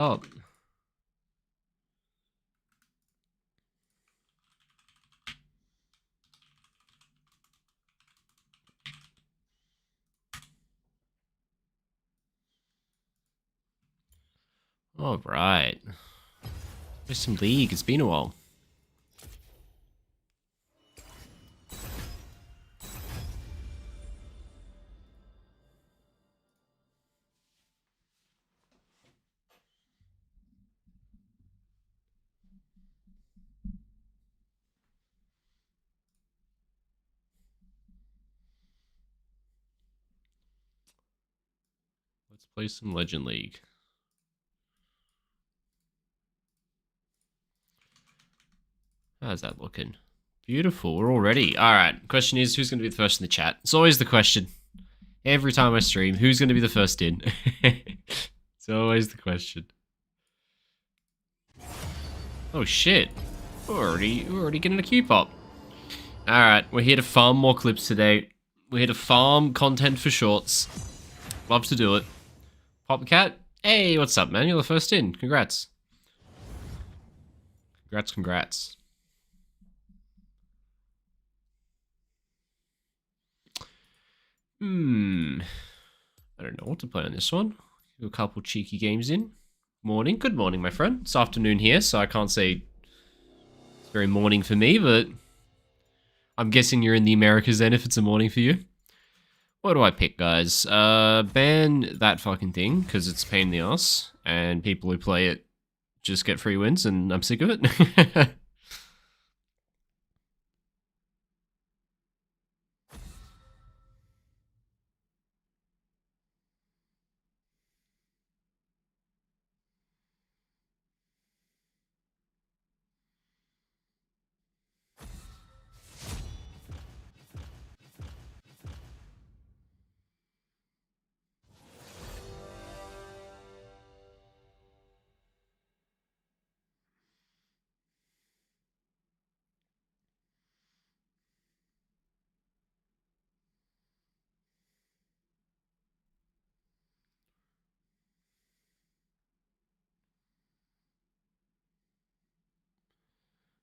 Oh. All right. There's some League. It's been a while. Let's play some Legend League. How's that looking? Beautiful. We're all ready. All right. Question is, who's going to be the first in the chat? It's always the question. Every time I stream, who's going to be the first in? It's always the question. Oh shit. We're already getting a queue pop. Alright, we're here to farm more clips today. We're here to farm content for shorts. Love to do it. Popcat, hey, what's up, man? You're the first in. Congrats. Congrats. I don't know what to play on this one. Do a couple cheeky games in. Morning. Good morning, my friend. It's afternoon here, so I can't say it's very morning for me, but I'm guessing you're in the Americas then if it's a morning for you. What do I pick, guys? Ban that fucking thing, because it's a pain in the ass, and people who play it just get free wins, and I'm sick of it.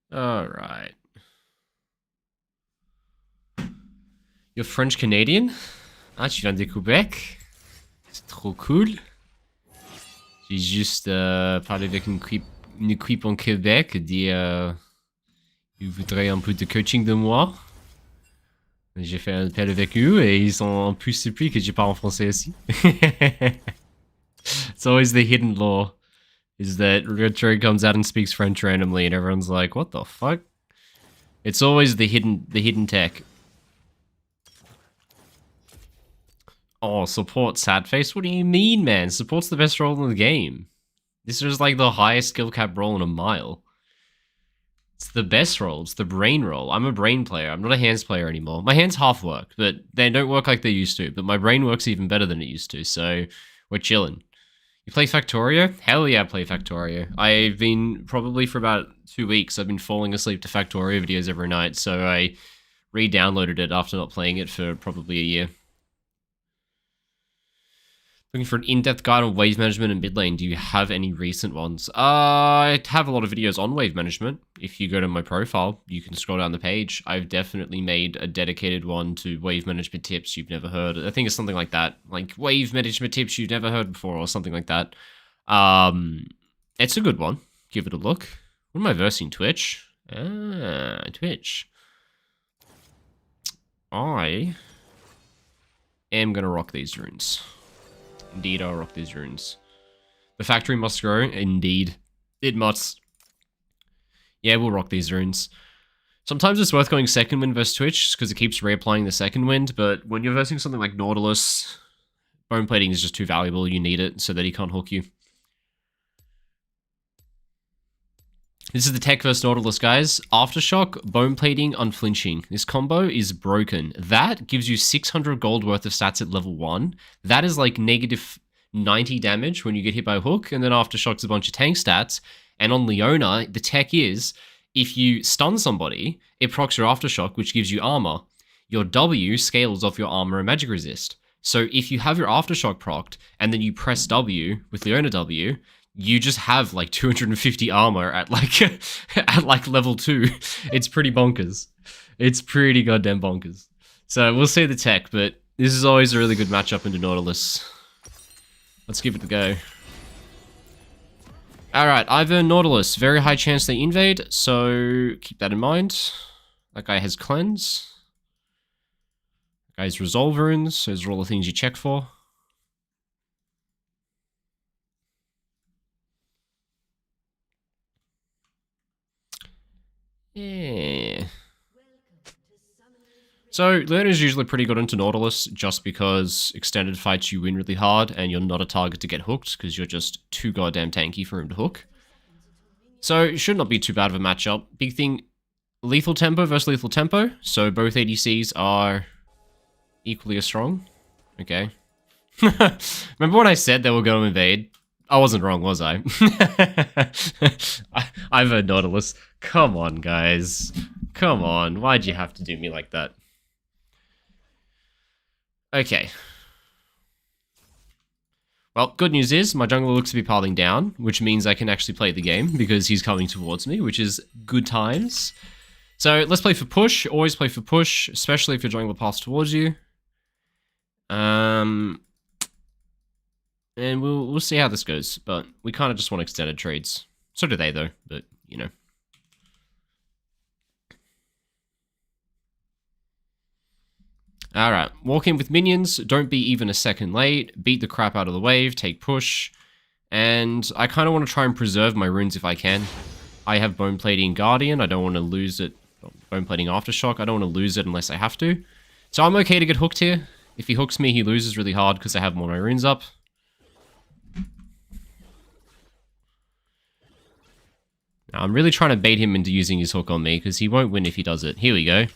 Alright. You're French-Canadian? Ah, tu viens de Québec? C'est trop cool. J'ai juste parlé avec une équipe en Québec, dit ils voudraient un peu de coaching de moi. J'ai fait un appel avec eux et ils sont un peu surpris que je parle en français aussi. It's always the hidden law, is that Retro comes out and speaks French randomly and everyone's like, what the fuck? It's always the hidden tech. Oh, support sad face? What do you mean, man? Support's the best role in the game. This is like the highest skill cap role in a mile. It's the best role. It's the brain role. I'm a brain player. I'm not a hands player anymore. My hands half work, but they don't work like they used to. But my brain works even better than it used to, so we're chilling. You play Factorio? Hell yeah, I play Factorio. I've been, probably for about 2 weeks, I've been falling asleep to Factorio videos every night, so I re-downloaded it after not playing it for probably a year. Looking for an in-depth guide on wave management and mid lane. Do you have any recent ones? I have a lot of videos on wave management. If you go to my profile, you can scroll down the page. I've definitely made a dedicated one to wave management tips you've never heard. I think it's something like that. Like wave management tips you've never heard before or something like that. It's a good one. Give it a look. What am I versing? Twitch? Ah, Twitch. I am going to rock these runes. Indeed, I'll rock these runes. The factory must grow. Indeed. It must. Yeah, we'll rock these runes. Sometimes it's worth going second wind versus Twitch, because it keeps reapplying the second wind, but when you're versing something like Nautilus, bone plating is just too valuable. You need it so that he can't hook you. This is the tech versus Nautilus, guys. Aftershock, bone plating, unflinching. This combo is broken. That gives you 600 gold worth of stats at level 1. That is like negative 90 damage when you get hit by a hook, and then Aftershock's a bunch of tank stats. And on Leona, the tech is, if you stun somebody, it procs your Aftershock, which gives you armor. Your W scales off your armor and magic resist. So if you have your Aftershock procced, and then you press W with Leona W, you just have like 250 armor at like at like level 2. It's pretty bonkers. It's pretty goddamn bonkers. So we'll see the tech, but this is always a really good matchup into Nautilus. Let's give it a go. Alright, Ivern, Nautilus. Very high chance they invade, so keep that in mind. That guy has Cleanse. That guy's Resolve Runes, so those are all the things you check for. Yeah. So, Learner's usually pretty good into Nautilus, just because extended fights you win really hard, and you're not a target to get hooked, because you're just too goddamn tanky for him to hook. So, it should not be too bad of a matchup. Big thing, lethal tempo versus lethal tempo, so both ADCs are equally as strong. Okay. Remember when I said they were going to invade? I wasn't wrong, was I? I've heard Nautilus. Come on, guys. Come on. Why'd you have to do me like that? Okay. Well, good news is, my jungler looks to be piling down, which means I can actually play the game, because he's coming towards me, which is good times. So, let's play for push. Always play for push, especially if your jungler passes towards you. And we'll see how this goes, but we kind of just want extended trades. So do they, though, but, you know. Alright, walk in with minions, don't be even a second late, beat the crap out of the wave, take push, and I kind of want to try and preserve my runes if I can. I have Bone Plating Guardian, I don't want to lose it. Bone Plating Aftershock, I don't want to lose it unless I have to. So I'm okay to get hooked here. If he hooks me, he loses really hard because I have more of my runes up. Now, I'm really trying to bait him into using his hook on me, because he won't win if he does it. Here we go.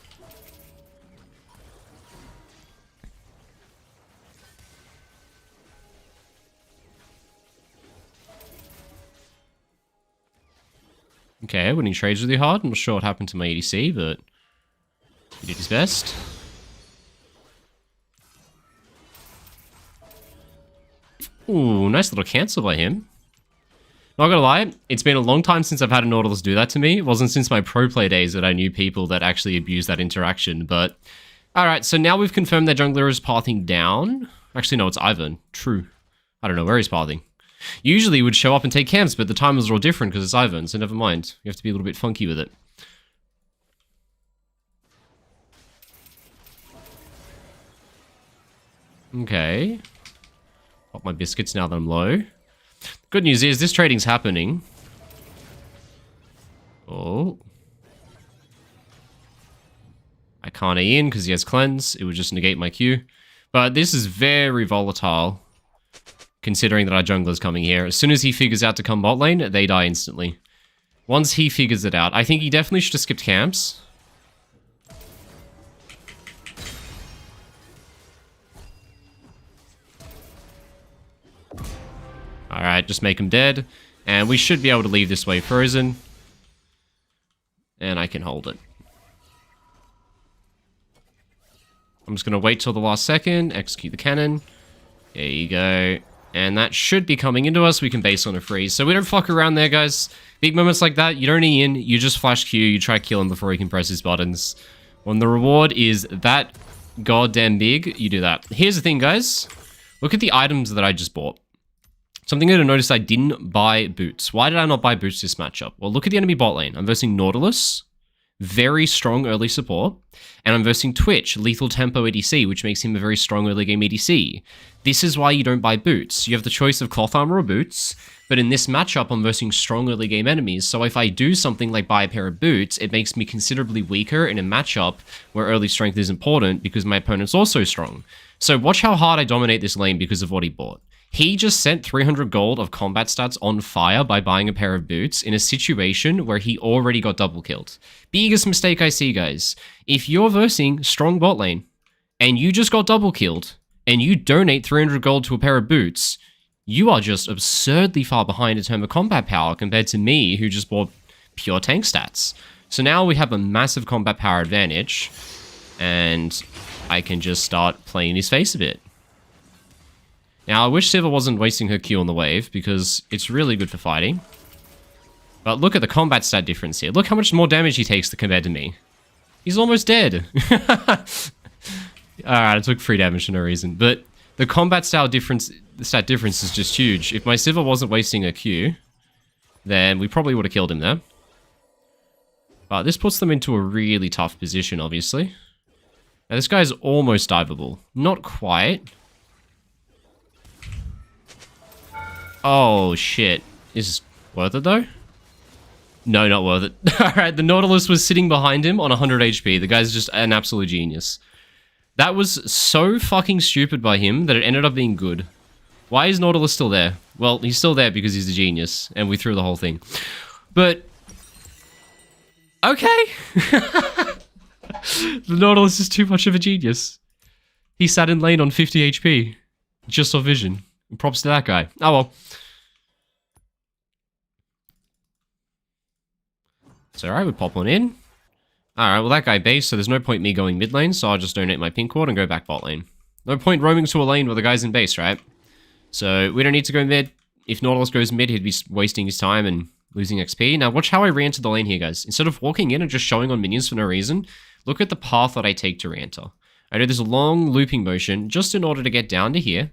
Okay, winning trades really hard. I'm not sure what happened to my ADC, but he did his best. Ooh, nice little cancel by him. Not gonna lie, it's been a long time since I've had a Nautilus do that to me. It wasn't since my pro play days that I knew people that actually abused that interaction, but... Alright, so now we've confirmed their jungler is pathing down. Actually, no, it's Ivern. True. I don't know where he's pathing. Usually he would show up and take camps, but the timers are all different because it's Ivern, so never mind. You have to be a little bit funky with it. Okay. Pop my biscuits now that I'm low. Good news is, this trading's happening. Oh. I can't A in because he has Cleanse. It would just negate my Q. But this is very volatile, considering that our jungler's coming here. As soon as he figures out to come bot lane, they die instantly. Once he figures it out, I think he definitely should have skipped camps. Alright, just make him dead. And we should be able to leave this wave frozen. And I can hold it. I'm just going to wait till the last second, execute the cannon. There you go. And that should be coming into us. We can base on a freeze. So we don't fuck around there, guys. Big moments like that, you don't E in, you just flash Q, you try kill him before he can press his buttons. When the reward is that goddamn big, you do that. Here's the thing, guys. Look at the items that I just bought. Something you're going to notice, I didn't buy boots. Why did I not buy boots this matchup? Well, look at the enemy bot lane. I'm versing Nautilus, very strong early support, and I'm versing Twitch, lethal tempo ADC, which makes him a very strong early game ADC. This is why you don't buy boots. You have the choice of cloth armor or boots, but in this matchup, I'm versing strong early game enemies, so if I do something like buy a pair of boots, it makes me considerably weaker in a matchup where early strength is important because my opponent's also strong. So watch how hard I dominate this lane because of what he bought. He just sent 300 gold of combat stats on fire by buying a pair of boots in a situation where he already got double killed. Biggest mistake I see, guys. If you're versing strong bot lane, and you just got double killed, and you donate 300 gold to a pair of boots, you are just absurdly far behind in terms of combat power compared to me, who just bought pure tank stats. So now we have a massive combat power advantage, and I can just start playing his face a bit. Now, I wish Sivir wasn't wasting her Q on the wave, because it's really good for fighting. But look at the combat stat difference here. Look how much more damage he takes compared to me. He's almost dead. Alright, I took 3 damage for no reason. But the combat stat difference is just huge. If my Sivir wasn't wasting a Q, then we probably would have killed him there. But this puts them into a really tough position, obviously. Now, this guy's almost diveable. Not quite. Oh, shit. Is this worth it, though? No, not worth it. Alright, the Nautilus was sitting behind him on 100 HP. The guy's just an absolute genius. That was so fucking stupid by him that it ended up being good. Why is Nautilus still there? Well, he's still there because he's a genius, and we threw the whole thing. But... okay. The Nautilus is too much of a genius. He sat in lane on 50 HP. Just saw vision. Props to that guy. Oh well. So alright, we pop one in. Alright, well that guy base, so there's no point me going mid lane, so I'll just donate my pink ward and go back bot lane. No point roaming to a lane where the guy's in base, right? So we don't need to go mid. If Nautilus goes mid, he'd be wasting his time and losing XP. Now watch how I re-enter the lane here, guys. Instead of walking in and just showing on minions for no reason, look at the path that I take to re-enter. I do this long looping motion just in order to get down to here,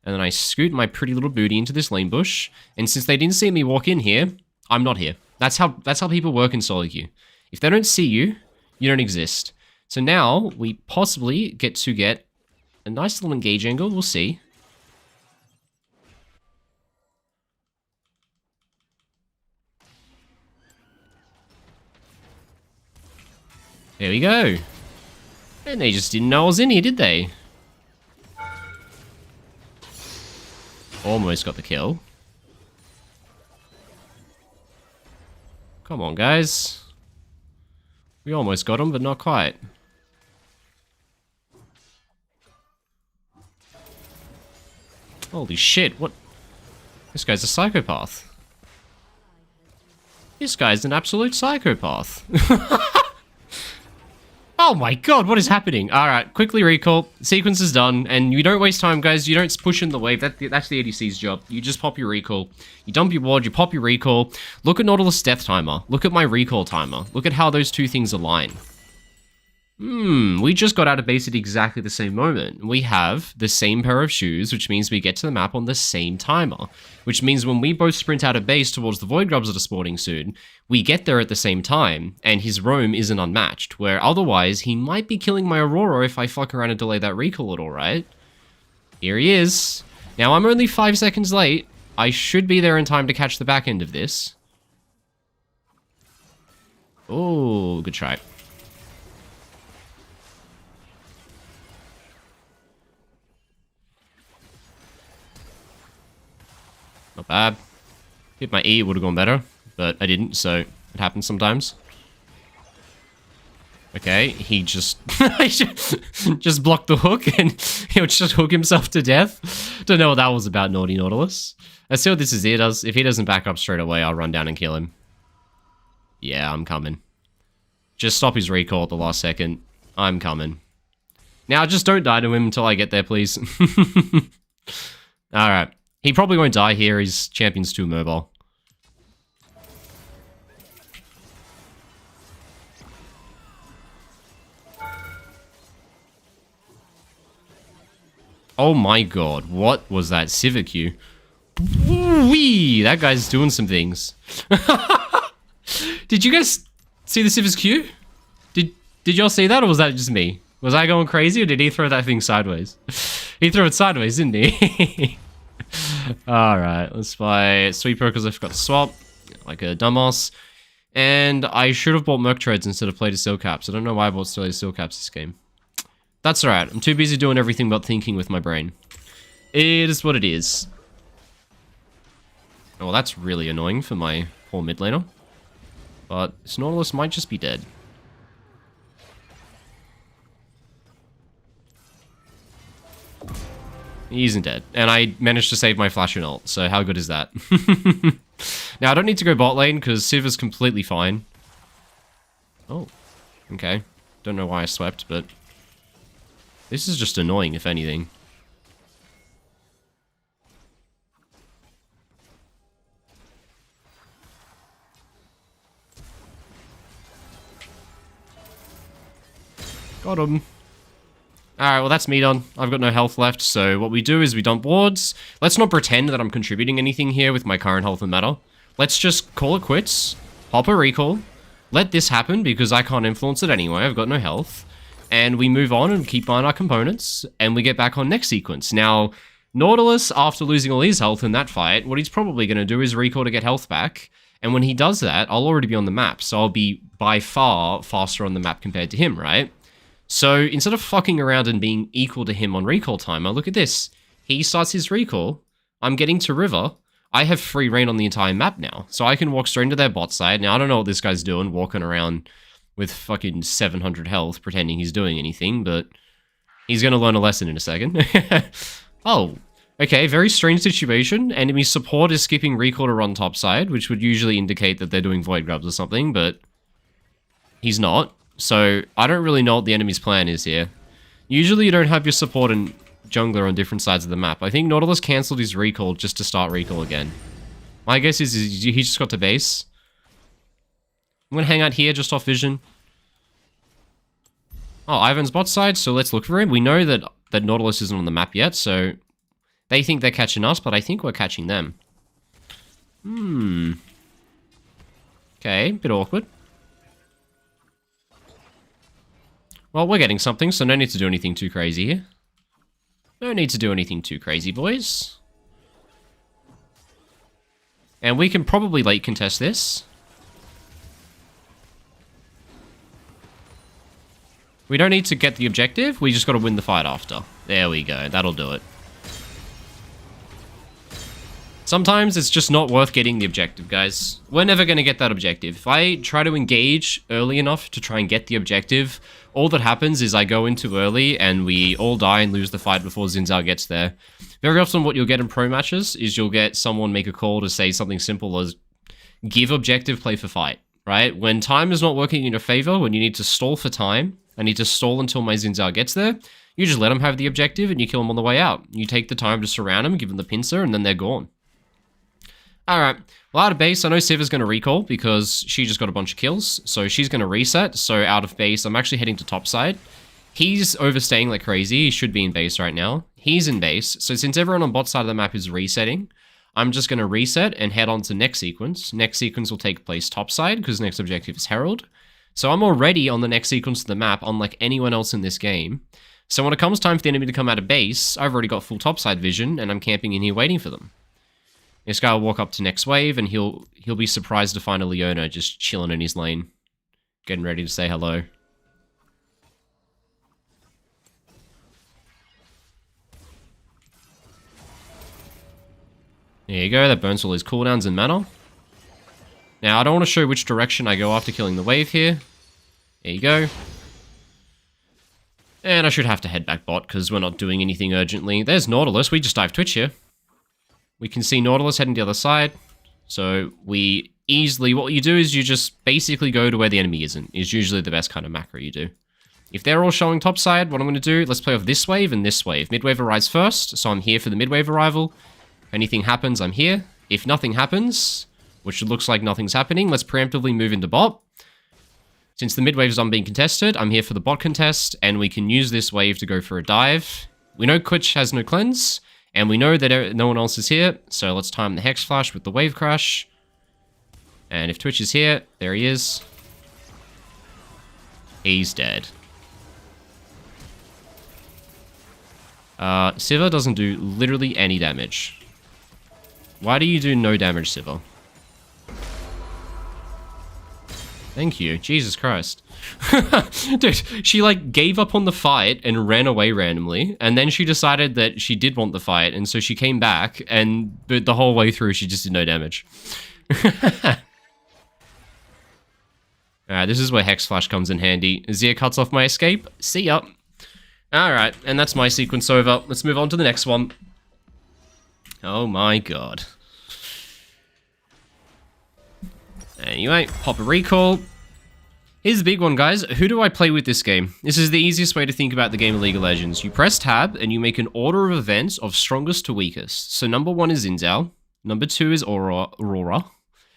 and then I scoot my pretty little booty into this lane bush, and since they didn't see me walk in here, I'm not here. That's how people work in solo queue. If they don't see you, you don't exist. So now, we possibly get to get a nice little engage angle, we'll see. There we go. And they just didn't know I was in here, did they? Almost got the kill. Come on, guys. We almost got him, but not quite. Holy shit, what? This guy's a psychopath. This guy's an absolute psychopath. Oh my god, what is happening? Alright, quickly recall. Sequence is done, and you don't waste time, guys. You don't push in the wave. That's the ADC's job. You just pop your recall. You dump your ward, you pop your recall. Look at Nautilus' death timer. Look at my recall timer. Look at how those two things align. We just got out of base at exactly the same moment. We have the same pair of shoes, which means we get to the map on the same timer. Which means when we both sprint out of base towards the Void Grubs that are spawning soon, we get there at the same time, and his roam isn't unmatched, where otherwise he might be killing my Aurora if I fuck around and delay that recall at all, right? Here he is. Now I'm only 5 seconds late. I should be there in time to catch the back end of this. Oh, good try. Not bad. Hit my E, it would have gone better, but I didn't, so it happens sometimes. Okay, he just just blocked the hook and he'll just hook himself to death. Don't know what that was about, naughty Nautilus. Let's see what this is here does. If he doesn't back up straight away, I'll run down and kill him. Yeah, I'm coming. Just stop his recall at the last second. I'm coming. Now, just don't die to him until I get there, please. Alright. He probably won't die here, his champion's too mobile. Oh my god, what was that Sivir Q? Wee! That guy's doing some things. Did you guys see the Sivir's Q? Did y'all see that, or was that just me? Was I going crazy, or did he throw that thing sideways? He threw it sideways, didn't he? Alright, let's buy Sweeper because I forgot to swap, like a dumbass. And I should have bought Merc Treads instead of played a Steel Caps. I don't know why I bought Steel Caps this game. That's alright, I'm too busy doing everything but thinking with my brain. It is what it is. Oh, well, that's really annoying for my poor mid laner. But this Nautilus might just be dead. He isn't dead. And I managed to save my flash and ult, so how good is that? Now, I don't need to go bot lane, because Civ is completely fine. Oh, okay. Don't know why I swept, but... this is just annoying, if anything. Got him. Alright, well that's me done. I've got no health left, so what we do is we dump wards. Let's not pretend that I'm contributing anything here with my current health and mana. Let's just call it quits, pop a recall, let this happen because I can't influence it anyway, I've got no health, and we move on and keep buying our components, and we get back on next sequence. Now, Nautilus, after losing all his health in that fight, what he's probably going to do is recall to get health back, and when he does that, I'll already be on the map, so I'll be by far faster on the map compared to him, right? So instead of fucking around and being equal to him on recall timer, look at this. He starts his recall, I'm getting to river, I have free reign on the entire map now. So I can walk straight into their bot side. Now I don't know what this guy's doing, walking around with fucking 700 health, pretending he's doing anything, but he's gonna learn a lesson in a second. Oh, okay, very strange situation. Enemy support is skipping recall to run top side, which would usually indicate that they're doing void grubs or something, but he's not. So, I don't really know what the enemy's plan is here. Usually you don't have your support and jungler on different sides of the map. I think Nautilus cancelled his recall just to start recall again. My guess is he just got to base. I'm gonna hang out here just off vision. Oh, Ivan's bot side, so let's look for him. We know that Nautilus isn't on the map yet, so they think they're catching us, but I think we're catching them. Okay, bit awkward. Well, we're getting something, so no need to do anything too crazy here. No need to do anything too crazy, boys. And we can probably late contest this. We don't need to get the objective, we just got to win the fight after. There we go, that'll do it. Sometimes it's just not worth getting the objective, guys. We're never going to get that objective. If I try to engage early enough to try and get the objective, all that happens is I go in too early and we all die and lose the fight before Xin Zhao gets there. Very often what you'll get in pro matches is you'll get someone make a call to say something simple as give objective, play for fight, right? When time is not working in your favor, when you need to stall for time, I need to stall until my Xin Zhao gets there, you just let him have the objective and you kill him on the way out. You take the time to surround him, give him the pincer, and then they're gone. Alright, well out of base, I know Siva's going to recall because she just got a bunch of kills, so she's going to reset, so out of base, I'm actually heading to top side. He's overstaying like crazy, he should be in base right now. He's in base, so since everyone on bot side of the map is resetting, I'm just going to reset and head on to next sequence. Next sequence will take place top side, because next objective is Herald. So I'm already on the next sequence of the map, unlike anyone else in this game. So when it comes time for the enemy to come out of base, I've already got full topside vision, and I'm camping in here waiting for them. This guy will walk up to next wave, and he'll be surprised to find a Leona just chilling in his lane, getting ready to say hello. There you go, that burns all his cooldowns and mana. Now, I don't want to show which direction I go after killing the wave here. There you go. And I should have to head back bot, because we're not doing anything urgently. There's Nautilus, we just dive Twitch here. We can see Nautilus heading to the other side. So we easily, what you do is you just basically go to where the enemy isn't, is usually the best kind of macro you do. If they're all showing top side, what I'm going to do, let's play off this wave and this wave. Mid-wave arrives first, so I'm here for the mid-wave arrival. If anything happens, I'm here. If nothing happens, which looks like nothing's happening, let's preemptively move into bot. Since the mid-wave is being contested, I'm here for the bot contest, and we can use this wave to go for a dive. We know Twitch has no cleanse, and we know that no one else is here, so let's time the Hex Flash with the wave crash. And if Twitch is here, there he is. He's dead. Siva doesn't do literally any damage. Why do you do no damage, Siva? Thank you. Jesus Christ. Dude, she like gave up on the fight and ran away randomly, and then she decided that she did want the fight, and so she came back, but the whole way through she just did no damage. Alright, this is where Hex Flash comes in handy. Zia cuts off my escape. See ya. Alright, and that's my sequence over. Let's move on to the next one. Oh my god. Anyway, pop a recall. Here's the big one, guys. Who do I play with this game? This is the easiest way to think about the game of League of Legends. You press tab, and you make an order of events of strongest to weakest. So number 1 is Xin Zhao. Number 2 is Aurora.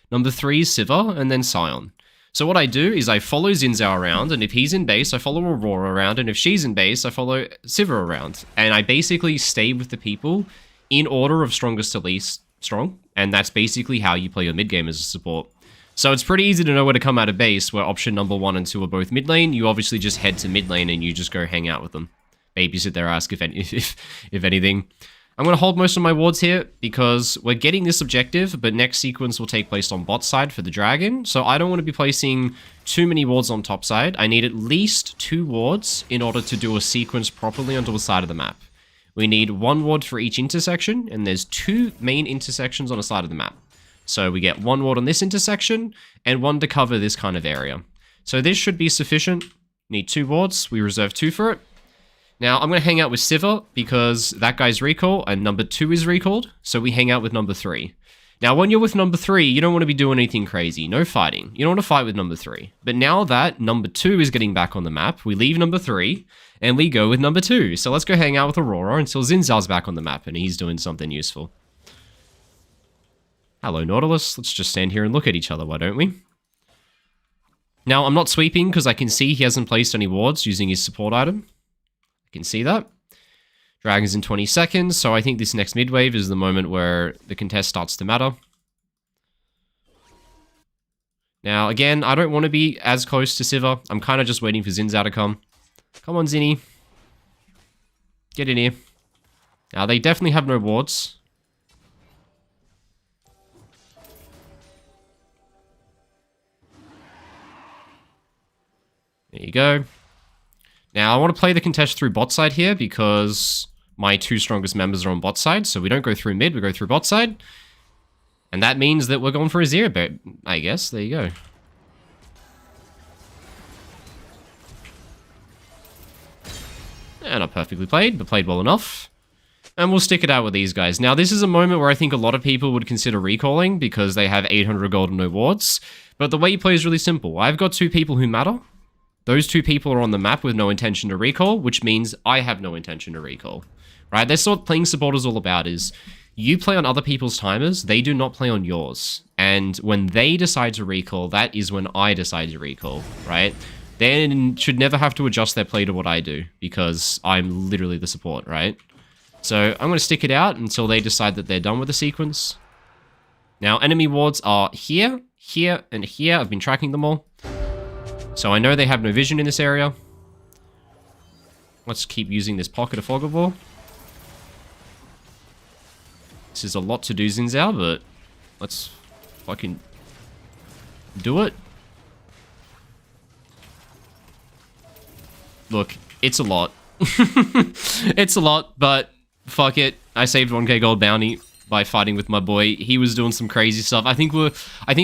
Number 3 is Siva, and then Sion. So what I do is I follow Xin around, and if he's in base, I follow Aurora around, and if she's in base, I follow Siva around. And I basically stay with the people in order of strongest to least strong, and that's basically how you play your mid game as a support. So it's pretty easy to know where to come out of base, where option number 1 and 2 are both mid lane. You obviously just head to mid lane and you just go hang out with them. Babysit their ass if anything. I'm going to hold most of my wards here because we're getting this objective, but next sequence will take place on bot side for the dragon. So I don't want to be placing too many wards on top side. I need at least 2 wards in order to do a sequence properly onto the side of the map. We need 1 ward for each intersection, and there's 2 main intersections on a side of the map. So we get 1 ward on this intersection, and 1 to cover this kind of area. So this should be sufficient. Need 2 wards. We reserve 2 for it. Now, I'm going to hang out with Siva because that guy's recall and number 2 is recalled, so we hang out with number 3. Now, when you're with number 3, you don't want to be doing anything crazy. No fighting. You don't want to fight with number 3. But now that number 2 is getting back on the map, we leave number 3 and we go with number 2. So let's go hang out with Aurora until Xin back on the map and he's doing something useful. Hello, Nautilus. Let's just stand here and look at each other, why don't we? Now, I'm not sweeping because I can see he hasn't placed any wards using his support item. I can see that. Dragon's in 20 seconds, so I think this next mid wave is the moment where the contest starts to matter. Now, again, I don't want to be as close to Siva. I'm kind of just waiting for Xin to come. Come on, Zinni. Get in here. Now, they definitely have no wards. There you go. Now, I want to play the contest through bot side here because my 2 strongest members are on bot side. So we don't go through mid, we go through bot side. And that means that we're going for a 0 bet, I guess. There you go. And not perfectly played, but played well enough. And we'll stick it out with these guys. Now, this is a moment where I think a lot of people would consider recalling because they have 800 gold and no wards. But the way you play is really simple. I've got 2 people who matter. Those 2 people are on the map with no intention to recall, which means I have no intention to recall. Right? That's what playing support is all about, is you play on other people's timers, they do not play on yours. And when they decide to recall, that is when I decide to recall, right? They should never have to adjust their play to what I do, because I'm literally the support, right? So I'm going to stick it out until they decide that they're done with the sequence. Now, enemy wards are here, here, and here. I've been tracking them all. So I know they have no vision in this area. Let's keep using this pocket of Fogger Ball. This is a lot to do, Xin, but let's fucking do it. Look, it's a lot. It's a lot, but fuck it. I saved 1k gold bounty by fighting with my boy. He was doing some crazy stuff. I think we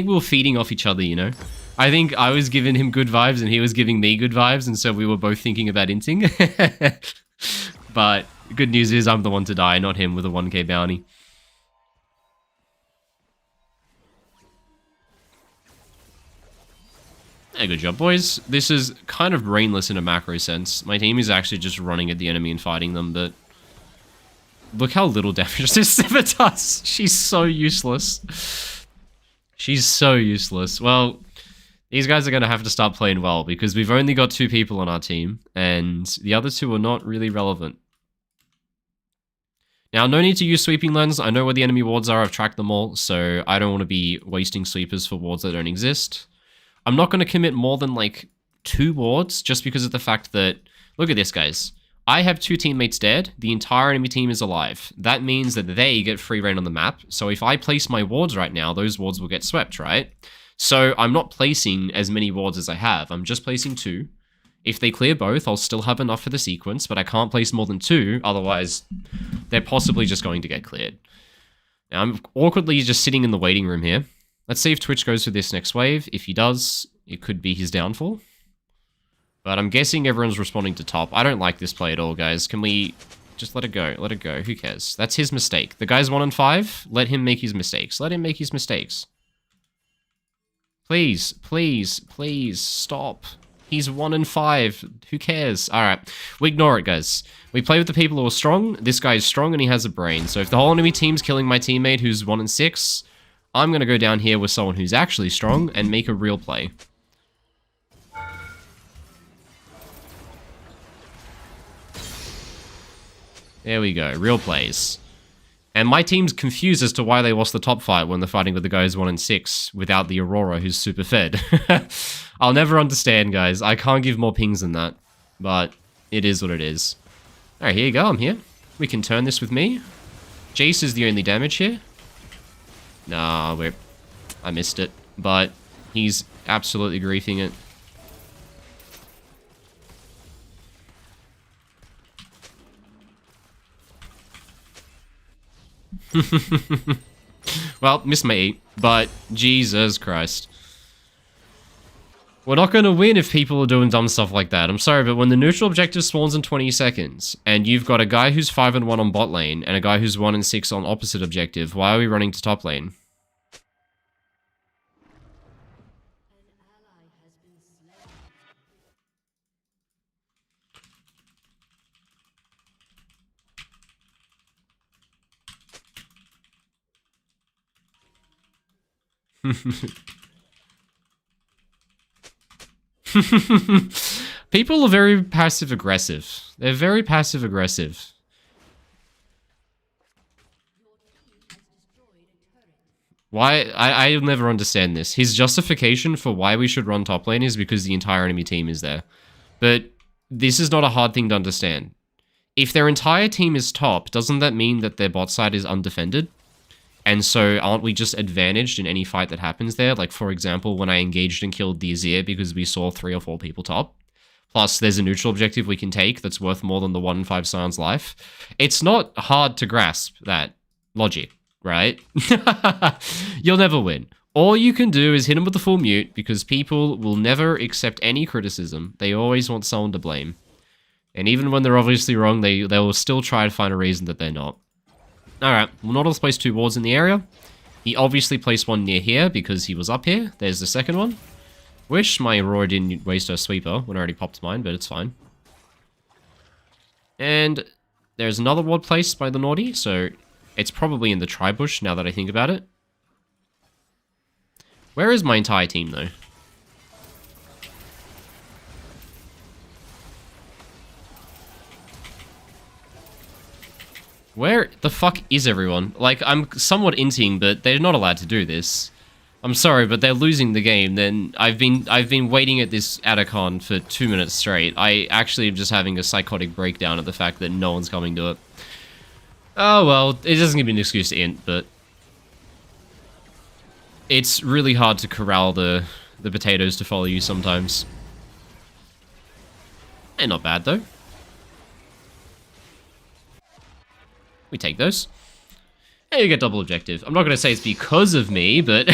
were feeding off each other, you know? I think I was giving him good vibes and he was giving me good vibes, and so we were both thinking about inting. But good news is I'm the one to die, not him with a 1k bounty. Yeah, good job, boys. This is kind of brainless in a macro sense. My team is actually just running at the enemy and fighting them, but look how little damage this Siva does. She's so useless. She's so useless. Well, these guys are going to have to start playing well because we've only got 2 people on our team and the other 2 are not really relevant. Now, no need to use sweeping lens. I know where the enemy wards are. I've tracked them all, so I don't want to be wasting sweepers for wards that don't exist. I'm not going to commit more than like 2 wards just because of the fact that, look at this, guys. I have 2 teammates dead. The entire enemy team is alive. That means that they get free reign on the map. So if I place my wards right now, those wards will get swept, right? So I'm not placing as many wards as I have. I'm just placing 2. If they clear both, I'll still have enough for the sequence, but I can't place more than 2. Otherwise, they're possibly just going to get cleared. Now, I'm awkwardly just sitting in the waiting room here. Let's see if Twitch goes through this next wave. If he does, it could be his downfall. But I'm guessing everyone's responding to top. I don't like this play at all, guys. Can we just let it go? Let it go. Who cares? That's his mistake. The guy's 1 and 5. Let him make his mistakes. Let him make his mistakes. Please, please, please, stop. He's 1 and 5. Who cares? Alright, we ignore it, guys. We play with the people who are strong. This guy is strong and he has a brain. So if the whole enemy team's killing my teammate who's 1 and 6, I'm going to go down here with someone who's actually strong and make a real play. There we go. Real plays. And my team's confused as to why they lost the top fight when they're fighting with the guys 1 and 6 without the Aurora who's super fed. I'll never understand, guys. I can't give more pings than that. But it is what it is. Alright, here you go. I'm here. We can turn this with me. Jace is the only damage here. Nah, I missed it. But he's absolutely griefing it. Well, missed my E, but Jesus Christ. We're not going to win if people are doing dumb stuff like that. I'm sorry, but when the neutral objective spawns in 20 seconds, and you've got a guy who's 5 and 1 on bot lane, and a guy who's 1 and 6 on opposite objective, why are we running to top lane? People are very passive-aggressive. They're very passive-aggressive. Why? I'll never understand this. His justification for why we should run top lane is because the entire enemy team is there. But this is not a hard thing to understand. If their entire team is top, doesn't that mean that their bot side is undefended? And so aren't we just advantaged in any fight that happens there? Like, for example, when I engaged and killed the Azir because we saw 3 or 4 people top. Plus, there's a neutral objective we can take that's worth more than the 1 in 5 Sion's life. It's not hard to grasp that logic, right? You'll never win. All you can do is hit them with the full mute because people will never accept any criticism. They always want someone to blame. And even when they're obviously wrong, they will still try to find a reason that they're not. Alright, well, Nautilus placed 2 wards in the area. He obviously placed one near here because he was up here. There's the second one. Wish my Aurora didn't waste her sweeper when I already popped mine, but it's fine. And there's another ward placed by the Naughty, so it's probably in the tri-bush now that I think about it. Where is my entire team, though? Where the fuck is everyone? Like, I'm somewhat inting, but they're not allowed to do this. I'm sorry, but they're losing the game. Then I've been waiting at this Atacon for 2 minutes straight. I actually am just having a psychotic breakdown at the fact that no one's coming to it. Oh well, it doesn't give me an excuse to int, but it's really hard to corral the potatoes to follow you sometimes. And not bad though. We take those. And you get double objective. I'm not going to say it's because of me, but...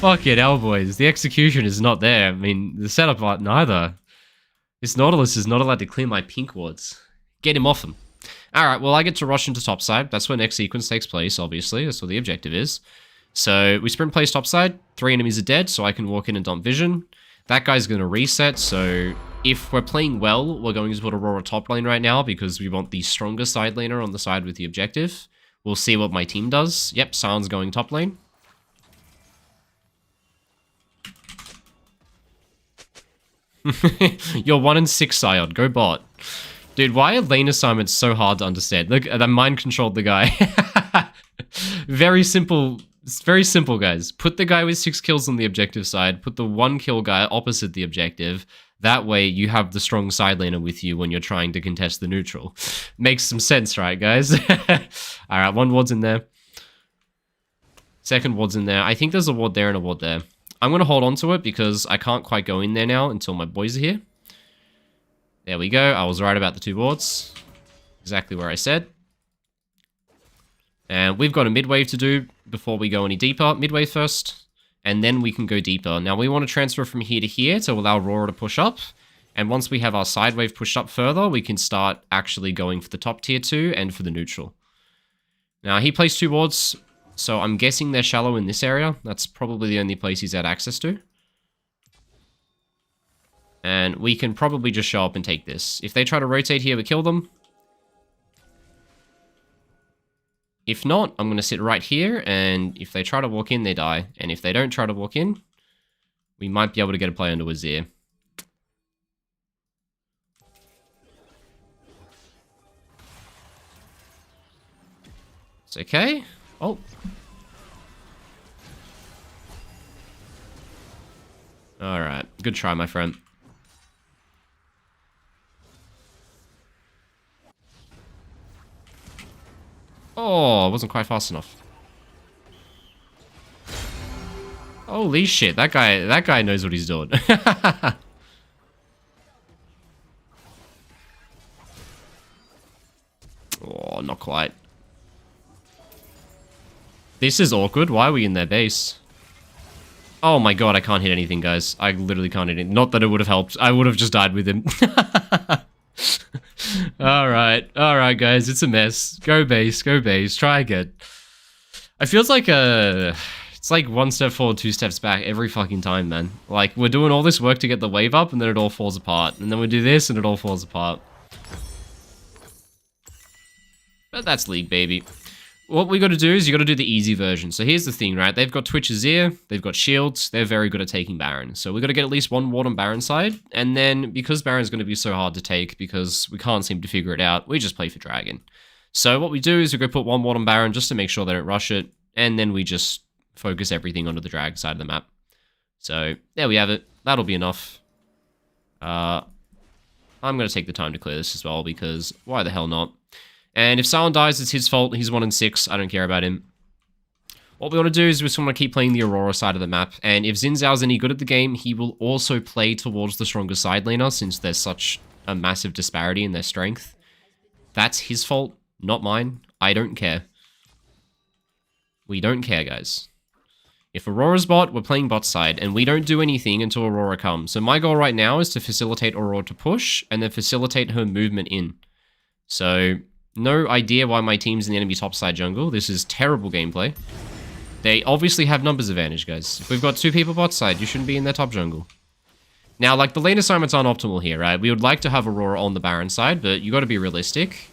Fucking hell, boys. The execution is not there. I mean, the setup art neither. This Nautilus is not allowed to clear my pink wards. Get him off him. Alright, well, I get to rush into topside. That's where next sequence takes place, obviously. That's what the objective is. So, we sprint place topside. 3 enemies are dead, so I can walk in and dump vision. That guy's going to reset, so... If we're playing well, we're going to put Aurora top lane right now because we want the stronger side laner on the side with the objective. We'll see what my team does. Yep, Sion's going top lane. You're 1 and 6, Sion. Go bot. Dude, why are lane assignments so hard to understand? Look, I mind controlled the guy. Very simple. It's very simple, guys. Put the guy with 6 kills on the objective side. Put the 1 kill guy opposite the objective. That way, you have the strong side laner with you when you're trying to contest the neutral. Makes some sense, right, guys? Alright, 1 ward's in there. Second ward's in there. I think there's a ward there and a ward there. I'm going to hold on to it because I can't quite go in there now until my boys are here. There we go. I was right about the 2 wards. Exactly where I said. And we've got a mid wave to do before we go any deeper. Mid wave first. And then we can go deeper. Now, we want to transfer from here to here to allow Aurora to push up. And once we have our side wave pushed up further, we can start actually going for the top tier 2 and for the neutral. Now, he placed 2 wards, so I'm guessing they're shallow in this area. That's probably the only place he's had access to. And we can probably just show up and take this. If they try to rotate here, we kill them. If not, I'm going to sit right here, and if they try to walk in, they die. And if they don't try to walk in, we might be able to get a play onto Azir. It's okay. Oh. Alright. Good try, my friend. Oh, I wasn't quite fast enough. Holy shit, that guy knows what he's doing. Oh, not quite. This is awkward. Why are we in their base? Oh my god, I can't hit anything, guys. I literally can't hit anything. Not that it would have helped. I would have just died with him. Alright, guys. It's a mess. Go base, go base. Try again. It feels like it's like one step forward, two steps back every fucking time, man. Like, we're doing all this work to get the wave up, and then it all falls apart. And then we do this, and it all falls apart. But that's League, baby. What we got to do is you got to do the easy version. So here's the thing, right? They've got Twitch's ear, they've got shields, they're very good at taking Baron. So we got to get at least one ward on Baron side, and then because Baron's going to be so hard to take because we can't seem to figure it out, we just play for Dragon. So what we do is we go put one ward on Baron just to make sure they don't rush it, and then we just focus everything onto the drag side of the map. So there we have it. That'll be enough. I'm going to take the time to clear this as well because why the hell not? And if Silent dies, it's his fault. He's 1 in 6. I don't care about him. What we want to do is we just want to keep playing the Aurora side of the map. And if Xin Zhao's any good at the game, he will also play towards the stronger side laner since there's such a massive disparity in their strength. That's his fault, not mine. I don't care. We don't care, guys. If Aurora's bot, we're playing bot side, and we don't do anything until Aurora comes. So my goal right now is to facilitate Aurora to push, and then facilitate her movement in. So no idea why my team's in the enemy topside jungle. This is terrible gameplay. They obviously have numbers advantage, guys. If we've got 2 people bot side, you shouldn't be in their top jungle. Now, like, the lane assignments aren't optimal here, right? We would like to have Aurora on the Baron side, but you got to be realistic.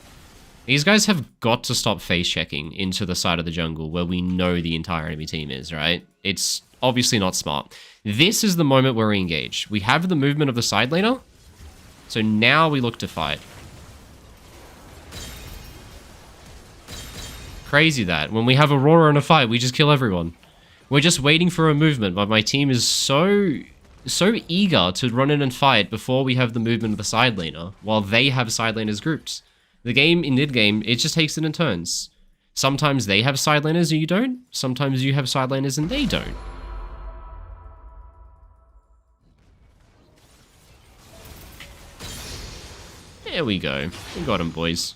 These guys have got to stop face checking into the side of the jungle where we know the entire enemy team is, right? It's obviously not smart. This is the moment where we engage. We have the movement of the side laner, so now we look to fight. Crazy that. When we have Aurora in a fight, we just kill everyone. We're just waiting for a movement, but my team is so eager to run in and fight before we have the movement of the side laner, while they have side laners grouped. The game, in mid-game, it just takes it in turns. Sometimes they have side laners and you don't. Sometimes you have side laners and they don't. There we go. We got him, boys.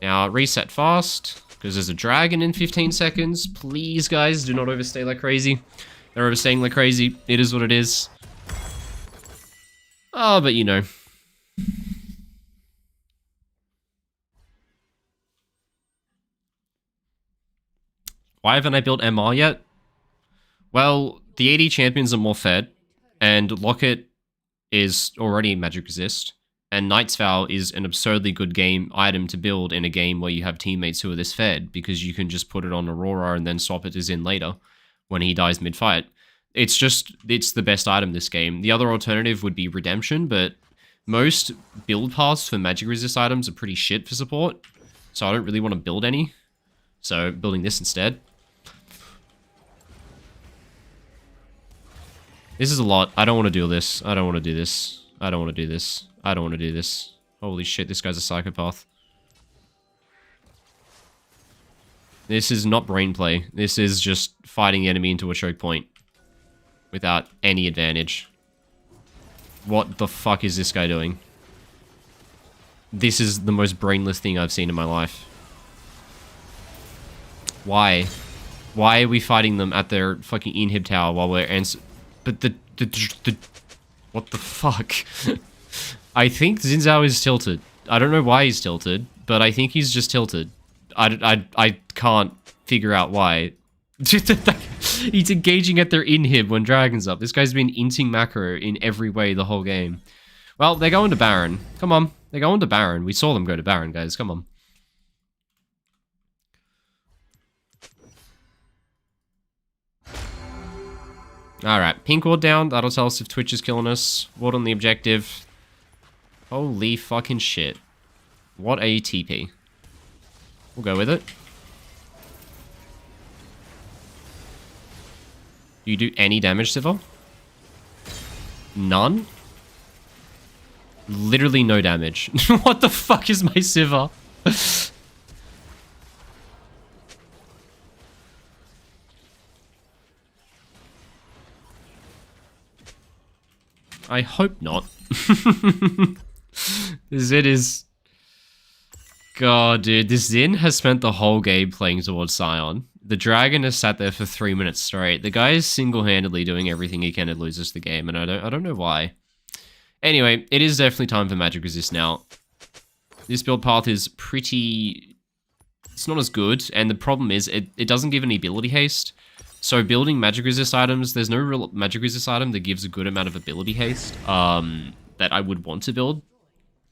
Now, reset fast, because there's a dragon in 15 seconds. Please, guys, do not overstay like crazy. They're overstaying like crazy. It is what it is. Oh, but you know. Why haven't I built MR yet? Well, the AD champions are more fed, and Locket is already Magic Resist, and Knight's Vow is an absurdly good game item to build in a game where you have teammates who are this fed, because you can just put it on Aurora and then swap it to Xin later when he dies mid-fight. It's the best item this game. The other alternative would be Redemption, but most build paths for Magic Resist items are pretty shit for support, so I don't really want to build any. So, building this instead. This is a lot. I don't want to do this. I don't want to do this. I don't want to do this. I don't want to do this. Holy shit, this guy's a psychopath. This is not brain play. This is just fighting the enemy into a choke point. Without any advantage. What the fuck is this guy doing? This is the most brainless thing I've seen in my life. Why? Why are we fighting them at their fucking inhib tower while we're but the what the fuck? I think Xin Zhao is tilted. I don't know why he's tilted, but I think he's just tilted. I can't figure out why. He's engaging at their inhib when Dragon's up. This guy's been inting macro in every way the whole game. Well, they're going to Baron. Come on. They're going to Baron. We saw them go to Baron, guys. Come on. Alright, pink ward down. That'll tell us if Twitch is killing us. Ward on the objective. Holy fucking shit. What a TP. We'll go with it. Do you do any damage, Sivir? None? Literally no damage. What the fuck is my Sivir? I hope not. Zin is... God, dude. This Zin has spent the whole game playing towards Scion. The dragon has sat there for 3 minutes straight. The guy is single-handedly doing everything he can to lose us the game, and I don't know why. Anyway, it is definitely time for Magic Resist now. This build path is pretty... It's not as good, and the problem is it doesn't give any ability haste. So building Magic Resist items, there's no real Magic Resist item that gives a good amount of ability haste that I would want to build.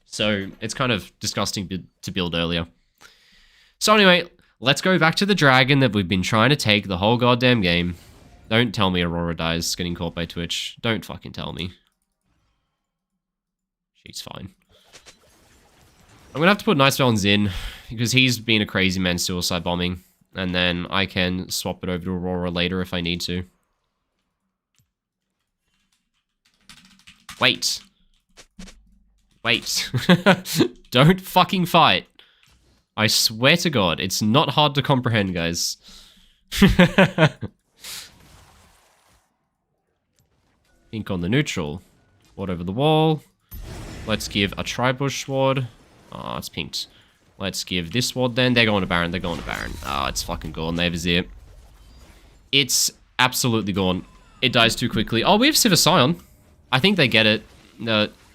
So it's kind of disgusting to build earlier. So anyway, let's go back to the dragon that we've been trying to take the whole goddamn game. Don't tell me Aurora dies getting caught by Twitch. Don't fucking tell me. She's fine. I'm gonna have to put Nice Balance in because he's been a crazy man suicide bombing. And then I can swap it over to Aurora later if I need to. Wait. Wait. Don't fucking fight. I swear to God, it's not hard to comprehend, guys. Pink on the neutral. Sword over the wall. Let's give a Tribush Sword. Oh, it's pinked. Let's give this sword then. They're going to Baron. They're going to Baron. Oh, it's fucking gone. They have a Vizier. It's absolutely gone. It dies too quickly. Oh, we have Sivir Scion. I think they get it.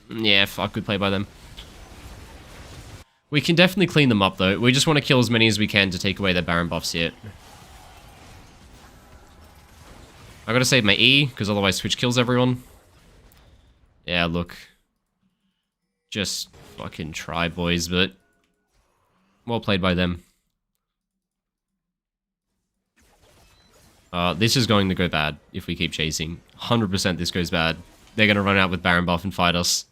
Yeah, fuck. Good play by them. We can definitely clean them up, though. We just want to kill as many as we can to take away their Baron buffs here. I gotta save my E, because otherwise Twitch kills everyone. Yeah, look. Just fucking try, boys, but... Well played by them. This is going to go bad if we keep chasing. 100% this goes bad. They're going to run out with Baron buff and fight us.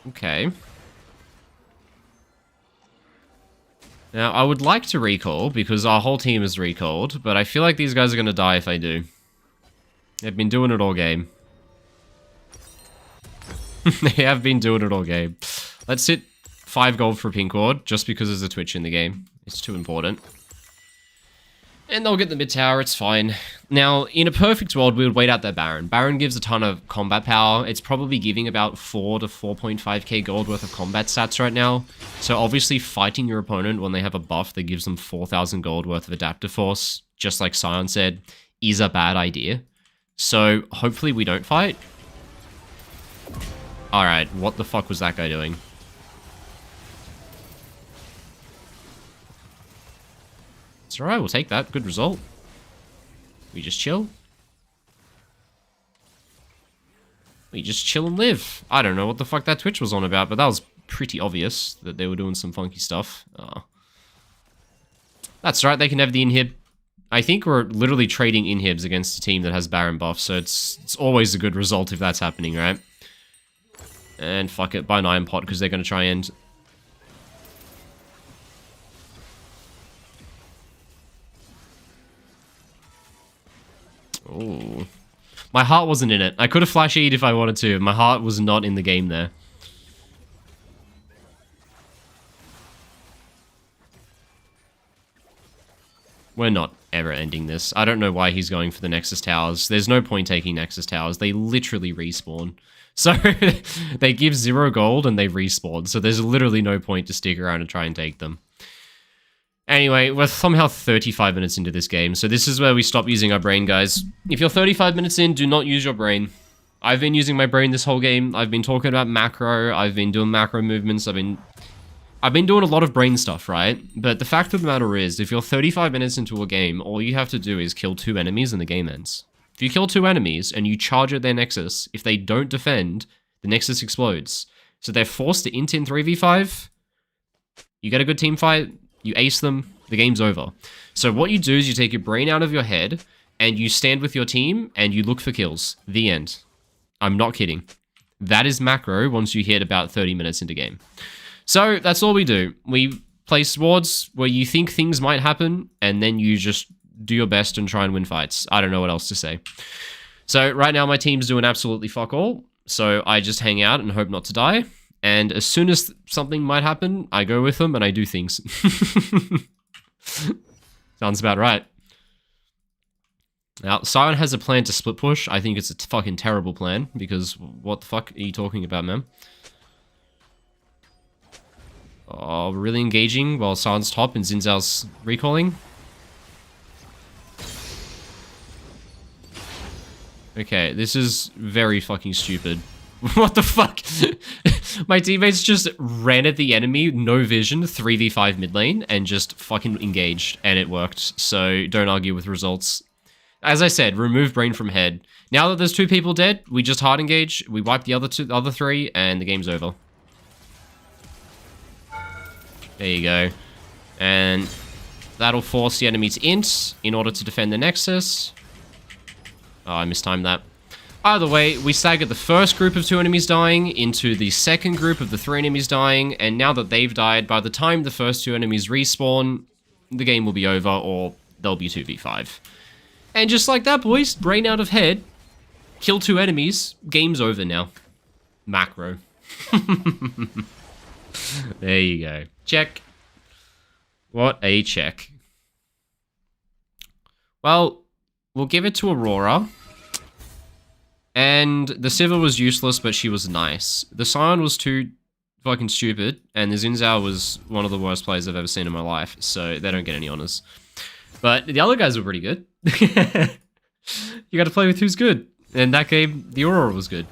Okay. Now, I would like to recall, because our whole team is recalled, but I feel like these guys are going to die if I do. They've been doing it all game. They have been doing it all game. Let's hit 5 gold for Pink Ward, just because there's a Twitch in the game. It's too important. And they'll get the mid tower, it's fine. Now, in a perfect world, we would wait out that Baron. Baron gives a ton of combat power. It's probably giving about 4 to 4.5k gold worth of combat stats right now. So obviously fighting your opponent when they have a buff that gives them 4,000 gold worth of adaptive force, just like Scion said, is a bad idea. So hopefully we don't fight. Alright, what the fuck was that guy doing? It's alright, we'll take that. Good result. We just chill. We just chill and live. I don't know what the fuck that Twitch was on about, but that was pretty obvious that they were doing some funky stuff. That's right, they can have the inhib. I think we're literally trading inhibs against a team that has Baron buff, so it's always a good result if that's happening, right? And fuck it, buy an Iron Pot because they're going to try and... Oh, my heart wasn't in it. I could have flash E'd if I wanted to. My heart was not in the game there. We're not ever ending this. I don't know why he's going for the Nexus Towers. There's no point taking Nexus Towers. They literally respawn. So, they give 0 gold and they respawn. So there's literally no point to stick around and try and take them. Anyway, we're somehow 35 minutes into this game, so this is where we stop using our brain, guys. If you're 35 minutes in, do not use your brain. I've been using my brain this whole game. I've been talking about macro. I've been doing macro movements. I've been doing a lot of brain stuff, right? But the fact of the matter is, if you're 35 minutes into a game, all you have to do is kill 2 enemies and the game ends. If you kill 2 enemies and you charge at their Nexus, if they don't defend, the Nexus explodes. So they're forced to int in 3v5. You get a good team fight. You ace them, the game's over. So what you do is you take your brain out of your head, and you stand with your team, and you look for kills. The end. I'm not kidding. That is macro once you hit about 30 minutes into game. So that's all we do. We place wards where you think things might happen, and then you just do your best and try and win fights. I don't know what else to say. So right now my team's doing absolutely fuck all, so I just hang out and hope not to die. And as soon as something might happen, I go with them and I do things. Sounds about right. Now, Sion has a plan to split push. I think it's a fucking terrible plan, because what the fuck are you talking about, man? Oh, really engaging while Sion's top and Xin Zhao's recalling. Okay, this is very fucking stupid. What the fuck? My teammates just ran at the enemy, no vision, 3v5 mid lane, and just fucking engaged, and it worked. So don't argue with results. As I said, remove brain from head. Now that there's 2 people dead, we just hard engage, we wipe the other 3, and the game's over. There you go. And that'll force the enemy to int in order to defend the Nexus. Oh, I mistimed that. Either way, we staggered the first group of 2 enemies dying into the second group of the 3 enemies dying, and now that they've died, by the time the first 2 enemies respawn, the game will be over, or they'll be 2v5. And just like that, boys, brain out of head, kill 2 enemies, game's over now. Macro. There you go. Check. What a check. Well, we'll give it to Aurora. And the Sivir was useless, but she was nice. The Sion was too fucking stupid, and the Xin Zhao was one of the worst players I've ever seen in my life, so they don't get any honors. But the other guys were pretty good. You gotta play with who's good. And that game, the Aurora was good.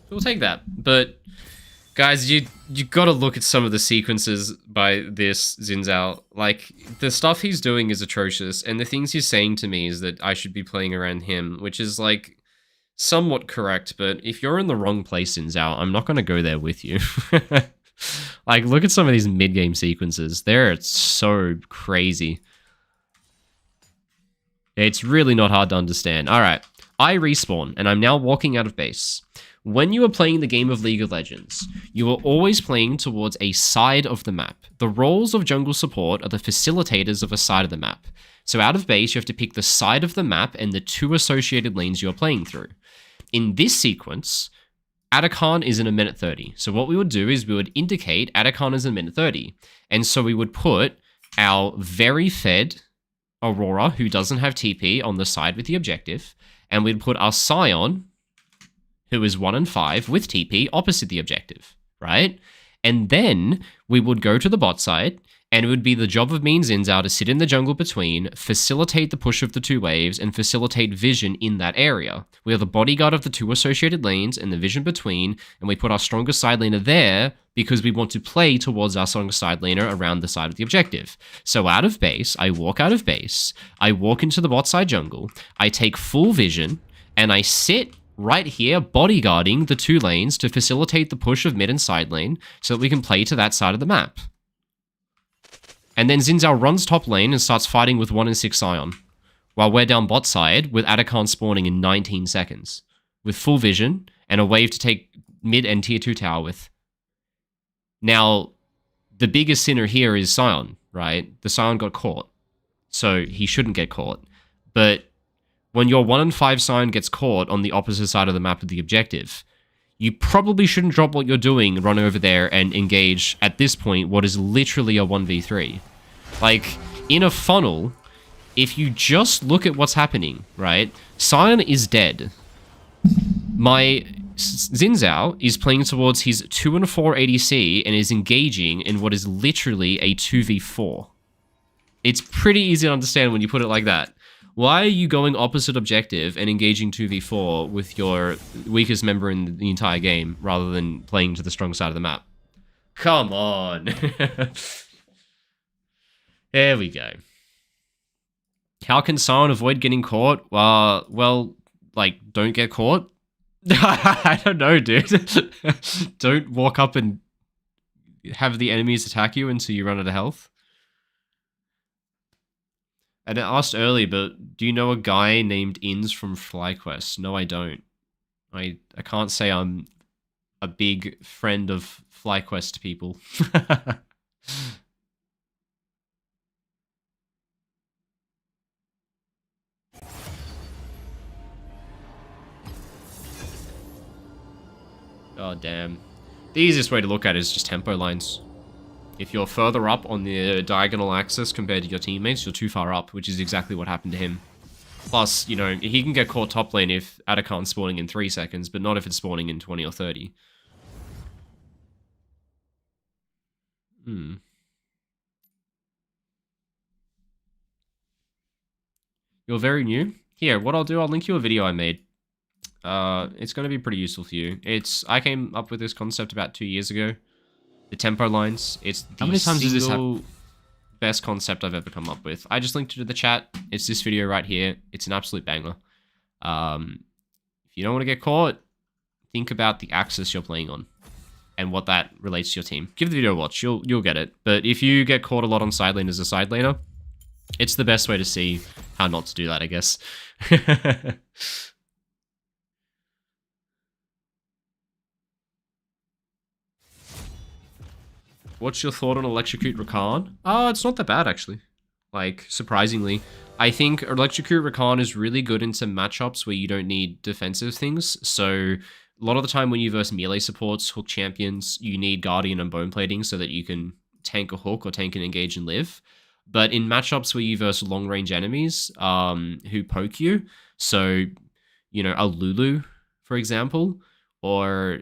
We'll take that. But, guys, you gotta look at some of the sequences by this Xin Zhao. Like, the stuff he's doing is atrocious, and the things he's saying to me is that I should be playing around him, which is, like, somewhat correct, but if you're in the wrong place, Xin Zhao, I'm not gonna go there with you. Like, look at some of these mid-game sequences. They're so crazy. It's really not hard to understand. Alright, I respawn, and I'm now walking out of base. When you are playing the game of League of Legends, you are always playing towards a side of the map. The roles of jungle support are the facilitators of a side of the map. So out of base, you have to pick the side of the map and the 2 associated lanes you're playing through. In this sequence, Atakan is in a minute 30. So what we would do is we would indicate Atakan is in a minute 30. And so we would put our very fed Aurora, who doesn't have TP, on the side with the objective. And we'd put our Sion, who is 1 and 5, with TP, opposite the objective, right? And then we would go to the bot side, and it would be the job of me and Xin Zhao to sit in the jungle between, facilitate the push of the 2 waves, and facilitate vision in that area. We are the bodyguard of the 2 associated lanes and the vision between, and we put our strongest side laner there because we want to play towards our strongest side laner around the side of the objective. So out of base, I walk out of base, I walk into the bot side jungle, I take full vision, and I sit right here bodyguarding the 2 lanes to facilitate the push of mid and side lane so that we can play to that side of the map. And then Xin Zhao runs top lane and starts fighting with 1 and 6 Sion, while we're down bot side with Atakan spawning in 19 seconds, with full vision and a wave to take mid and tier 2 tower with. Now, the biggest sinner here is Sion, right? The Sion got caught, so he shouldn't get caught. But when your 1 and 5 Sion gets caught on the opposite side of the map of the objective, you probably shouldn't drop what you're doing and run over there and engage, at this point, what is literally a 1v3. Like, in a funnel, if you just look at what's happening, right? Sion is dead. My Xin Zhao is playing towards his 2 and 4 ADC and is engaging in what is literally a 2v4. It's pretty easy to understand when you put it like that. Why are you going opposite objective and engaging 2v4 with your weakest member in the entire game rather than playing to the strong side of the map? Come on. There we go. How can Sion avoid getting caught? Well, like, don't get caught? I don't know, dude. Don't walk up and have the enemies attack you until you run out of health. And I asked earlier, but do you know a guy named Inns from FlyQuest? No, I don't. I can't say I'm a big friend of FlyQuest people. God damn. The easiest way to look at it is just tempo lines. If you're further up on the diagonal axis compared to your teammates, you're too far up, which is exactly what happened to him. Plus, you know, he can get caught top lane if Atakan's spawning in 3 seconds, but not if it's spawning in 20 or 30. You're very new? Here, what I'll do, I'll link you a video I made. It's going to be pretty useful for you. I came up with this concept about 2 years ago. The tempo lines. It's the single best concept I've ever come up with. I just linked it to the chat. It's this video right here. It's an absolute banger. If you don't want to get caught, think about the axis you're playing on and what that relates to your team. Give the video a watch. You'll get it. But if you get caught a lot on side lane as a side laner, it's the best way to see how not to do that, I guess. What's your thought on Electrocute Rakan? It's not that bad, actually. Like, surprisingly. I think Electrocute Rakan is really good into matchups where you don't need defensive things. So, a lot of the time when you verse melee supports, hook champions, you need Guardian and Bone Plating so that you can tank a hook or tank and engage and live. But in matchups where you verse long-range enemies who poke you, so, you know, a Lulu, for example, or,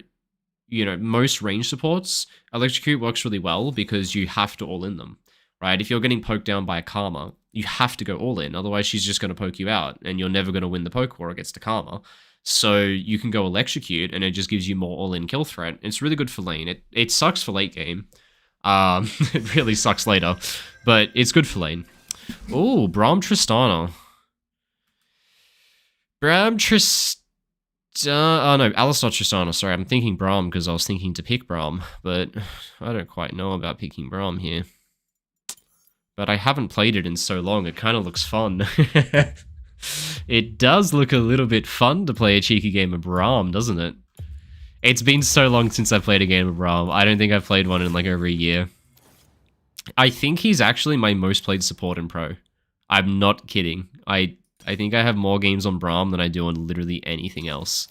you know, most range supports, Electrocute works really well because you have to all in them, right? If you're getting poked down by a Karma, you have to go all in. Otherwise, she's just going to poke you out, and you're never going to win the poke war against a Karma. So you can go Electrocute, and it just gives you more all-in kill threat. It's really good for lane. It sucks for late game. It really sucks later, but it's good for lane. Oh, Braum Tristana. Oh no, Alistar Tristana. Sorry, I'm thinking Braum because I was thinking to pick Braum, but I don't quite know about picking Braum here. But I haven't played it in so long, it kind of looks fun. It does look a little bit fun to play a cheeky game of Braum, doesn't it? It's been so long since I played a game of Braum. I don't think I've played one in like over a year. I think he's actually my most played support in Pro. I'm not kidding. I think I have more games on Braum than I do on literally anything else.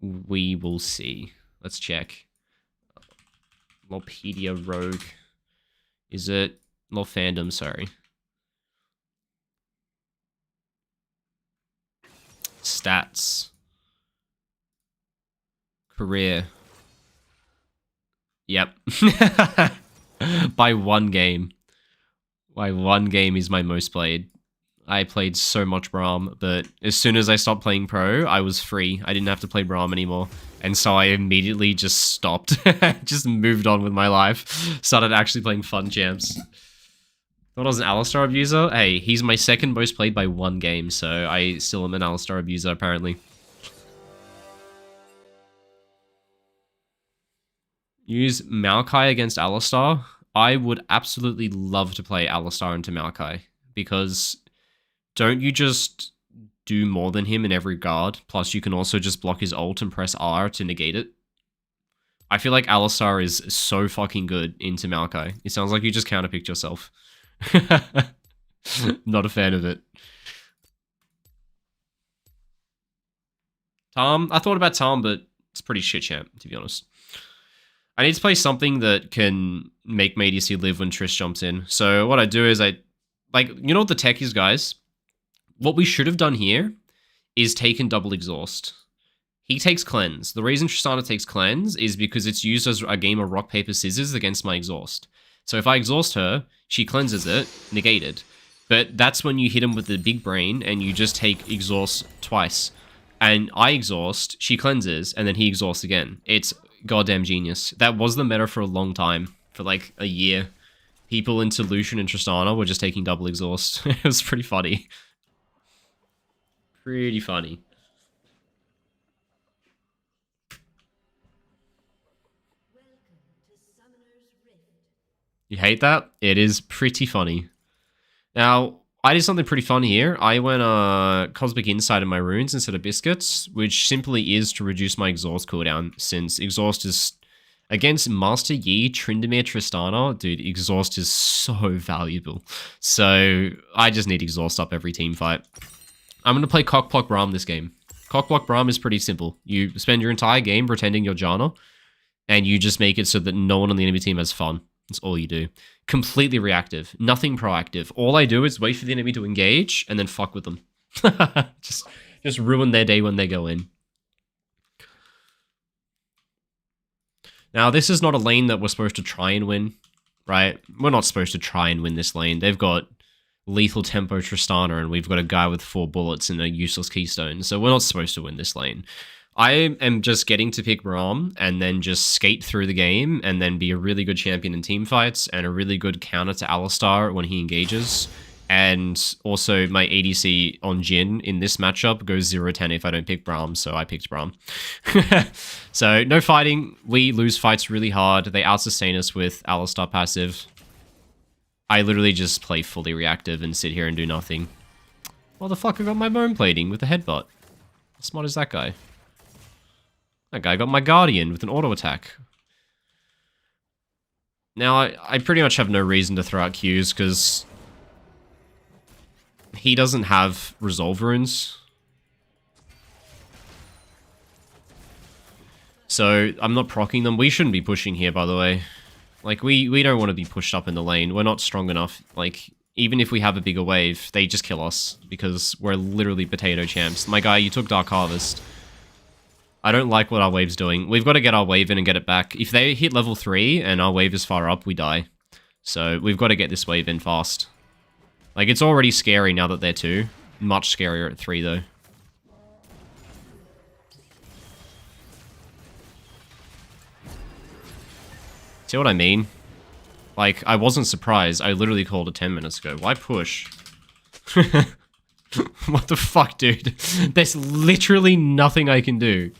We will see. Let's check. Lolpedia Rogue. Is it? Lolfandom, sorry. Stats. Career. Yep. By one game. By one game is my most played. I played so much Braum, but as soon as I stopped playing Pro, I was free. I didn't have to play Braum anymore. And so I immediately just stopped. Just moved on with my life. Started actually playing fun champs. Thought I was an Alistar abuser? Hey, he's my second most played by one game, so I still am an Alistar abuser, apparently. Use Maokai against Alistar? I would absolutely love to play Alistar into Maokai, because don't you just do more than him in every guard, plus you can also just block his ult and press R to negate it? I feel like Alistar is so fucking good into Maokai. It sounds like you just counterpicked yourself. Not a fan of it. Tom, I thought about Tom, but it's pretty shit champ, to be honest. I need to play something that can make my ADC live when Trish jumps in. So what I do is you know what the tech is, guys? What we should have done here is taken double exhaust. He takes cleanse. The reason Tristana takes cleanse is because it's used as a game of rock, paper, scissors against my exhaust. So if I exhaust her, she cleanses it, negated. But that's when you hit him with the big brain and you just take exhaust twice. And I exhaust, she cleanses, and then he exhausts again. It's goddamn genius. That was the meta for a long time, for like a year. People into Lucian and Tristana were just taking double exhaust. It was pretty funny. Pretty funny. You hate that? It is pretty funny. Now, I did something pretty fun here. I went Cosmic Insight in my runes instead of Biscuits, which simply is to reduce my exhaust cooldown, since exhaust is... Against Master Yi, Tryndamere, Tristana, dude, exhaust is so valuable. So I just need exhaust up every team fight. I'm going to play Cockblock Braum this game. Cockblock Braum is pretty simple. You spend your entire game pretending you're Janna, and you just make it so that no one on the enemy team has fun. That's all you do. Completely reactive. Nothing proactive. All I do is wait for the enemy to engage, and then fuck with them. just ruin their day when they go in. Now, this is not a lane that we're supposed to try and win, right? We're not supposed to try and win this lane. They've got lethal tempo Tristana, and we've got a guy with 4 bullets and a useless keystone, so we're not supposed to win this lane. I am just getting to pick Braum and then just skate through the game and then be a really good champion in team fights and a really good counter to Alistar when he engages. And also my ADC on Jhin in this matchup goes 0-10 if I don't pick Braum, so I picked Braum. So no fighting. We lose fights really hard. They out-sustain us with Alistar passive. I literally just play fully reactive and sit here and do nothing. Well, the fuck, I got my bone plating with a headbutt. How smart is that guy? That guy got my Guardian with an auto attack. Now, I pretty much have no reason to throw out Qs, because he doesn't have Resolve runes. So, I'm not proccing them. We shouldn't be pushing here, by the way. Like, we don't want to be pushed up in the lane. We're not strong enough. Like, even if we have a bigger wave, they just kill us, because we're literally potato champs. My guy, you took Dark Harvest. I don't like what our wave's doing. We've got to get our wave in and get it back. If they hit level 3 and our wave is far up, we die. So we've got to get this wave in fast. Like, it's already scary now that they're 2. Much scarier at 3, though. See what I mean? Like, I wasn't surprised. I literally called it 10 minutes ago. Why push? What the fuck, dude? There's literally nothing I can do.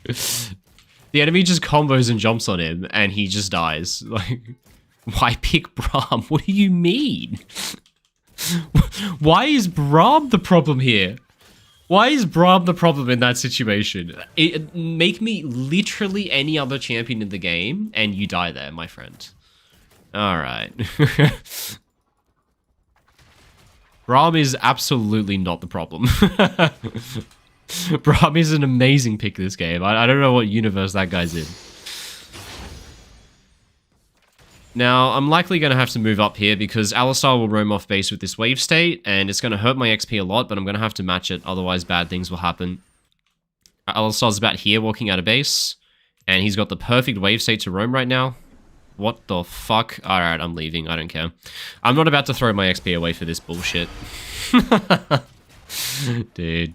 The enemy just combos and jumps on him, and he just dies. Like, why pick Braum? What do you mean? Why is Braum the problem here? Why is Braum the problem in that situation? Make me literally any other champion in the game, and you die there, my friend. Alright. Braum is absolutely not the problem. Braum is an amazing pick this game. I don't know what universe that guy's in. Now, I'm likely going to have to move up here because Alistar will roam off base with this wave state, and it's going to hurt my XP a lot, but I'm going to have to match it, otherwise bad things will happen. Alistar's about here walking out of base, and he's got the perfect wave state to roam right now. What the fuck? Alright, I'm leaving. I don't care. I'm not about to throw my XP away for this bullshit. Dude,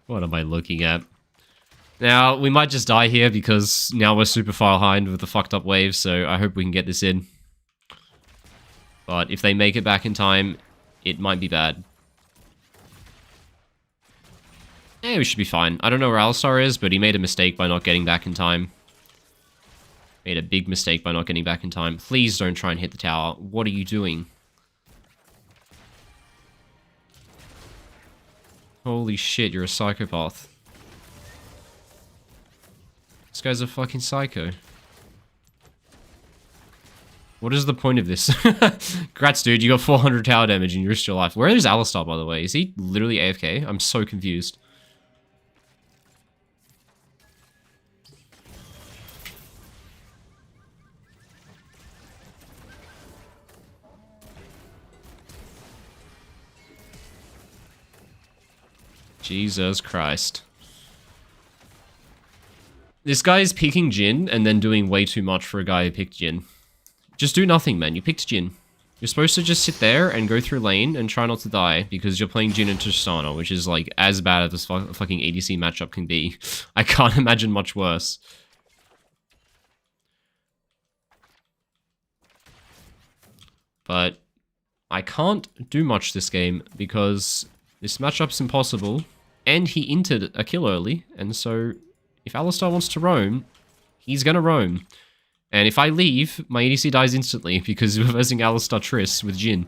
what am I looking at? Now, we might just die here because now we're super far behind with the fucked up wave, so I hope we can get this in. But if they make it back in time, it might be bad. We should be fine. I don't know where Alistar is, but he made a mistake by not getting back in time. Made a big mistake by not getting back in time. Please don't try and hit the tower. What are you doing? Holy shit, you're a psychopath. This guy's a fucking psycho. What is the point of this? Congrats, dude. You got 400 tower damage and you risked your life. Where is Alistar, by the way? Is he literally AFK? I'm so confused. Jesus Christ. This guy is picking Jhin and then doing way too much for a guy who picked Jhin. Just do nothing, man. You picked Jhin. You're supposed to just sit there and go through lane and try not to die because you're playing Jhin and Tristana, which is like as bad as this fucking ADC matchup can be. I can't imagine much worse. But I can't do much this game because this matchup's impossible. And he entered a kill early, and so if Alistar wants to roam, he's gonna roam. And if I leave, my ADC dies instantly because we're versing Alistar Triss with Jhin.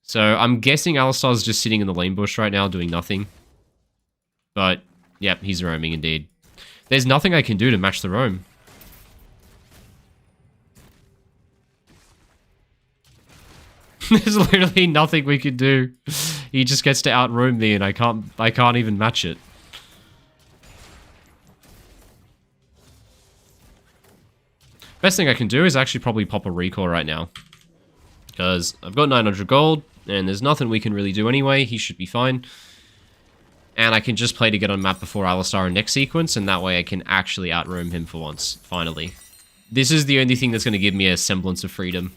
So I'm guessing Alistar's just sitting in the lane bush right now doing nothing. But, yep, he's roaming indeed. There's nothing I can do to match the roam. There's literally nothing we can do. He just gets to out-roam me and I can't even match it. Best thing I can do is actually probably pop a recall right now. Because I've got 900 gold, and there's nothing we can really do anyway. He should be fine. And I can just play to get on map before Alistar in next sequence, and that way I can actually out-roam him for once, finally. This is the only thing that's going to give me a semblance of freedom,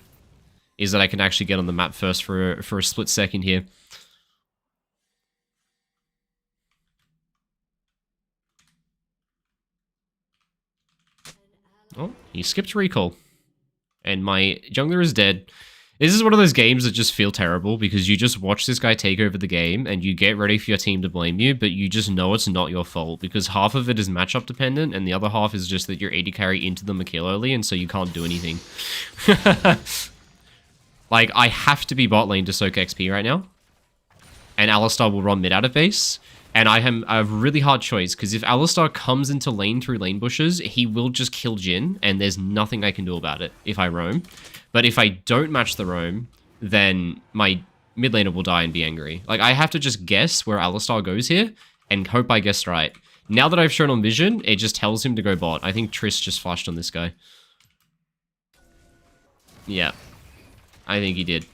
is that I can actually get on the map first for a split second here. Oh, he skipped recall. And my jungler is dead. This is one of those games that just feel terrible because you just watch this guy take over the game and you get ready for your team to blame you, but you just know it's not your fault because half of it is matchup dependent and the other half is just that you're AD carry into them a kill early and so you can't do anything. Like, I have to be bot lane to soak XP right now. And Alistar will run mid out of base. And I have a really hard choice, because if Alistar comes into lane through lane bushes, he will just kill Jhin, and there's nothing I can do about it if I roam. But if I don't match the roam, then my mid laner will die and be angry. Like, I have to just guess where Alistar goes here, and hope I guessed right. Now that I've shown on vision, it just tells him to go bot. I think Triss just flashed on this guy. Yeah. I think he did.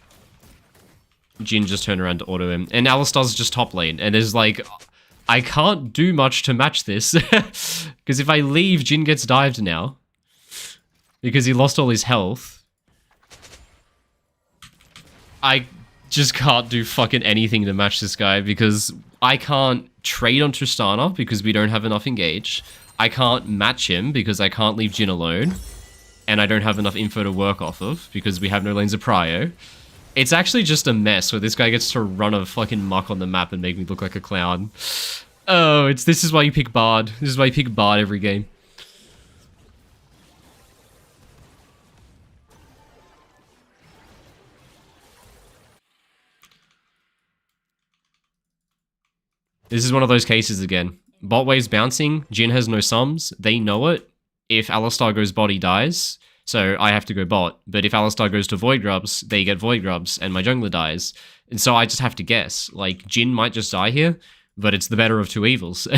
Jhin just turned around to auto him. And Alistar's just top lane. And there's like, I can't do much to match this. Because if I leave, Jhin gets dived now. Because he lost all his health. I just can't do fucking anything to match this guy. Because I can't trade on Tristana because we don't have enough engage. I can't match him because I can't leave Jhin alone. And I don't have enough info to work off of because we have no lanes of prio. It's actually just a mess where this guy gets to run a fucking muck on the map and make me look like a clown. Oh, this is why you pick Bard. This is why you pick Bard every game. This is one of those cases again. Bot wave's bouncing, Jhin has no sums, they know it. If Alistar goes bot, he dies. So I have to go bot. But if Alistar goes to Void Grubs, they get Void Grubs, and my jungler dies. And so I just have to guess. Like, Jhin might just die here, but it's the better of two evils.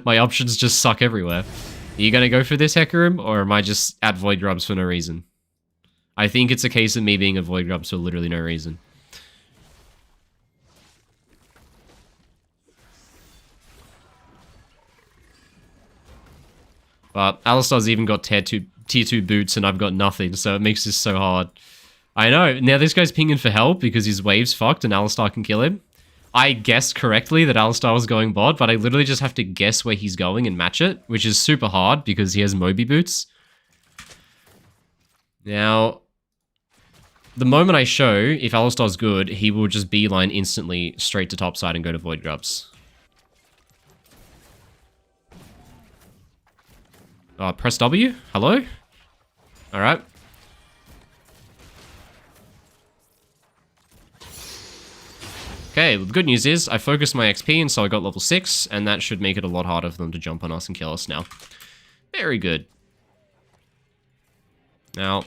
My options just suck everywhere. Are you gonna go for this, Hecarim, or am I just at Void Grubs for no reason? I think it's a case of me being a Void Grubs for literally no reason. But Alistar's even got tier 2 boots and I've got nothing, so it makes this so hard. I know. Now this guy's pinging for help because his wave's fucked and Alistar can kill him. I guessed correctly that Alistar was going bot, but I literally just have to guess where he's going and match it, which is super hard because he has Moby boots. Now, the moment I show, if Alistar's good, he will just beeline instantly straight to topside and go to Void Grubs. Press W? Hello? Alright. Okay, well, the good news is I focused my XP and so I got level 6, and that should make it a lot harder for them to jump on us and kill us now. Very good. Now,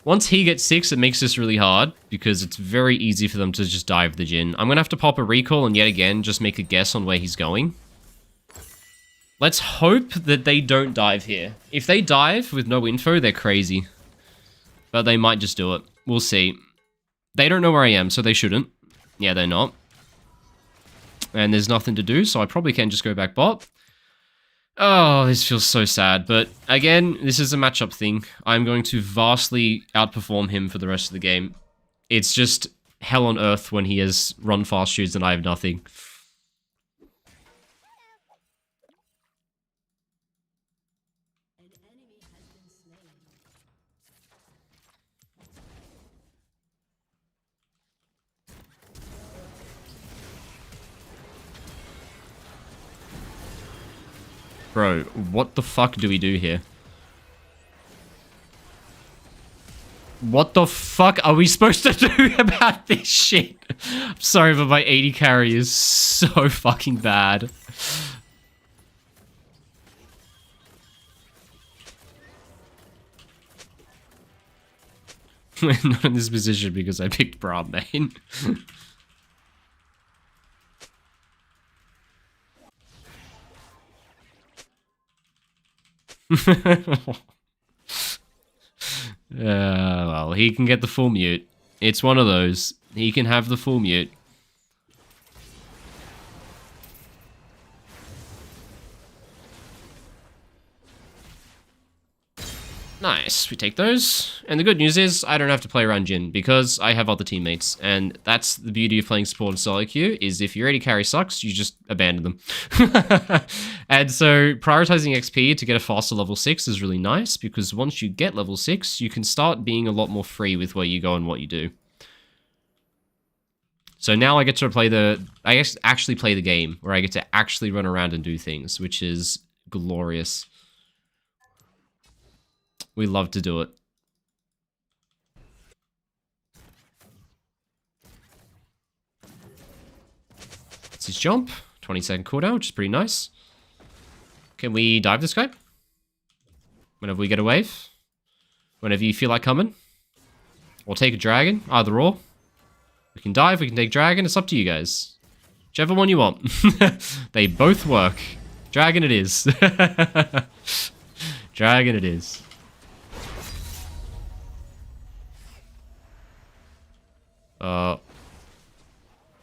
once he gets 6, it makes this really hard, because it's very easy for them to just dive the Jhin. I'm gonna have to pop a recall and yet again just make a guess on where he's going. Let's hope that they don't dive here. If they dive with no info, they're crazy. But they might just do it. We'll see. They don't know where I am, so they shouldn't. Yeah, they're not. And there's nothing to do, so I probably can just go back bot. Oh, this feels so sad. But again, this is a matchup thing. I'm going to vastly outperform him for the rest of the game. It's just hell on earth when he has run fast shoes and I have nothing. Bro, what the fuck do we do here? What the fuck are we supposed to do about this shit? I'm sorry, but my 80 carry is so fucking bad. We're not in this position because I picked Braum main. Well, he can get the full mute. It's one of those. He can have the full mute. Nice, we take those. And the good news is, I don't have to play around Jhin, because I have other teammates. And that's the beauty of playing support in solo queue, is if your AD carry sucks, you just abandon them. And so, prioritizing XP to get a faster level 6 is really nice, because once you get level 6, you can start being a lot more free with where you go and what you do. So now I get to play actually play the game, where I get to actually run around and do things, which is glorious. We love to do it. It's his jump. 20-second cooldown, which is pretty nice. Can we dive this guy? Whenever we get a wave? Whenever you feel like coming? Or take a dragon? Either or. We can dive, we can take dragon. It's up to you guys. Whichever one you want. They both work. Dragon it is. Dragon it is.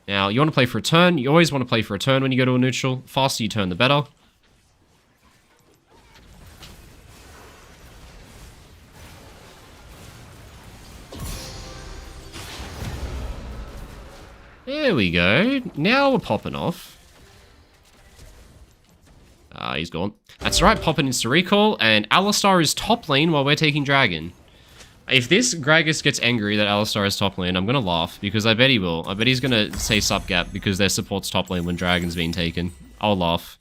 Now, you want to play for a turn. You always want to play for a turn when you go to a neutral. Faster you turn, the better. There we go. Now we're popping off. He's gone. That's right, popping insta recall, and Alistar is top lane while we're taking dragon. If this Gragas gets angry that Alistar is top lane, I'm gonna laugh, because I bet he will. I bet he's gonna say sup gap because their support's top lane when dragon's being taken. I'll laugh.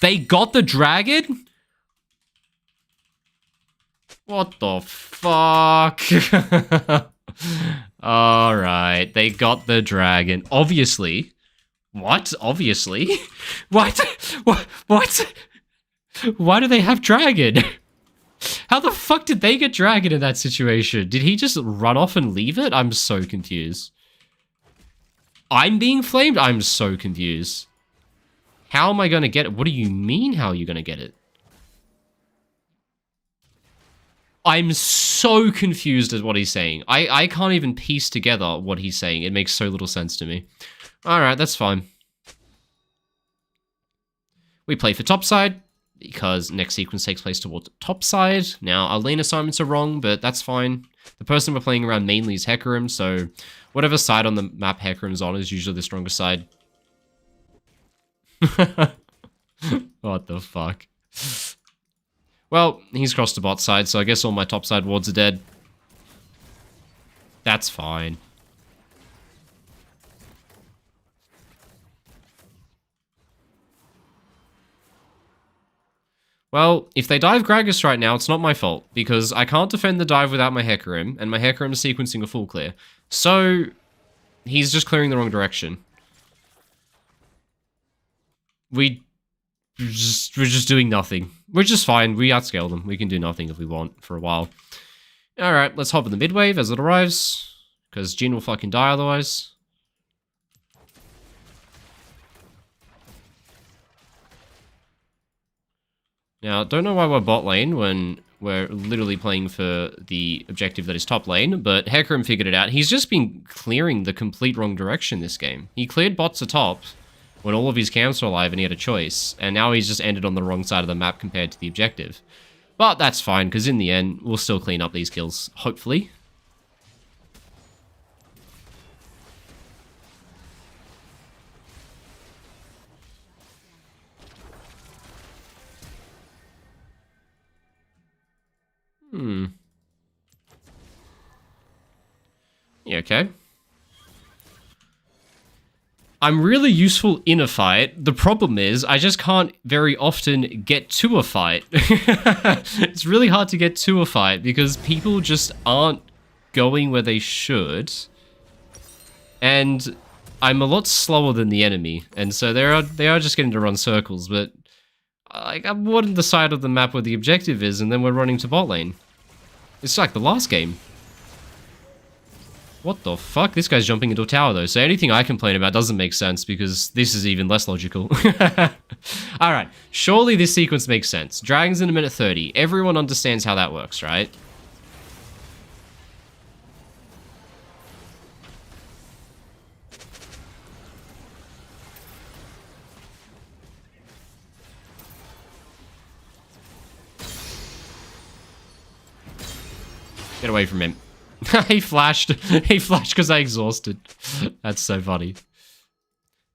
They got the dragon? What the fuck? Alright, they got the dragon. Obviously. What? Obviously? What? What? Why do they have dragon? How the fuck did they get dragon in that situation? Did he just run off and leave it? I'm so confused. I'm being flamed? I'm so confused. How am I gonna get it? What do you mean, how are you gonna get it? I'm so confused at what he's saying. I can't even piece together what he's saying. It makes so little sense to me. Alright, that's fine. We play for topside, because next sequence takes place towards the top side. Now, our lane assignments are wrong, but that's fine. The person we're playing around mainly is Hecarim, so whatever side on the map Hecarim's on is usually the stronger side. What the fuck? Well, he's crossed the bot side, so I guess all my top side wards are dead. That's fine. Well, if they dive Gragas right now, it's not my fault, because I can't defend the dive without my Hecarim, and my Hecarim is sequencing a full clear. So, he's just clearing the wrong direction. We're just doing nothing. We're just fine. We outscale them. We can do nothing if we want for a while. Alright, let's hop in the mid wave as it arrives, because Jhin will fucking die otherwise. Now, don't know why we're bot lane when we're literally playing for the objective that is top lane, but Hecarim figured it out. He's just been clearing the complete wrong direction this game. He cleared bots atop when all of his camps were alive and he had a choice, and now he's just ended on the wrong side of the map compared to the objective. But that's fine, because in the end, we'll still clean up these kills, hopefully. Yeah, okay. I'm really useful in a fight. The problem is, I just can't very often get to a fight. It's really hard to get to a fight because people just aren't going where they should. And I'm a lot slower than the enemy. And so they are just getting to run circles, but like, I'm more on the side of the map where the objective is, and then we're running to bot lane. It's like the last game. What the fuck? This guy's jumping into a tower, though, so anything I complain about doesn't make sense, because this is even less logical. Alright, surely this sequence makes sense. Dragons in a minute 30. Everyone understands how that works, right? Get away from him. He flashed. He flashed because I exhausted. That's so funny.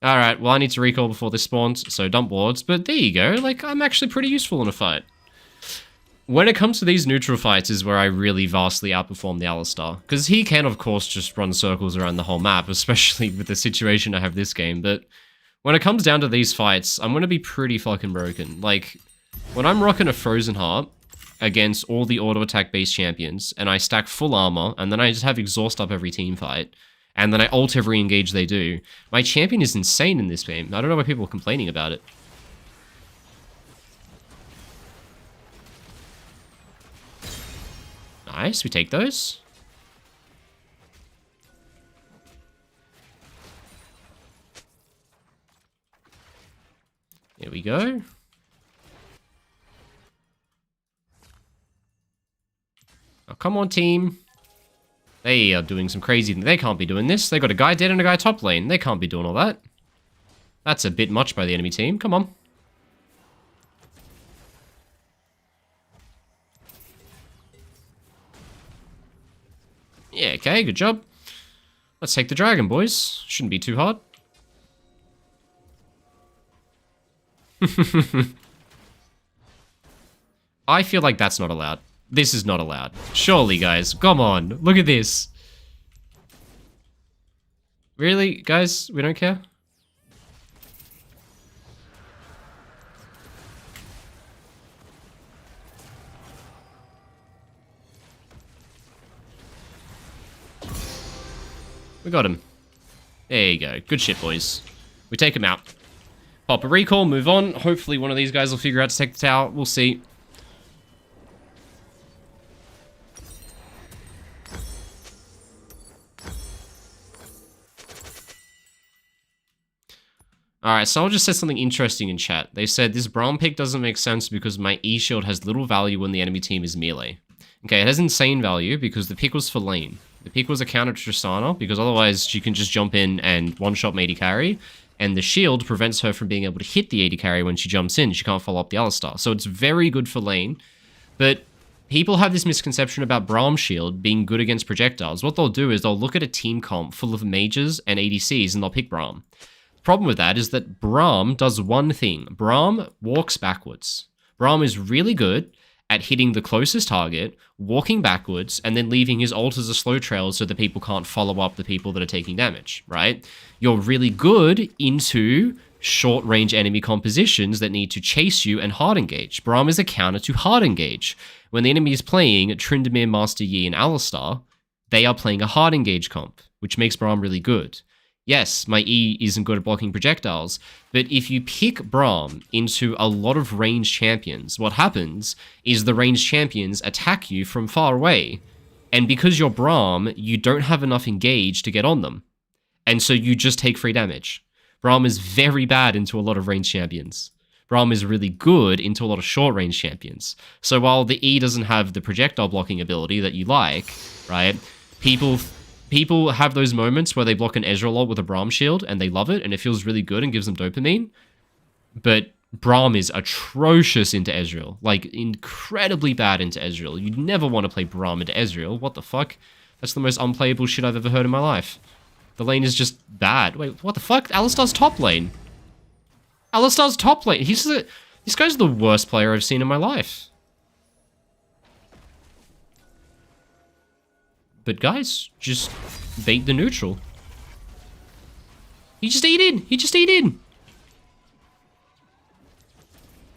Alright, well I need to recall before this spawns, so dump wards. But there you go, like, I'm actually pretty useful in a fight. When it comes to these neutral fights is where I really vastly outperform the Alistar. Because he can, of course, just run circles around the whole map, especially with the situation I have this game. But when it comes down to these fights, I'm going to be pretty fucking broken. Like, when I'm rocking a Frozen Heart against all the auto-attack base champions, and I stack full armor, and then I just have exhaust up every team fight, and then I ult every engage they do, my champion is insane in this game. I don't know why people are complaining about it. Nice, we take those. There we go. Oh, come on, team. They are doing some crazy thing. They can't be doing this. They got a guy dead and a guy top lane. They can't be doing all that. That's a bit much by the enemy team. Come on. Yeah, okay, good job. Let's take the dragon, boys. Shouldn't be too hard. I feel like that's not allowed. This is not allowed. Surely, guys. Come on. Look at this. Really, guys? We don't care? We got him. There you go. Good shit, boys. We take him out. Pop a recall, move on. Hopefully one of these guys will figure out to take the tower. We'll see. Alright, someone just said something interesting in chat. They said, this Braum pick doesn't make sense because my E-shield has little value when the enemy team is melee. Okay, it has insane value because the pick was for lane. The pick was a counter to Tristana because otherwise she can just jump in and one-shot AD carry, and the shield prevents her from being able to hit the AD carry when she jumps in. She can't follow up the Alistar. So it's very good for lane, but people have this misconception about Braum's shield being good against projectiles. What they'll do is they'll look at a team comp full of mages and ADCs and they'll pick Braum. Problem with that is that Braum does one thing. Braum walks backwards. Braum is really good at hitting the closest target, walking backwards, and then leaving his ult as a slow trail so that people can't follow up the people that are taking damage, right? You're really good into short-range enemy compositions that need to chase you and hard engage. Braum is a counter to hard engage. When the enemy is playing Tryndamere, Master Yi, and Alistar, they are playing a hard engage comp, which makes Braum really good. Yes, my E isn't good at blocking projectiles, but if you pick Braum into a lot of ranged champions, what happens is the ranged champions attack you from far away, and because you're Braum, you don't have enough engage to get on them, and so you just take free damage. Braum is very bad into a lot of ranged champions. Braum is really good into a lot of short-range champions. So while the E doesn't have the projectile blocking ability that you like, right, people have those moments where they block an Ezreal ult with a Braum shield and they love it and it feels really good and gives them dopamine. But Braum is atrocious into Ezreal. Like, incredibly bad into Ezreal. You'd never want to play Braum into Ezreal. What the fuck? That's the most unplayable shit I've ever heard in my life. The lane is just bad. Wait, what the fuck? Alistar's top lane. Alistar's top lane. This guy's the worst player I've seen in my life. But guys, just bait the neutral. He just ate in. He just ate in.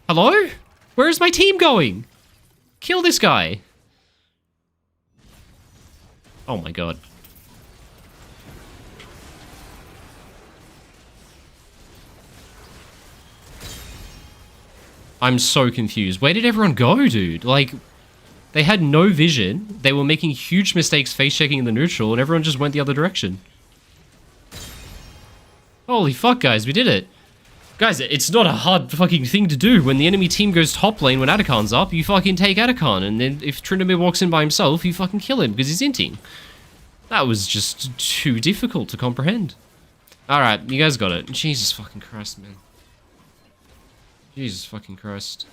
Hello? Where is my team going? Kill this guy. Oh my god. I'm so confused. Where did everyone go, dude? Like, they had no vision. They were making huge mistakes face-checking in the neutral, and everyone just went the other direction. Holy fuck, guys, we did it. Guys, it's not a hard fucking thing to do. When the enemy team goes top lane when Atakan's up, you fucking take Atakan, and then if Tryndamere walks in by himself, you fucking kill him because he's inting. That was just too difficult to comprehend. Alright, you guys got it. Jesus fucking Christ, man. Jesus fucking Christ.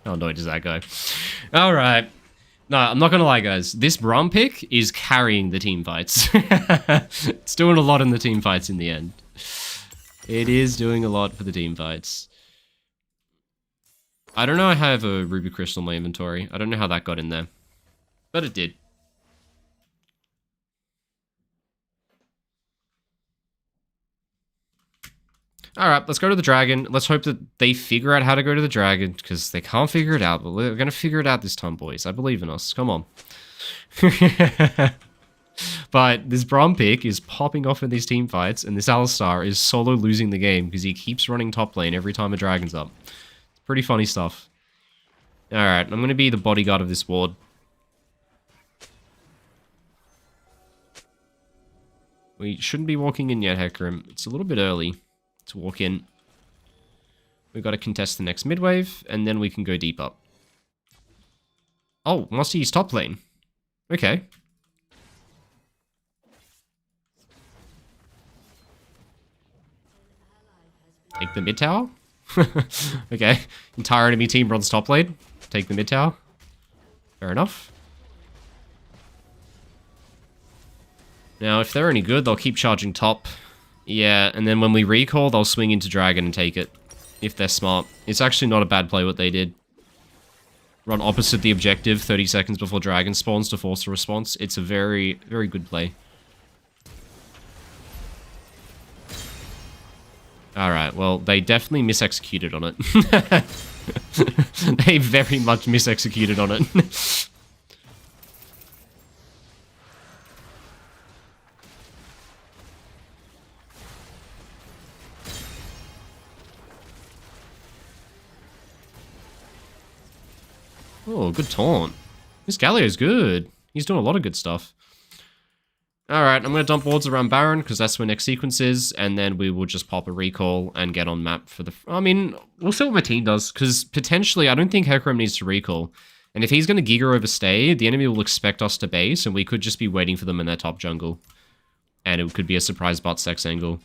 How annoyed is that guy? Alright. No, I'm not gonna lie, guys. This Braum pick is carrying the team fights. It's doing a lot in the team fights in the end. It is doing a lot for the team fights. I don't know I have a Ruby Crystal in my inventory. I don't know how that got in there. But it did. Alright, let's go to the dragon. Let's hope that they figure out how to go to the dragon, because they can't figure it out, but we're going to figure it out this time, boys. I believe in us. Come on. But this Braum pick is popping off in these team fights, and this Alistar is solo losing the game because he keeps running top lane every time a dragon's up. It's pretty funny stuff. Alright, I'm going to be the bodyguard of this ward. We shouldn't be walking in yet, Hecarim. It's a little bit early to walk in. We've got to contest the next mid wave, and then we can go deep up. Oh, Mosty's top lane. Okay. Take the mid tower? Okay. Entire enemy team runs top lane. Take the mid tower. Fair enough. Now, if they're any good, they'll keep charging top. Yeah, and then when we recall, they'll swing into dragon and take it. If they're smart. It's actually not a bad play what they did. Run opposite the objective 30 seconds before dragon spawns to force a response. It's a very, very good play. Alright, well, they definitely misexecuted on it. They very much misexecuted on it. Oh, good taunt. This Galio's good. He's doing a lot of good stuff. Alright, I'm going to dump wards around Baron, because that's where next sequence is, and then we will just pop a recall and get on map for the... I mean, we'll see what my team does, because potentially I don't think Hecarim needs to recall. And if he's going to Giga overstay, the enemy will expect us to base, and we could just be waiting for them in their top jungle. And it could be a surprise butt sex angle.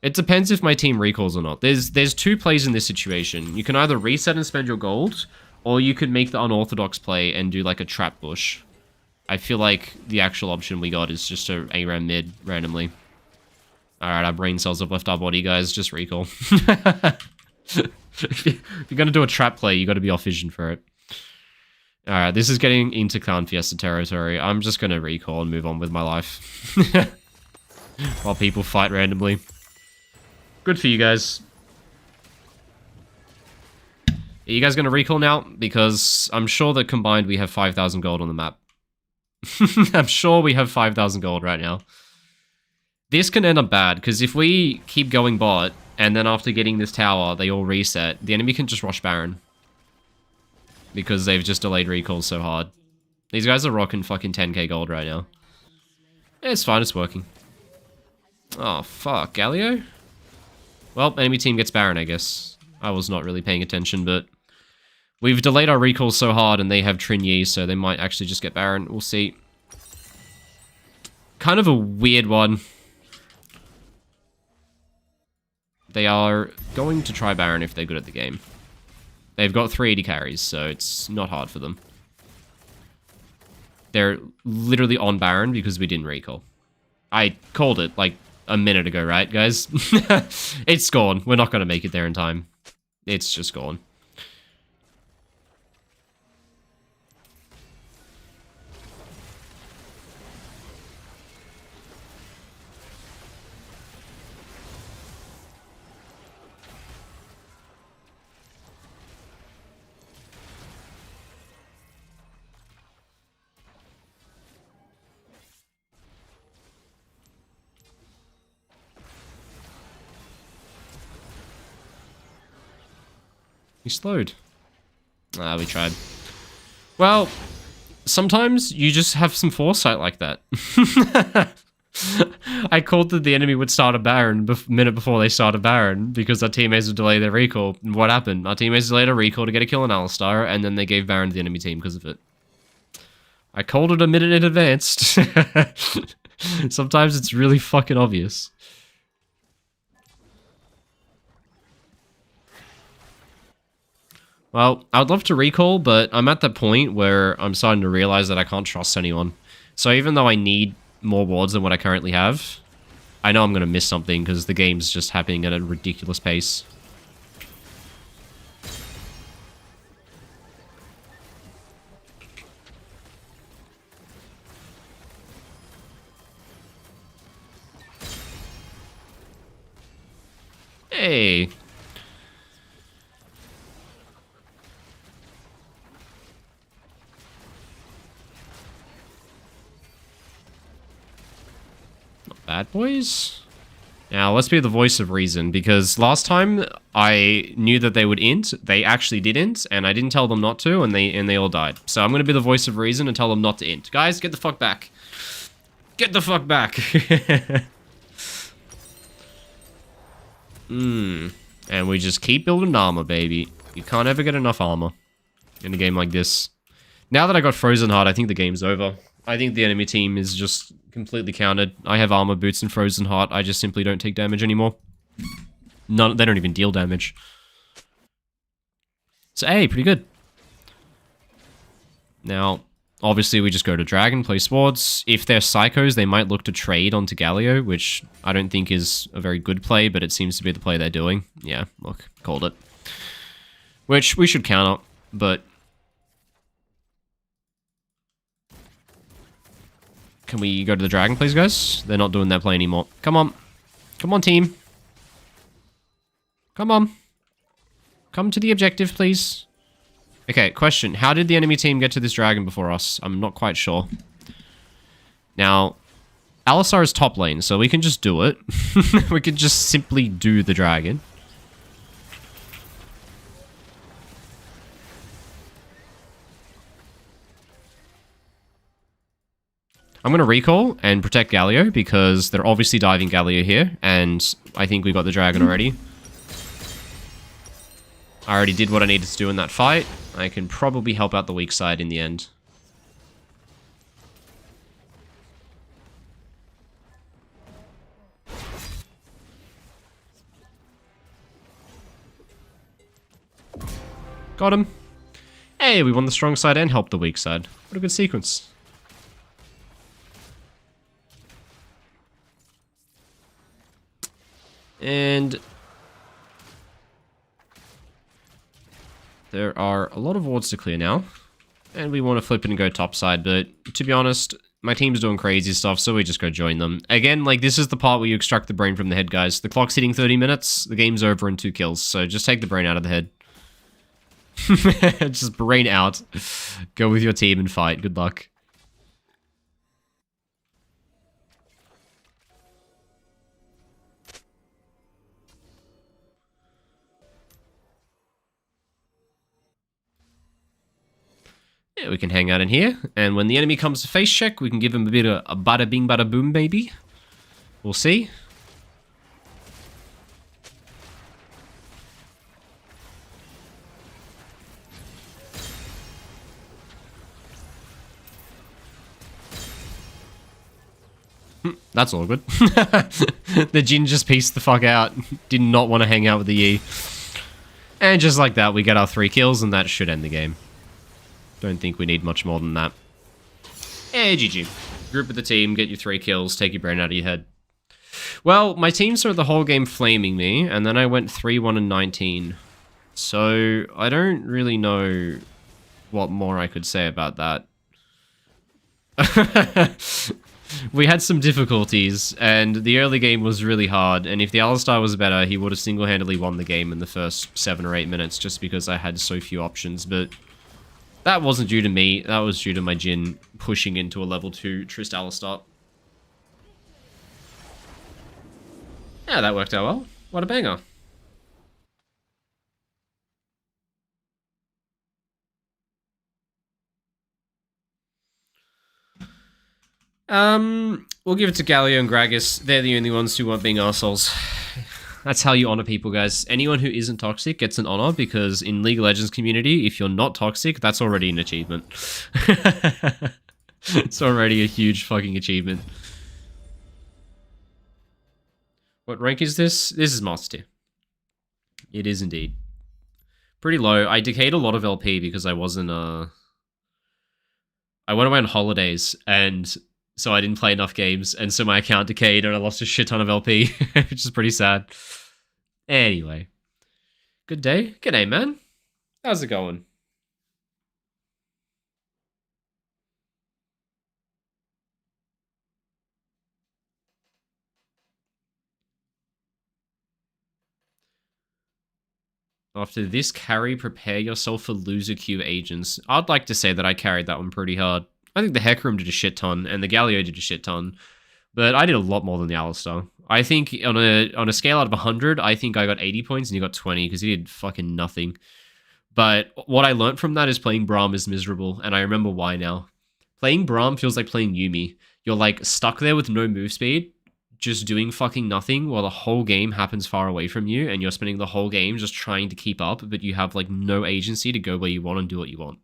It depends if my team recalls or not. There's two plays in this situation. You can either reset and spend your gold, or you could make the unorthodox play and do like a trap bush. I feel like the actual option we got is just to ARAM mid randomly. Alright, our brain cells have left our body, guys. Just recall. If you're gonna do a trap play, you gotta be off vision for it. Alright, this is getting into Clan Fiesta territory. I'm just gonna recall and move on with my life. While people fight randomly. Good for you guys. Are you guys gonna recall now? Because I'm sure that combined we have 5,000 gold on the map. I'm sure we have 5,000 gold right now. This can end up bad, because if we keep going bot, and then after getting this tower, they all reset, the enemy can just rush Baron. Because they've just delayed recalls so hard. These guys are rocking fucking 10k gold right now. Yeah, it's fine, it's working. Oh, fuck. Galio? Well, enemy team gets Baron, I guess. I was not really paying attention, but... We've delayed our recalls so hard, and they have Trinyi, so they might actually just get Baron. We'll see. Kind of a weird one. They are going to try Baron if they're good at the game. They've got 380 carries, so it's not hard for them. They're literally on Baron because we didn't recall. I called it, like, a minute ago, right, guys? It's gone. We're not going to make it there in time. It's just gone. He slowed. Ah, we tried. Well, sometimes you just have some foresight like that. I called that the enemy would start a Baron minute before they start a Baron because our teammates would delay their recall. And what happened? Our teammates delayed a recall to get a kill on Alistar, and then they gave Baron to the enemy team because of it. I called it a minute in advance. Sometimes it's really fucking obvious. Well, I would love to recall, but I'm at that point where I'm starting to realize that I can't trust anyone. So even though I need more wards than what I currently have, I know I'm going to miss something because the game's just happening at a ridiculous pace. Hey. Not bad, boys. Now, let's be the voice of reason, because last time I knew that they would int, they actually did int, and I didn't tell them not to, and they all died. So I'm going to be the voice of reason and tell them not to int. Guys, get the fuck back. Get the fuck back. And we just keep building armor, baby. You can't ever get enough armor in a game like this. Now that I got Frozen Heart, I think the game's over. I think the enemy team is just completely countered. I have armor boots and Frozen Heart. I just simply don't take damage anymore. None, they don't even deal damage. So, hey, pretty good. Now, obviously, we just go to Dragon, play Swords. If they're Psychos, they might look to trade onto Galio, which I don't think is a very good play, but it seems to be the play they're doing. Yeah, look, called it. Which we should counter, but... Can we go to the Dragon, please, guys? They're not doing that play anymore. Come on. Come on, team. Come on. Come to the objective, please. Okay, question. How did the enemy team get to this Dragon before us? I'm not quite sure. Now, Alistar is top lane, so we can just do it. We can just simply do the Dragon. I'm going to recall and protect Galio because they're obviously diving Galio here, and I think we got the Dragon already. I already did what I needed to do in that fight. I can probably help out the weak side in the end. Got him. Hey, we won the strong side and helped the weak side. What a good sequence. And there are a lot of wards to clear now. And we want to flip it and go topside, but to be honest, my team's doing crazy stuff, so we just go join them. Again, like, this is the part where you extract the brain from the head, guys. The clock's hitting 30 minutes, the game's over in 2 kills, so just take the brain out of the head. Just brain out. Go with your team and fight. Good luck. Yeah, we can hang out in here, and when the enemy comes to face check, we can give him a bit of a bada bing bada boom, baby. We'll see. That's all good. The Jin just pieced the fuck out. Did not want to hang out with the Yi. And just like that, we get our 3 kills, and that should end the game. Don't think we need much more than that. Hey, GG. Group of the team, get your 3 kills, take your brain out of your head. Well, my team started the whole game flaming me, and then I went 3-1 and 19. So, I don't really know what more I could say about that. We had some difficulties, and the early game was really hard, and if the Alistar was better, he would have single-handedly won the game in the first 7 or 8 minutes, just because I had so few options, but that wasn't due to me, that was due to my Jhin pushing into a level 2 Trist Alistar. Yeah, that worked out well. What a banger. We'll give it to Galio and Gragas. They're the only ones who aren't being assholes. That's how you honor people, guys. Anyone who isn't toxic gets an honor, because in League of Legends community, if you're not toxic, that's already an achievement. It's already a huge fucking achievement. What rank is this? This is Master Tier. It is indeed. Pretty low. I decayed a lot of LP because I wasn't, I went away on holidays, and so I didn't play enough games, and so my account decayed, and I lost a shit ton of LP, which is pretty sad. Anyway. Good day. Good day, man. How's it going? After this carry, prepare yourself for loser queue agents. I'd like to say that I carried that one pretty hard. I think the Hecarim did a shit ton, and the Galio did a shit ton. But I did a lot more than the Alistar. I think on a scale out of 100, I think I got 80 points and you got 20, because he did fucking nothing. But what I learned from that is playing Braum is miserable, and I remember why now. Playing Braum feels like playing Yuumi. You're like stuck there with no move speed, just doing fucking nothing while the whole game happens far away from you, and you're spending the whole game just trying to keep up, but you have like no agency to go where you want and do what you want.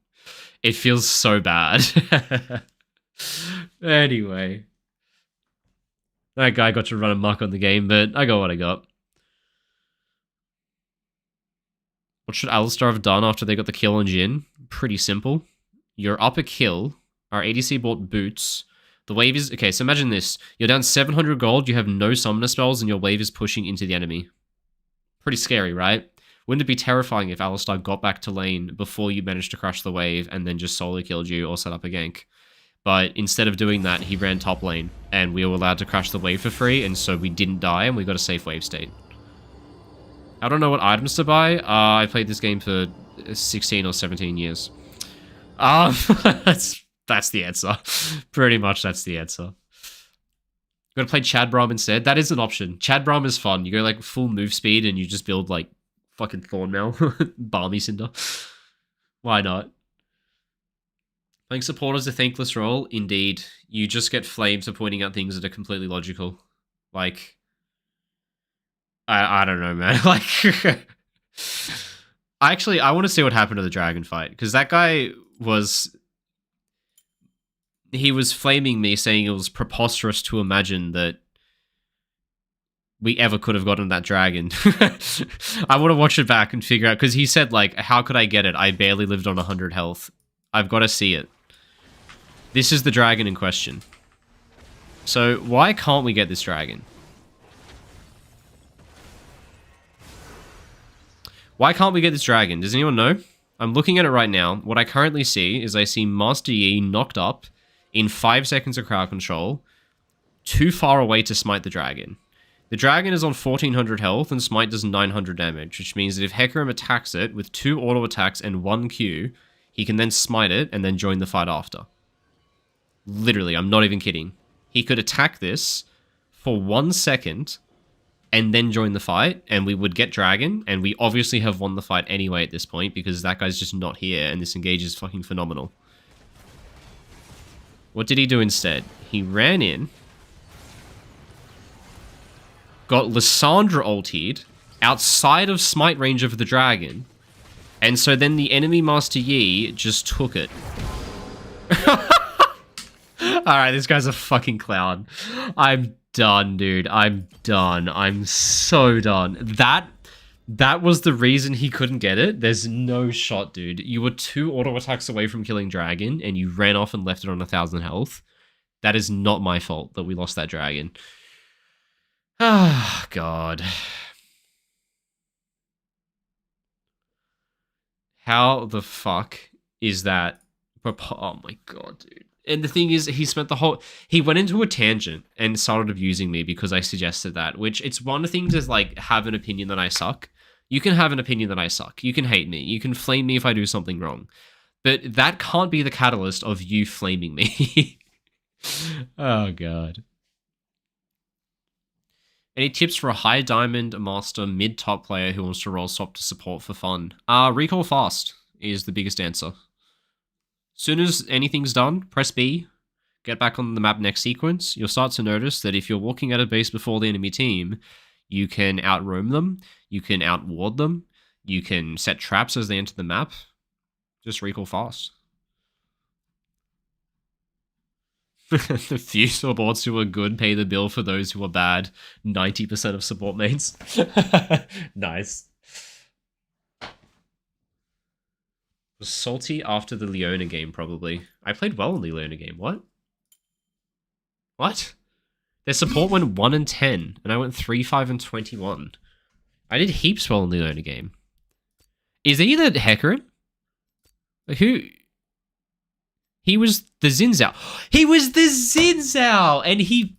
It feels so bad. Anyway. That guy got to run amok on the game, but I got what I got. What should Alistar have done after they got the kill on Jhin? Pretty simple. You're up a kill. Our ADC bought boots. The wave is... Okay, so imagine this. You're down 700 gold, you have no summoner spells, and your wave is pushing into the enemy. Pretty scary, right? Wouldn't it be terrifying if Alistar got back to lane before you managed to crush the wave and then just solo killed you or set up a gank? But instead of doing that, he ran top lane, and we were allowed to crash the wave for free, and so we didn't die, and we got a safe wave state. I don't know what items to buy. I played this game for 16 or 17 years. That's the answer. Pretty much that's the answer. You gotta play Chad Braum instead. That is an option. Chad Braum is fun. You go like full move speed, and you just build like fucking Thornmail. Balmy Cinder. Why not? Playing support is a thankless role. Indeed. You just get flamed for pointing out things that are completely logical. Like... I don't know, man. Like... I want to see what happened to the dragon fight. Because that guy was... He was flaming me, saying it was preposterous to imagine that we ever could have gotten that dragon. I want to watch it back and figure out... Because he said, like, how could I get it? I barely lived on 100 health. I've got to see it. This is the dragon in question. So, why can't we get this dragon? Why can't we get this dragon? Does anyone know? I'm looking at it right now. What I currently see is I see Master Yi knocked up in 5 seconds of crowd control, too far away to smite the dragon. The dragon is on 1400 health and smite does 900 damage, which means that if Hecarim attacks it with 2 auto attacks and 1 Q, he can then smite it and then join the fight after. Literally, I'm not even kidding. He could attack this for 1 second and then join the fight, and we would get dragon, and we obviously have won the fight anyway at this point because that guy's just not here, and this engage is fucking phenomenal. What did he do instead? He ran in, got Lissandra ultied outside of smite range of the dragon, and so then the enemy Master Yi just took it. Alright, this guy's a fucking clown. I'm done, dude. I'm done. I'm so done. That was the reason he couldn't get it? There's no shot, dude. You were 2 auto attacks away from killing dragon, and you ran off and left it on 1000 health. That is not my fault that we lost that dragon. Ah, God. How the fuck is that? Oh my god, dude. And the thing is, he went into a tangent and started abusing me because I suggested that, which it's one thing to like have an opinion that I suck. You can have an opinion that I suck. You can hate me. You can flame me if I do something wrong. But that can't be the catalyst of you flaming me. Oh, God. Any tips for a high diamond master mid-top player who wants to roll swap to support for fun? Recall fast is the biggest answer. Soon as anything's done, press B, get back on the map next sequence, you'll start to notice that if you're walking at a base before the enemy team, you can outroam them, you can outward them, you can set traps as they enter the map. Just recall fast. The few supports who are good pay the bill for those who are bad. 90% of support mains. Nice. Was salty after the Leona game, probably. I played well in the Leona game. What? What? Their support went 1 and 10, and I went 3, 5, and 21. I did heaps well in the Leona game. Is he the Hecarim? Who? He was the Zinzao. He was the Zinzao! And he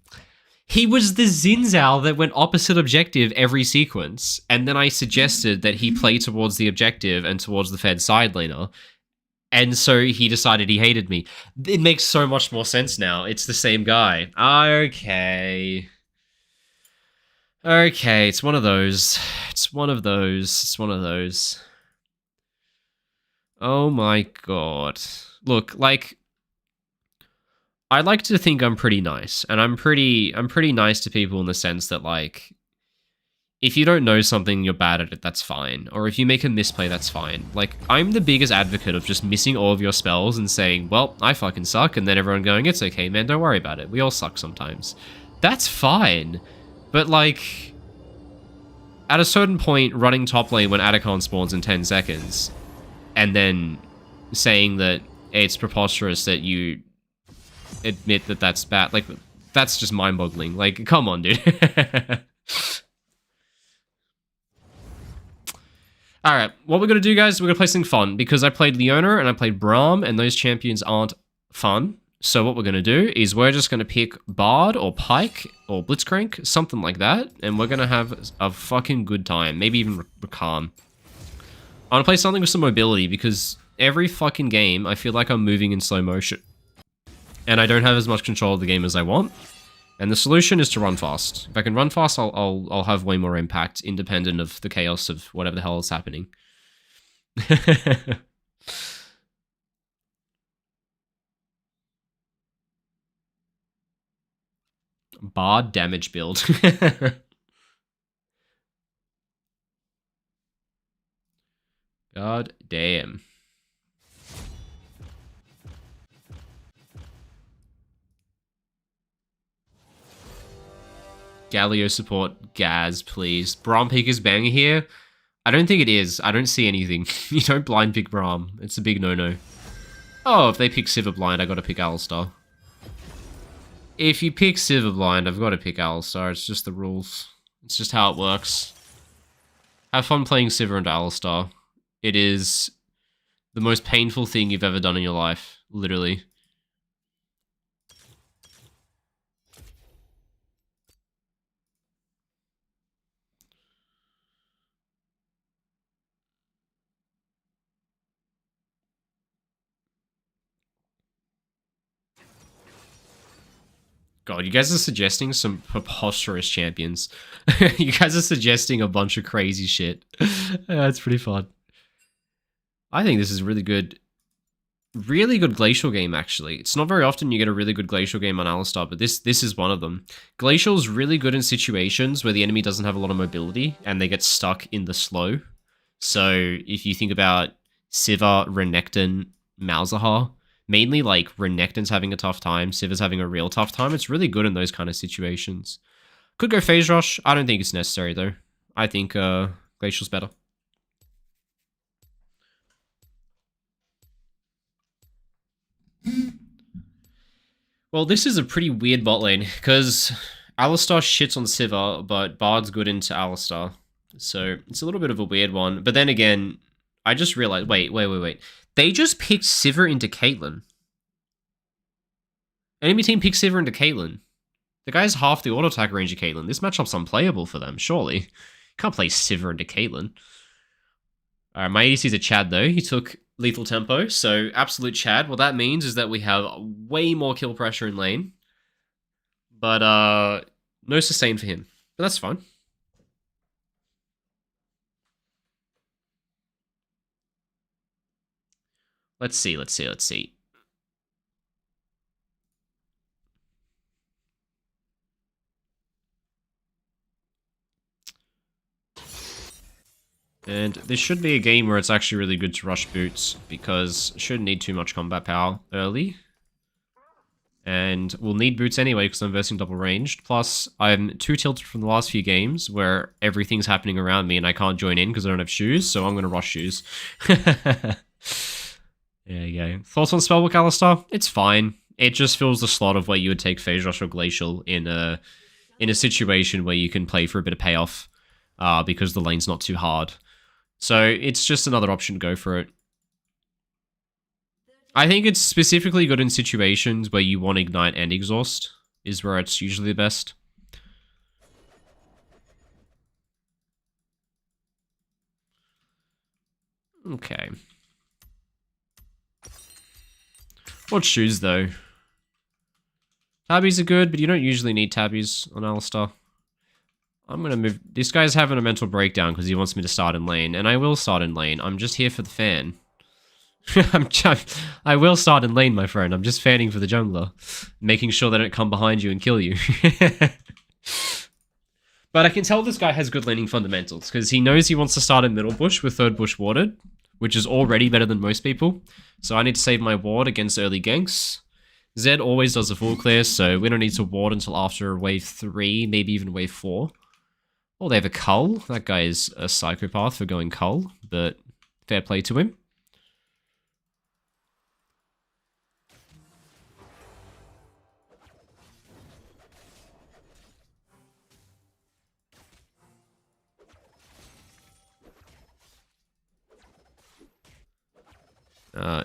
was the Zinzao that went opposite objective every sequence. And then I suggested that he play towards the objective and towards the Fed side laner. And so he decided he hated me. It makes so much more sense now. It's the same guy. Okay. Okay, it's one of those. It's one of those. It's one of those. Oh my god. Look, like, I like to think I'm pretty nice, and I'm pretty nice to people in the sense that, like, if you don't know something, you're bad at it, that's fine. Or if you make a misplay, that's fine. Like, I'm the biggest advocate of just missing all of your spells and saying, well, I fucking suck, and then everyone going, it's okay, man, don't worry about it. We all suck sometimes. That's fine. But, like, at a certain point, running top lane when Atacon spawns in 10 seconds, and then saying that it's preposterous that you admit that that's bad. Like, that's just mind-boggling. Like, come on, dude. Alright, what we're going to do, guys, we're going to play something fun, because I played Leona and I played Braum, and those champions aren't fun. So what we're going to do is we're just going to pick Bard or Pike or Blitzcrank, something like that, and we're going to have a fucking good time. Maybe even Rakan. I want to play something with some mobility, because every fucking game, I feel like I'm moving in slow motion. And I don't have as much control of the game as I want. And the solution is to run fast. If I can run fast, I'll have way more impact, independent of the chaos of whatever the hell is happening. Bard damage build. God damn. Galio support, Gaz, please. Braum pick is banger here. I don't think it is. I don't see anything. You don't blind pick Braum. It's a big no-no. Oh, if they pick Sivir blind, I gotta pick Alistar. If you pick Sivir blind, I've gotta pick Alistar. It's just the rules. It's just how it works. Have fun playing Sivir and Alistar. It is the most painful thing you've ever done in your life. Literally. God, you guys are suggesting some preposterous champions. You guys are suggesting a bunch of crazy shit. That's pretty fun. I think this is really good glacial game, actually. It's not very often you get a really good glacial game on Alistar, but this is one of them. Glacial's really good in situations where the enemy doesn't have a lot of mobility and they get stuck in the slow. So if you think about Sivir, Renekton, Malzahar, mainly like Renekton's having a tough time, Sivir's having a real tough time, it's really good in those kind of situations. Could go Phase Rush. I don't think it's necessary, though. I think Glacial's better. Well, this is a pretty weird bot lane, because Alistar shits on Sivir, but Bard's good into Alistar. So it's a little bit of a weird one. But then again, I just realized, wait. They just picked Sivir into Caitlyn. Enemy team picked Sivir into Caitlyn. The guy's half the auto attack range of Caitlyn. This matchup's unplayable for them, surely. You can't play Sivir into Caitlyn. Alright, my ADC's a Chad though. He took lethal tempo, so absolute Chad. What that means is that we have way more kill pressure in lane. But no sustain for him. But that's fine. Let's see. And this should be a game where it's actually really good to rush boots, because it shouldn't need too much combat power early. And we'll need boots anyway because I'm versing double ranged. Plus, I'm too tilted from the last few games where everything's happening around me and I can't join in because I don't have shoes, so I'm going to rush shoes. There you go. Thoughts on Spellbook, Alistar? It's fine. It just fills the slot of where you would take Phase Rush or Glacial in a situation where you can play for a bit of payoff because the lane's not too hard. So it's just another option to go for it. I think it's specifically good in situations where you want Ignite and Exhaust, is where it's usually the best. Okay. What shoes, though? Tabbies are good, but you don't usually need tabbies on Alistar. I'm gonna move... This guy's having a mental breakdown because he wants me to start in lane, and I will start in lane. I'm just here for the fan. I will start in lane, my friend. I'm just fanning for the jungler. Making sure they don't come behind you and kill you. But I can tell this guy has good laning fundamentals, because he knows he wants to start in middle bush with third bush warded, which is already better than most people. So I need to save my ward against early ganks. Zed always does a full clear, so we don't need to ward until after wave 3, maybe even wave 4. Oh, they have a cull. That guy is a psychopath for going cull, but fair play to him.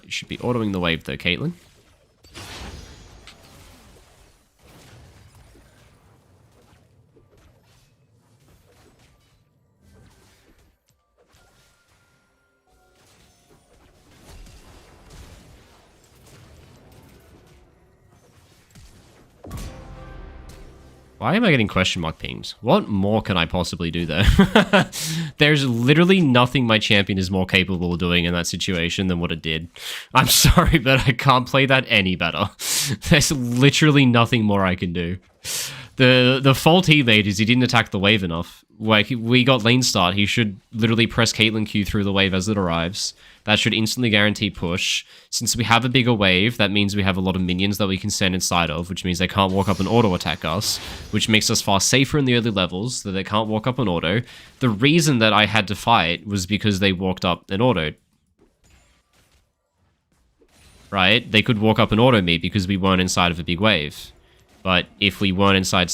You should be autoing the wave though, Caitlyn. Why am I getting question mark pings? What more can I possibly do there? There's literally nothing my champion is more capable of doing in that situation than what it did. I'm sorry, but I can't play that any better. There's literally nothing more I can do. The fault he made is he didn't attack the wave enough. Like, we got lane start, he should literally press Caitlyn Q through the wave as it arrives. That should instantly guarantee push. Since we have a bigger wave, that means we have a lot of minions that we can stand inside of, which means they can't walk up and auto-attack us, which makes us far safer in the early levels, that they can't walk up and auto. The reason that I had to fight was because they walked up and autoed. Right? They could walk up and auto me because we weren't inside of a big wave. But if we weren't inside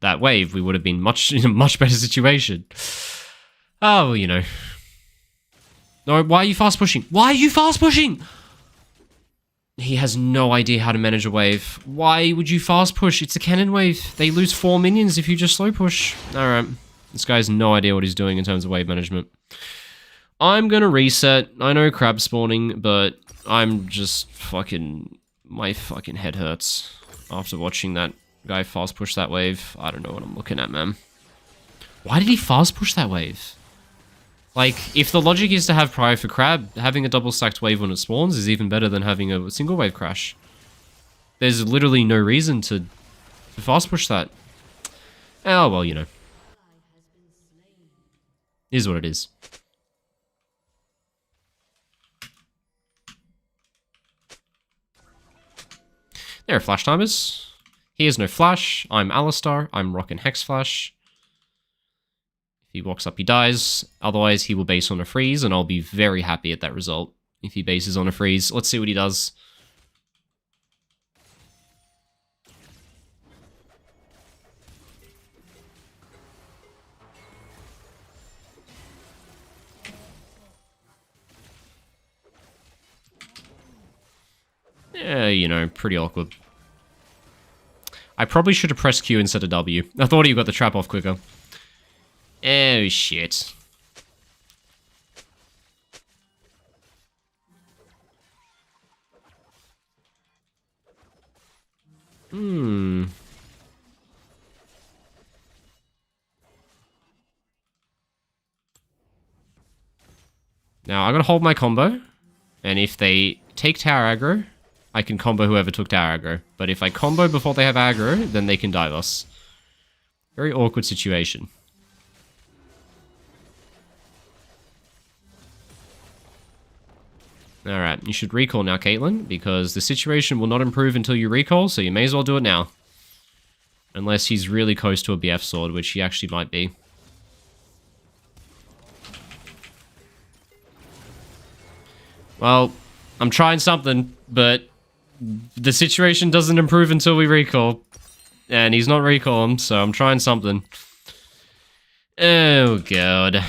that wave, we would have been in a much better situation. Oh, well, you know. No, why are you fast pushing? Why are you fast pushing? He has no idea how to manage a wave. Why would you fast push? It's a cannon wave. They lose 4 minions if you just slow push. Alright. This guy has no idea what he's doing in terms of wave management. I'm gonna reset. I know crab spawning, but I'm just fucking... My fucking head hurts after watching that guy fast push that wave. I don't know what I'm looking at, man. Why did he fast push that wave? Like, if the logic is to have prio for crab, having a double stacked wave when it spawns is even better than having a single wave crash. There's literally no reason to fast push that. Oh, well, you know. Is what it is. There are flash timers. Here's no flash. I'm Alistar. I'm rocking Hex Flash. If he walks up, he dies. Otherwise, he will base on a freeze, and I'll be very happy at that result if he bases on a freeze. Let's see what he does. Yeah, you know, pretty awkward. I probably should have pressed Q instead of W. I thought he got the trap off quicker. Oh, shit. Now, I'm gonna hold my combo, and if they take tower aggro, I can combo whoever took tower aggro. But if I combo before they have aggro, then they can dive us. Very awkward situation. you should recall now, Caitlyn, because the situation will not improve until you recall, so you may as well do it now. Unless he's really close to a BF sword, which he actually might be. Well, I'm trying something, but the situation doesn't improve until we recall. And he's not recalling, so I'm trying something. Oh, God.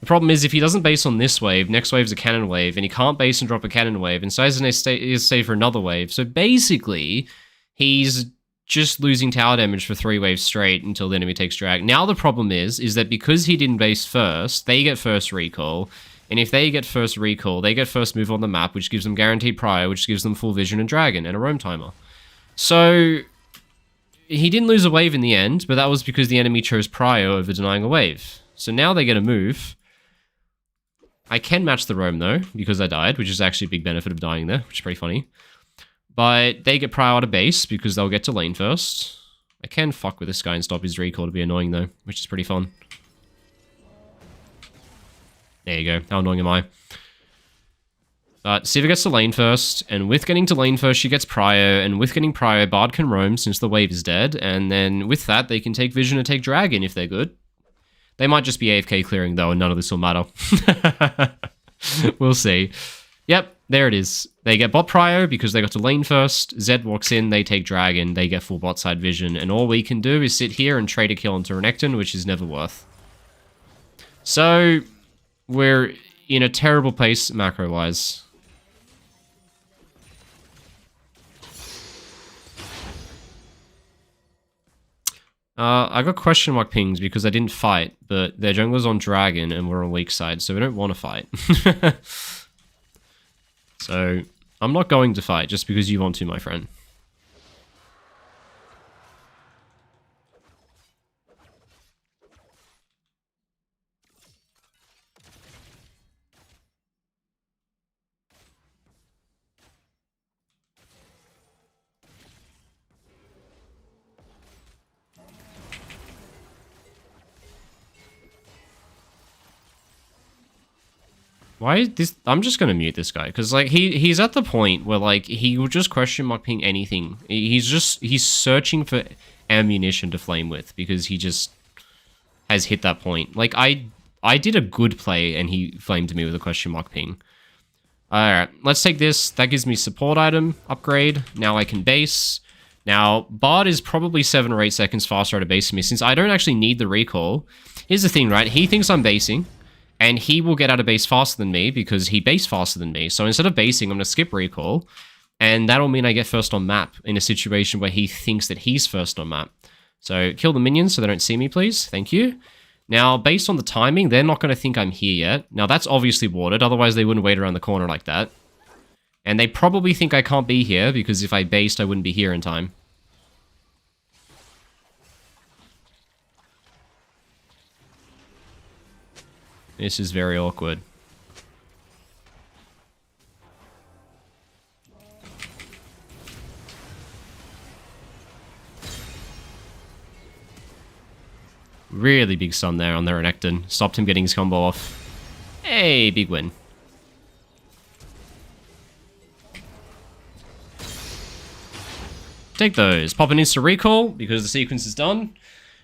The problem is, if he doesn't base on this wave, next wave's a cannon wave, and he can't base and drop a cannon wave, and so he has to stay for another wave. So basically, he's just losing tower damage for 3 waves straight until the enemy takes drag. Now the problem is that because he didn't base first, they get first recall, and if they get first recall, they get first move on the map, which gives them guaranteed prior, which gives them full vision and dragon, and a roam timer. So he didn't lose a wave in the end, but that was because the enemy chose prior over denying a wave. So now they get a move. I can match the roam, though, because I died, which is actually a big benefit of dying there, which is pretty funny. But they get prior to base, because they'll get to lane first. I can fuck with this guy and stop his recall to be annoying, though, which is pretty fun. There you go. How annoying am I? But Siva gets to lane first, and with getting to lane first, she gets prior, and with getting prior, Bard can roam since the wave is dead, and then with that, they can take vision and take dragon if they're good. They might just be AFK clearing, though, and none of this will matter. We'll see. Yep, there it is. They get bot prior because they got to lane first. Zed walks in, they take dragon, they get full bot side vision, and all we can do is sit here and trade a kill onto Renekton, which is never worth. So, we're in a terrible place macro-wise. I got question mark pings because I didn't fight, but their jungler's on dragon and we're on weak side, so we don't want to fight. So, I'm not going to fight just because you want to, my friend. Why is this? I'm just gonna mute this guy because like he's at the point where like he will just question mark ping anything. He's searching for ammunition to flame with because he just has hit that point. Like I did a good play and he flamed me with a question mark ping. All right, let's take this. That gives me support item upgrade. Now I can base. Now Bard is probably 7 or 8 seconds faster out of base to me since I don't actually need the recall. Here's the thing, right? He thinks I'm basing. And he will get out of base faster than me because he based faster than me. So instead of basing, I'm going to skip recall. And that'll mean I get first on map in a situation where he thinks that he's first on map. So kill the minions so they don't see me, please. Thank you. Now, based on the timing, they're not going to think I'm here yet. Now, that's obviously warded. Otherwise, they wouldn't wait around the corner like that. And they probably think I can't be here because if I based, I wouldn't be here in time. This is very awkward. Really big stun there on the Renekton. Stopped him getting his combo off. Hey, big win. Take those. Pop an insta recall because the sequence is done.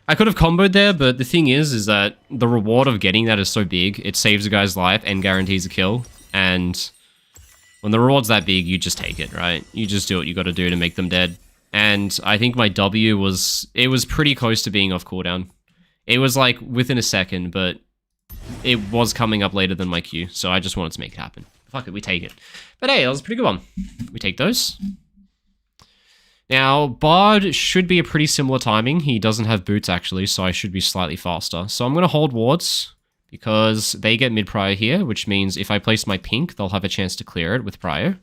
I could have comboed there, but the thing is that the reward of getting that is so big, it saves a guy's life and guarantees a kill. And when the reward's that big, you just take it, right? You just do what you gotta do to make them dead. And I think my W was pretty close to being off cooldown. It was like within a second, but it was coming up later than my Q, so I just wanted to make it happen. Fuck it, we take it. But hey, that was a pretty good one. We take those. Now, Bard should be a pretty similar timing. He doesn't have boots, actually, so I should be slightly faster. So I'm going to hold wards, because they get mid-prior here, which means if I place my pink, they'll have a chance to clear it with prior.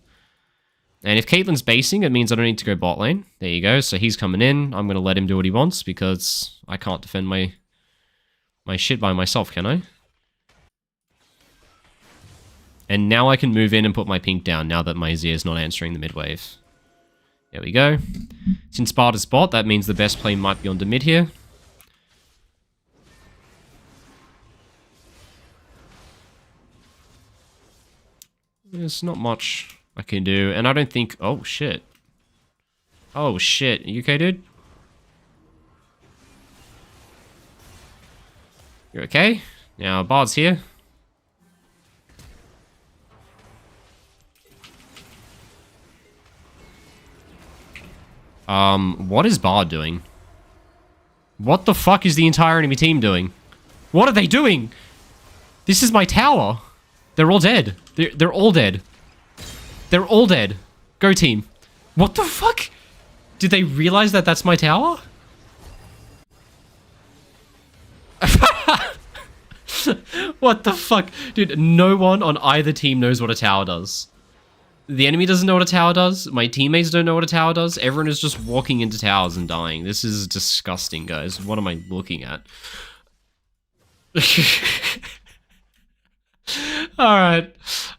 And if Caitlyn's basing, it means I don't need to go bot lane. There you go, so he's coming in. I'm going to let him do what he wants, because I can't defend my shit by myself, can I? And now I can move in and put my pink down, now that my Azir is not answering the mid-wave. There we go. Since Bard is bot, that means the best play might be on the mid here. There's not much I can do, and I don't think... Oh, shit. Oh, shit. Are you okay, dude? You're okay? Now, Bard's here. What is Bard doing? What the fuck is the entire enemy team doing? What are they doing? This is my tower. They're all dead. They're all dead. They're all dead. Go team. What the fuck? Did they realize that that's my tower? What the fuck? Dude, no one on either team knows what a tower does. The enemy doesn't know what a tower does. My teammates don't know what a tower does. Everyone is just walking into towers and dying. This is disgusting, guys. What am I looking at? Alright.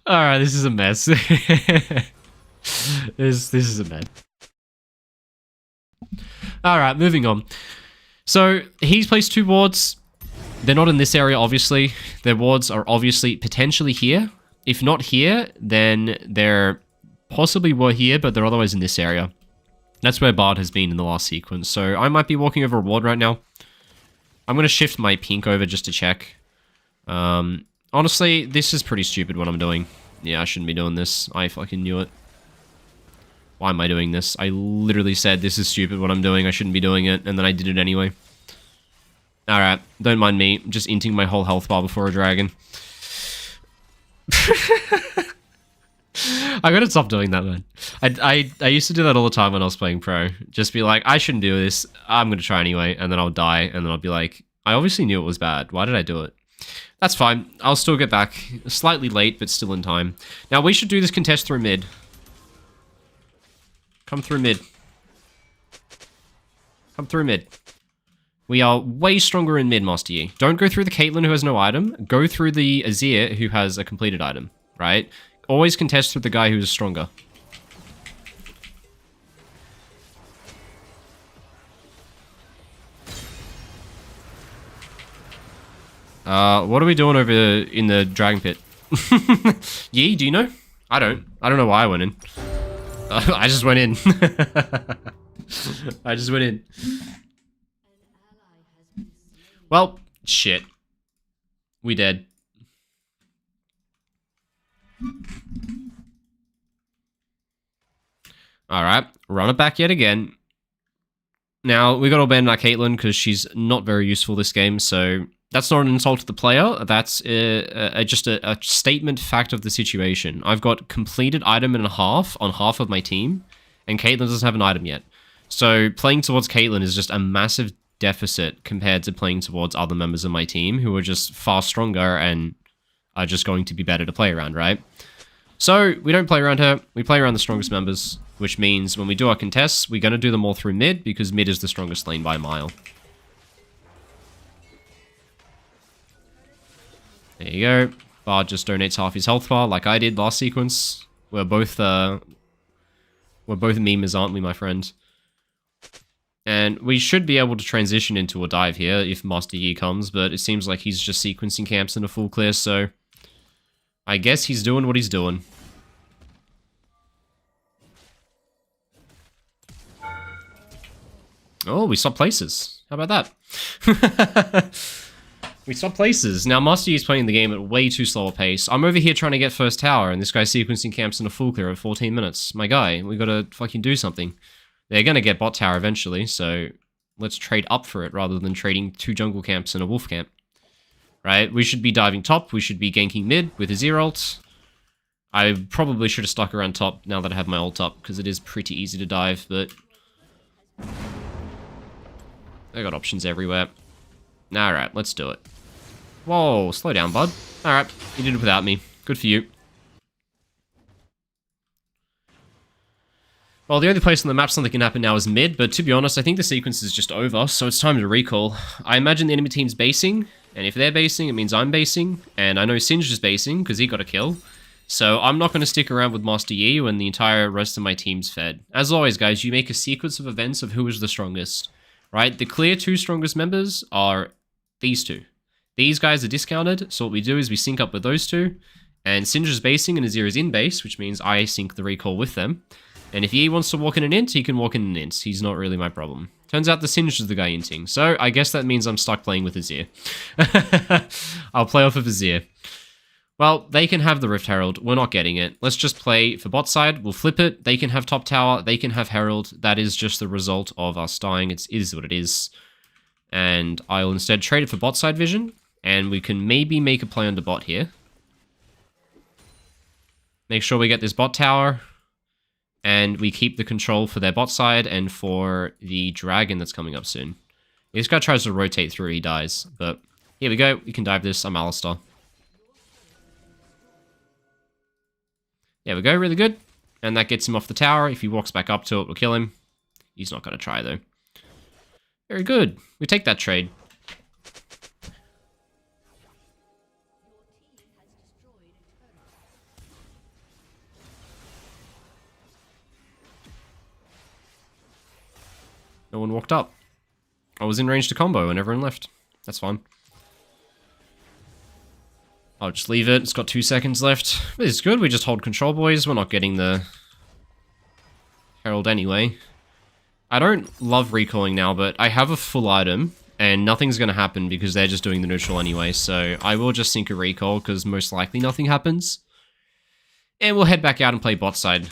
Alright, this is a mess. This is a mess. Alright, moving on. So, he's placed 2 wards. They're not in this area, obviously. Their wards are obviously potentially here. If not here, then they're possibly were here, but they're otherwise in this area. That's where Bard has been in the last sequence. So I might be walking over a ward right now. I'm going to shift my pink over just to check. Honestly, this is pretty stupid what I'm doing. Yeah, I shouldn't be doing this. I fucking knew it. Why am I doing this? I literally said this is stupid what I'm doing. I shouldn't be doing it, and then I did it anyway. Alright, don't mind me. I'm just inting my whole health bar before a dragon. I gotta stop doing that, man. I used to do that all the time when I was playing pro. Just be like, I shouldn't do this. I'm gonna try anyway, and then I'll die, and then I'll be like, I obviously knew it was bad. Why did I do it? That's fine. I'll still get back. Slightly late, but still in time. Now, we should do this contest through mid. Come through mid. Come through mid. We are way stronger in mid, Master Yi. Don't go through the Caitlyn who has no item. Go through the Azir who has a completed item, right? Always contest with the guy who's stronger. What are we doing over in the Dragon Pit? Yi, do you know? I don't know why I went in. I just went in. I just went in. Well, shit. We dead. Alright, run it back yet again. Now, we gotta abandon our Caitlyn because she's not very useful this game, so that's not an insult to the player. That's just a statement fact of the situation. I've got completed item and a half on half of my team, and Caitlyn doesn't have an item yet. So playing towards Caitlyn is just a massive deficit compared to playing towards other members of my team who are just far stronger and are just going to be better to play around, right? So we don't play around her, we play around the strongest members, which means when we do our contests, we're going to do them all through mid because mid is the strongest lane by a mile. There you go. Bard just donates half his health bar like I did last sequence. We're both memers, aren't we, my friend? And we should be able to transition into a dive here if Master Yi comes, but it seems like he's just sequencing camps in a full clear, so I guess he's doing what he's doing. Oh, we swapped places. How about that? We swapped places. Now, Master Yi is playing the game at way too slow a pace. I'm over here trying to get first tower, and this guy's sequencing camps in a full clear at 14 minutes. My guy, we gotta fucking do something. They're gonna get bot tower eventually, so let's trade up for it rather than trading 2 jungle camps and a wolf camp. Right? We should be diving top. We should be ganking mid with a Azir ult. I probably should have stuck around top now that I have my ult up, because it is pretty easy to dive, but I got options everywhere. Alright, let's do it. Whoa, slow down, bud. Alright, you did it without me. Good for you. Well, the only place on the map something can happen now is mid, but to be honest, I think the sequence is just over, so it's time to recall. I imagine the enemy team's basing, and if they're basing, it means I'm basing, and I know Singe is basing, because he got a kill. So I'm not going to stick around with Master Yi when the entire rest of my team's fed. As always, guys, you make a sequence of events of who is the strongest, right? The clear 2 strongest members are these 2. These guys are discounted, so what we do is we sync up with those 2, And Syndra's basing and Azir is in base, which means I sync the recall with them. And if he wants to walk in an int, he can walk in an int. He's not really my problem. Turns out the Syndra's the guy inting. So I guess that means I'm stuck playing with Azir. I'll play off of Azir. Well, they can have the Rift Herald. We're not getting it. Let's just play for bot side. We'll flip it. They can have top tower. They can have Herald. That is just the result of us dying. It is what it is. And I'll instead trade it for bot side vision. And we can maybe make a play on the bot here. Make sure we get this bot tower. And we keep the control for their bot side and for the dragon that's coming up soon. If this guy tries to rotate through, he dies. But here we go. We can dive this. I'm Alistar. There we go, really good. And that gets him off the tower. If he walks back up to it, we'll kill him. He's not going to try, though. Very good. We take that trade. No one walked up. I was in range to combo and everyone left. That's fine. I'll just leave it. It's got 2 seconds left. This is good. We just hold control, boys. We're not getting the Herald anyway. I don't love recalling now, but I have a full item, and nothing's going to happen because they're just doing the neutral anyway. So I will just sync a recall because most likely nothing happens. And we'll head back out and play bot side.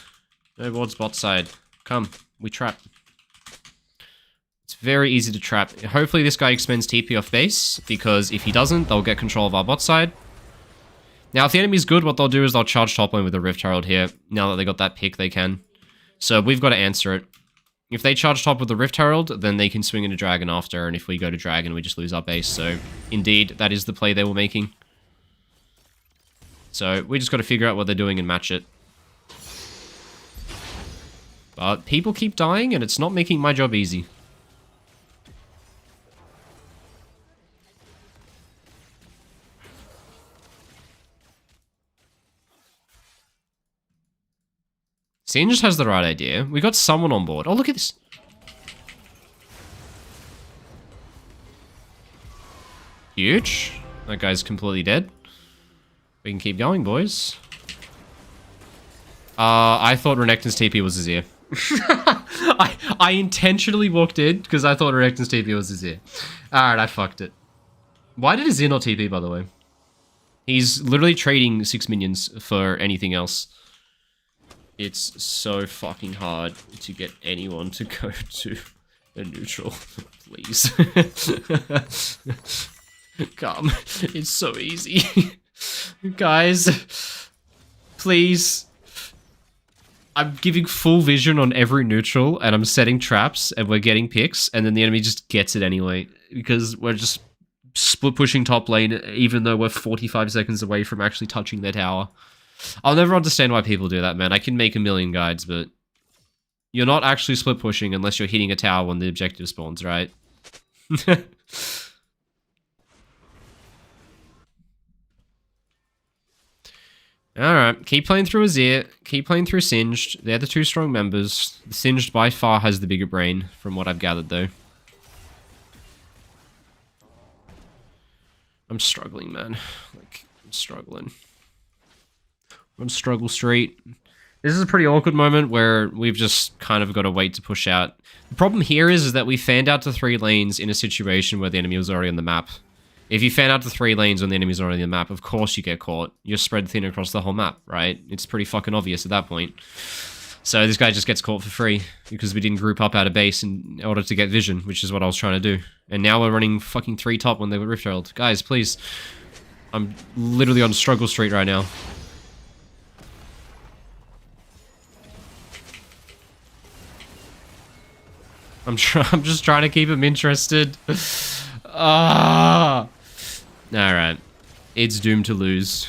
No wards bot side. Come. We trap. It's very easy to trap. Hopefully this guy expends TP off base, because if he doesn't, they'll get control of our bot side. Now, if the enemy's good, what they'll do is they'll charge top lane with a Rift Herald here. Now that they got that pick, they can. So we've got to answer it. If they charge top with the Rift Herald, then they can swing into Dragon after, and if we go to Dragon, we just lose our base. So, indeed, that is the play they were making. So, we just got to figure out what they're doing and match it. But people keep dying, and it's not making my job easy. Singed has the right idea. We got someone on board. Oh, look at this. Huge. That guy's completely dead. We can keep going, boys. I thought Renekton's TP was Azir. I intentionally walked in because I thought Renekton's TP was Azir. Alright, I fucked it. Why did Azir not TP, by the way? He's literally trading 6 minions for anything else. It's so fucking hard to get anyone to go to a neutral. Please. Come. It's so easy. Guys. Please. I'm giving full vision on every neutral, and I'm setting traps, and we're getting picks, and then the enemy just gets it anyway. Because we're just split pushing top lane, even though we're 45 seconds away from actually touching their tower. I'll never understand why people do that, man. I can make a million guides, but you're not actually split pushing unless you're hitting a tower when the objective spawns, right? Alright, keep playing through Azir, keep playing through Singed. They're the two strong members. The Singed by far has the bigger brain, from what I've gathered, though. I'm struggling, man. Like, I'm struggling. On Struggle Street. This is a pretty awkward moment where we've just kind of got to wait to push out. The problem here is that we fanned out to 3 lanes in a situation where the enemy was already on the map. If you fan out to 3 lanes when the enemy's already on the map, of course you get caught. You're spread thin across the whole map, right? It's pretty fucking obvious at that point. So this guy just gets caught for free because we didn't group up out of base in order to get vision, which is what I was trying to do. And now we're running fucking 3 top when they were Rift Herald. Guys, please. I'm literally on Struggle Street right now. I'm just trying to keep him interested. Ah. Alright. It's doomed to lose.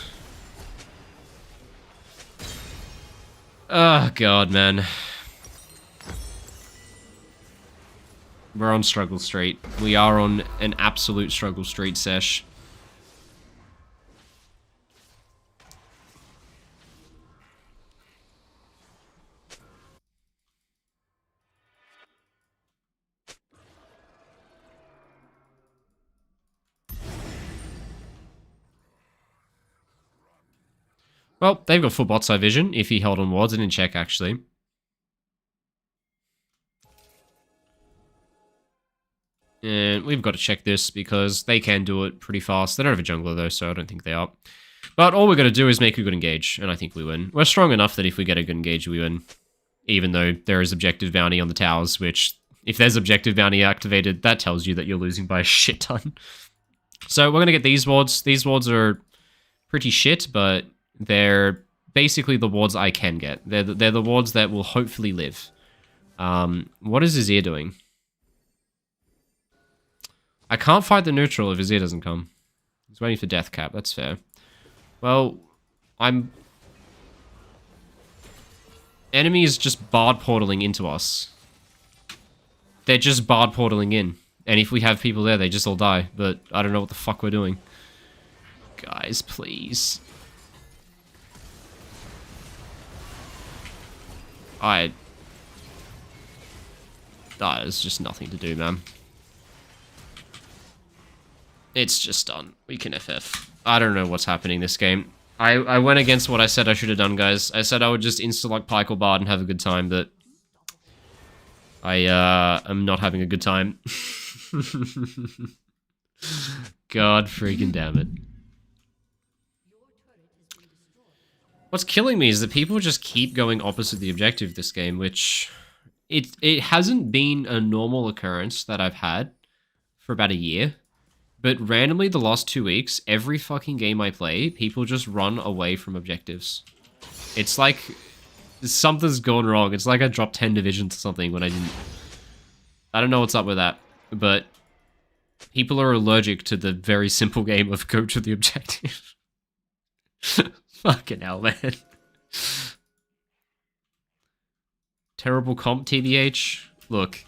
Oh, God, man. We're on Struggle Street. We are on an absolute Struggle Street sesh. Well, they've got full bot side vision if he held on wards. I didn't check, actually. And we've got to check this because they can do it pretty fast. They don't have a jungler, though, so I don't think they are. But all we're going to do is make a good engage, and I think we win. We're strong enough that if we get a good engage, we win. Even though there is objective bounty on the towers, which, if there's objective bounty activated, that tells you that you're losing by a shit ton. So we're going to get these wards. These wards are pretty shit, but they're basically the wards I can get. They're the wards that will hopefully live. What is his ear doing? I can't fight the neutral if his ear doesn't come. He's waiting for death cap, that's fair. Well, Enemy is just bard portaling into us. They're just bard portaling in. And if we have people there, they just all die. But I don't know what the fuck we're doing. Guys, please. There's just nothing to do, man. It's just done. We can FF. I don't know what's happening this game. I went against what I said I should have done, guys. I said I would just insta-lock Pyke or Bard and have a good time, but I am not having a good time. God freaking damn it. What's killing me is that people just keep going opposite the objective this game, which it hasn't been a normal occurrence that I've had for about a year. But randomly, the last 2 weeks, every fucking game I play, people just run away from objectives. It's like something's gone wrong. It's like I dropped 10 divisions or something when I didn't. I don't know what's up with that, but people are allergic to the very simple game of go to the objective. Fucking hell, man. Terrible comp, TBH. Look,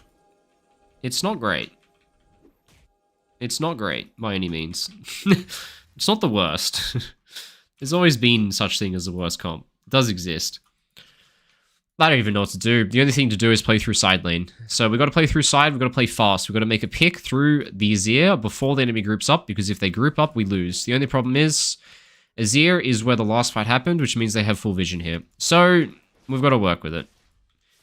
it's not great. It's not great, by any means. It's not the worst. There's always been such thing as the worst comp. It does exist. I don't even know what to do. The only thing to do is play through side lane. So we've got to play through side, we've got to play fast. We've got to make a pick through the Azir before the enemy groups up, because if they group up, we lose. The only problem is, Azir is where the last fight happened, which means they have full vision here. So, we've got to work with it.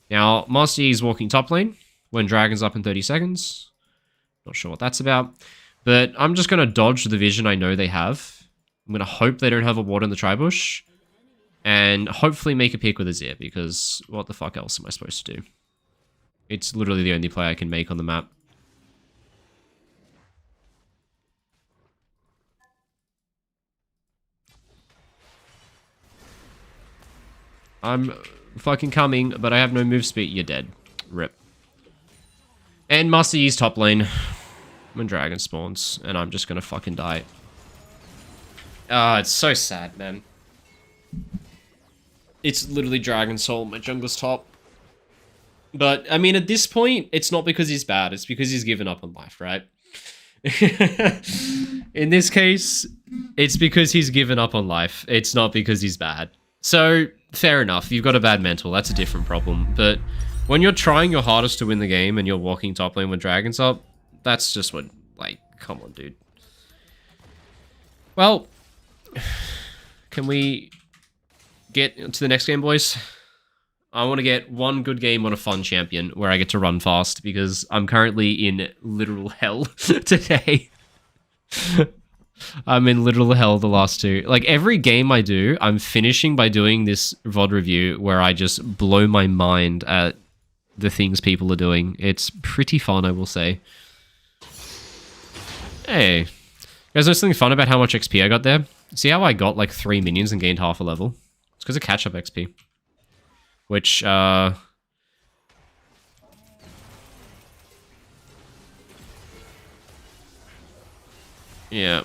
Now, Master Yi is walking top lane when Dragon's up in 30 seconds. Not sure what that's about. But I'm just going to dodge the vision I know they have. I'm going to hope they don't have a ward in the tribush. And hopefully make a pick with Azir, because what the fuck else am I supposed to do? It's literally the only play I can make on the map. I'm fucking coming, but I have no move speed. You're dead. Rip. And Master Yi's top lane when Dragon spawns, and I'm just gonna fucking die. Ah, it's so sad, man. It's literally Dragon Soul, my jungler's top. But, I mean, at this point, it's not because he's bad, it's because he's given up on life, right? In this case, it's because he's given up on life. It's not because he's bad. So, fair enough, you've got a bad mental, that's a different problem. But when you're trying your hardest to win the game and you're walking top lane when Dragon's up, that's just what, like, come on, dude. Well, can we get to the next game, boys? I want to get one good game on a fun champion where I get to run fast, because I'm currently in literal hell today. I'm in literal hell the last two. Like, every game I do, I'm finishing by doing this VOD review where I just blow my mind at the things people are doing. It's pretty fun, I will say. Hey. You guys know something fun about how much XP I got there? See how I got like 3 minions and gained half a level? It's because of catch-up XP. Which, yeah,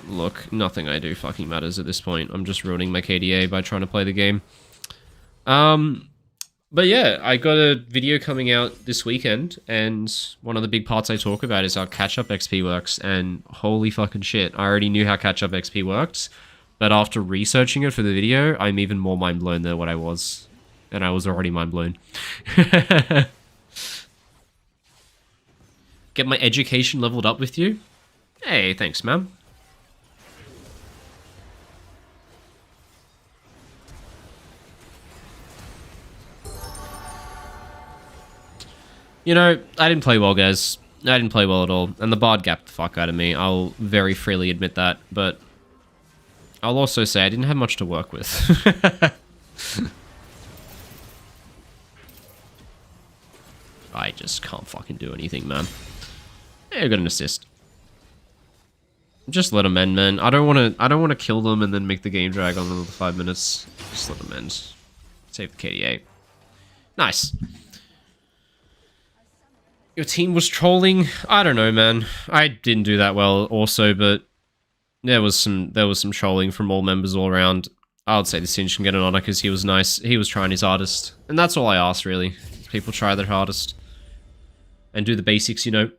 look, nothing I do fucking matters at this point. I'm just ruining my KDA by trying to play the game. But yeah, I got a video coming out this weekend, and one of the big parts I talk about is how catch-up XP works, and holy fucking shit, I already knew how catch-up XP worked, but after researching it for the video, I'm even more mind-blown than what I was. And I was already mind-blown. Get my education leveled up with you? Hey, thanks, ma'am. You know, I didn't play well, guys. I didn't play well at all, and the bard gapped the fuck out of me. I'll very freely admit that, but I'll also say I didn't have much to work with. I just can't fucking do anything, man. Yeah, I got an assist. Just let them end, man. I don't want to kill them and then make the game drag on another 5 minutes. Just let them end. Save the KDA. Nice. Your team was trolling? I don't know, man. I didn't do that well also, but there was some trolling from all members all around. I would say the Singe can get an honor because he was nice. He was trying his hardest. And that's all I asked, really. People try their hardest. And do the basics, you know.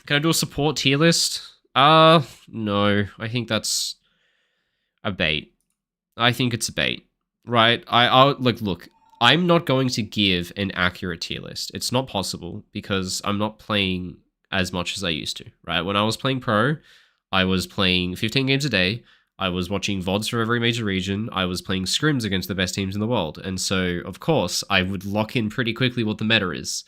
Can I do a support tier list? No. I think that's a bait. I think it's a bait. Right? Look, I'm not going to give an accurate tier list. It's not possible because I'm not playing as much as I used to, right? When I was playing pro, I was playing 15 games a day. I was watching VODs for every major region. I was playing scrims against the best teams in the world. And so, of course, I would lock in pretty quickly what the meta is.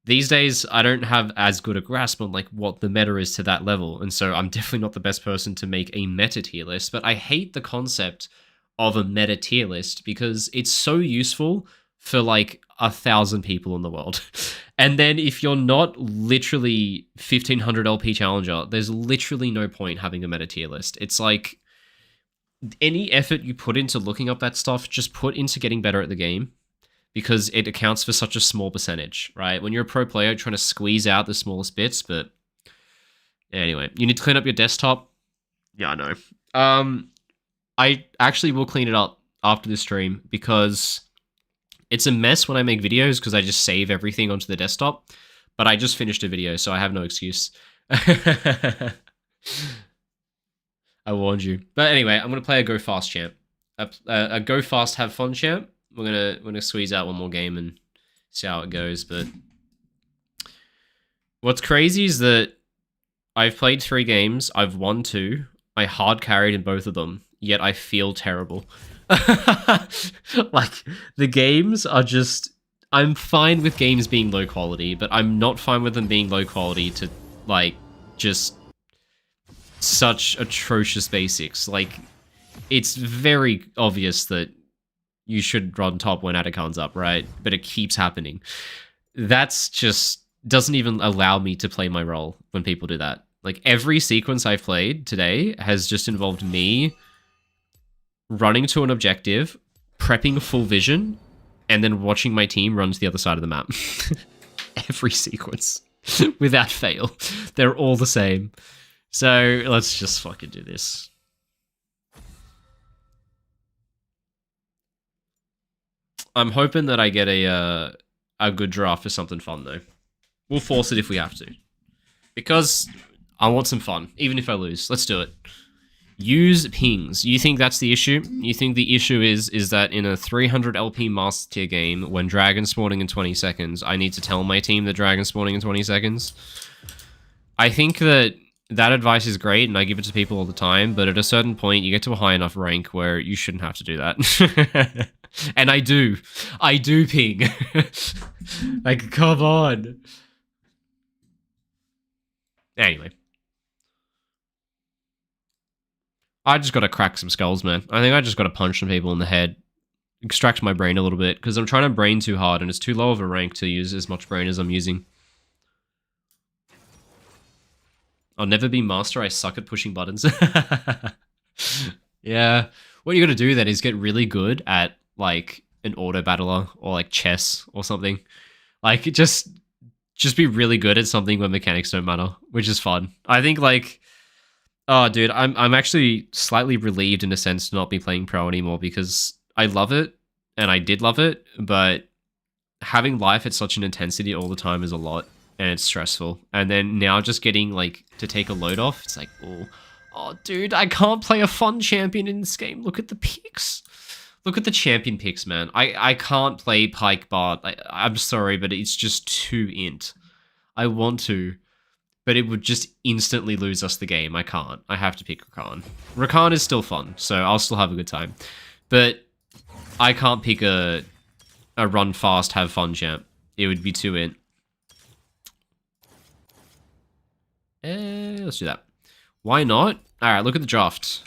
These days, I don't have as good a grasp on like what the meta is to that level. And so I'm definitely not the best person to make a meta tier list, but I hate the concept of a meta tier list because it's so useful for like 1,000 people in the world. And then if you're not literally 1500 LP challenger, there's literally no point having a meta tier list. It's like any effort you put into looking up that stuff, just put into getting better at the game because it accounts for such a small percentage, right? When you're a pro player, you're trying to squeeze out the smallest bits, but anyway, you need to clean up your desktop. Yeah, I know. I actually will clean it up after this stream because it's a mess when I make videos because I just save everything onto the desktop, but I just finished a video, so I have no excuse. I warned you. But anyway, I'm going to play a Go Fast champ. A Go Fast Have Fun champ. We're gonna squeeze out one more game and see how it goes, but what's crazy is that I've played 3 games, I've won 2, I hard carried in both of them, yet I feel terrible. Like, the games are just... I'm fine with games being low quality, but I'm not fine with them being low quality to, like, just such atrocious basics. Like, it's very obvious that you should run top when Atakan's up, right? But it keeps happening. That's just... doesn't even allow me to play my role when people do that. Like, every sequence I've played today has just involved me running to an objective, prepping full vision, and then watching my team run to the other side of the map. Every sequence. Without fail. They're all the same. So, let's just fucking do this. I'm hoping that I get a good draft for something fun, though. We'll force it if we have to. Because I want some fun, even if I lose. Let's do it. Use pings. You think that's the issue? You think the issue is that in a 300 LP Master Tier game, when dragon spawning in 20 seconds, I need to tell my team that dragon spawning in 20 seconds? I think that advice is great, and I give it to people all the time, but at a certain point, you get to a high enough rank where you shouldn't have to do that. And I do. I do ping. Like, come on. Anyway. I just gotta crack some skulls, man. I think I just gotta punch some people in the head. Extract my brain a little bit, because I'm trying to brain too hard, and it's too low of a rank to use as much brain as I'm using. I'll never be master, I suck at pushing buttons. Yeah. What you gotta do then is get really good at, like, an auto battler, or, like, chess, or something. Like, just be really good at something where mechanics don't matter, which is fun. I think, like... Oh, dude, I'm actually slightly relieved in a sense to not be playing pro anymore because I love it, and I did love it, but having life at such an intensity all the time is a lot, and it's stressful. And then now just getting, like, to take a load off, it's like, oh, dude, I can't play a fun champion in this game. Look at the picks. Look at the champion picks, man. I can't play Pike Bard. I'm sorry, but it's just too int. I want to, but it would just instantly lose us the game. I can't. I have to pick Rakan. Rakan is still fun, so I'll still have a good time. But I can't pick a run fast, have fun champ. It would be too int. Let's do that. Why not? Alright, look at the draft.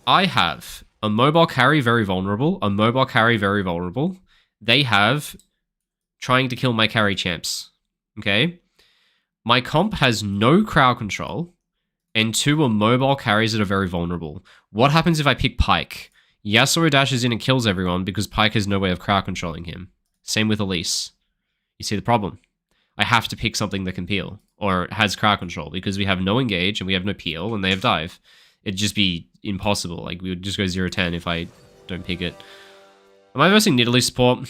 I have a mobile carry, very vulnerable. A mobile carry, very vulnerable. They have trying to kill my carry champs. Okay? My comp has no crowd control, and 2 are mobile carries that are very vulnerable. What happens if I pick Pyke? Yasuo dashes in and kills everyone because Pyke has no way of crowd controlling him. Same with Elise. You see the problem? I have to pick something that can peel, or has crowd control, because we have no engage and we have no peel and they have dive. It'd just be impossible. Like, we would just go 0-10 if I don't pick it. Am I versing Nidalee support? I'm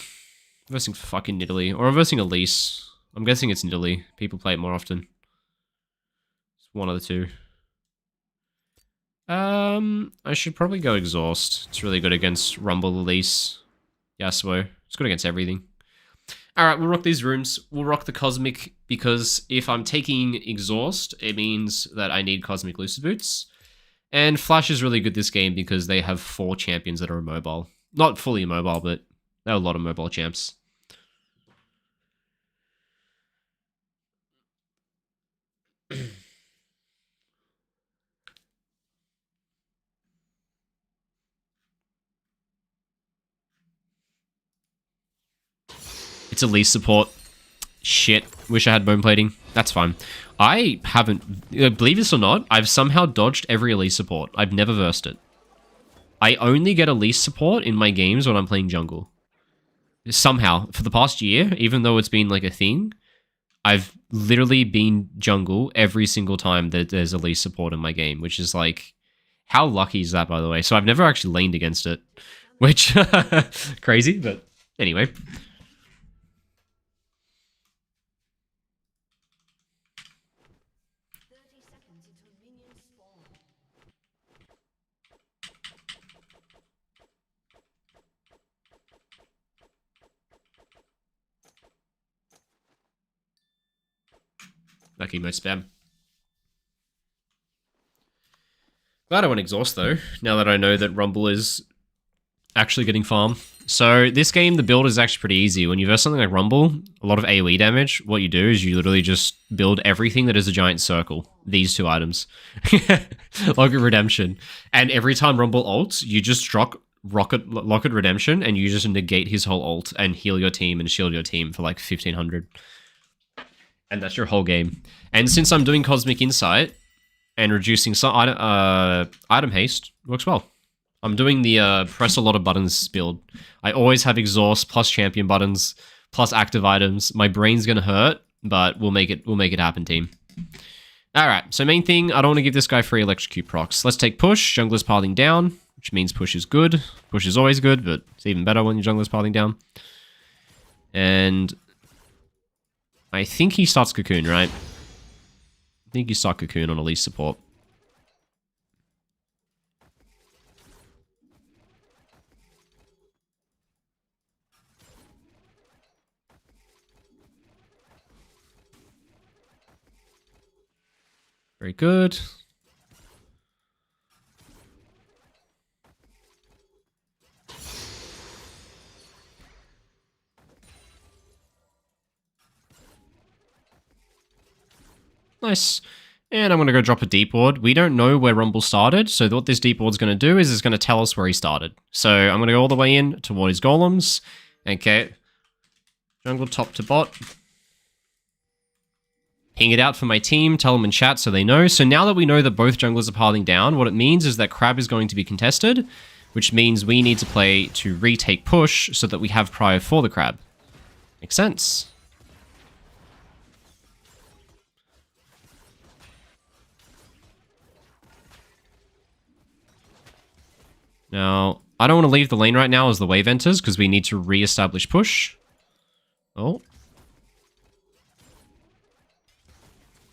versing fucking Nidalee. Or I'm versing Elise. I'm guessing it's Nidalee. People play it more often. It's one of the two. I should probably go Exhaust. It's really good against Rumble, Elise, Yasuo. It's good against everything. Alright, we'll rock these rooms. We'll rock the Cosmic, because if I'm taking Exhaust, it means that I need Cosmic Lucid Boots. And Flash is really good this game because they have 4 champions that are immobile. Not fully immobile, but there are a lot of mobile champs. It's Elise support. Shit. Wish I had bone plating. That's fine. I haven't... Believe this or not, I've somehow dodged every Elise support. I've never versed it. I only get Elise support in my games when I'm playing jungle. Somehow. For the past year, even though it's been like a thing, I've literally been jungle every single time that there's Elise support in my game, which is like... How lucky is that, by the way? So I've never actually laned against it. Which... crazy, but anyway... Like emote spam. Glad I went Exhaust though, now that I know that Rumble is actually getting farm. So this game, the build is actually pretty easy. When you verse something like Rumble, a lot of AoE damage, what you do is you literally just build everything that is a giant circle. These 2 items. Locket Redemption. And every time Rumble ults, you just drop Locket Redemption and you just negate his whole ult and heal your team and shield your team for like 1500. And that's your whole game. And since I'm doing Cosmic Insight and reducing some item haste, works well. I'm doing the press a lot of buttons build. I always have exhaust plus champion buttons plus active items. My brain's gonna hurt, but we'll make it happen, team. Alright, so main thing, I don't want to give this guy free electrocute procs. Let's take push, jungler's piling down, which means push is good. Push is always good, but it's even better when your jungler's piling down. And I think he starts Cocoon, right? I think you start Cocoon on Elise support. Very good. Nice. And I'm going to go drop a deep ward. We don't know where Rumble started, so what this deep ward's going to do is it's going to tell us where he started. So I'm going to go all the way in toward his golems. Okay. Jungle top to bot. Ping it out for my team, tell them in chat so they know. So now that we know that both junglers are piling down, what it means is that Crab is going to be contested, which means we need to play to retake push so that we have prio for the Crab. Makes sense. Now, I don't want to leave the lane right now as the wave enters because we need to re-establish push. Oh.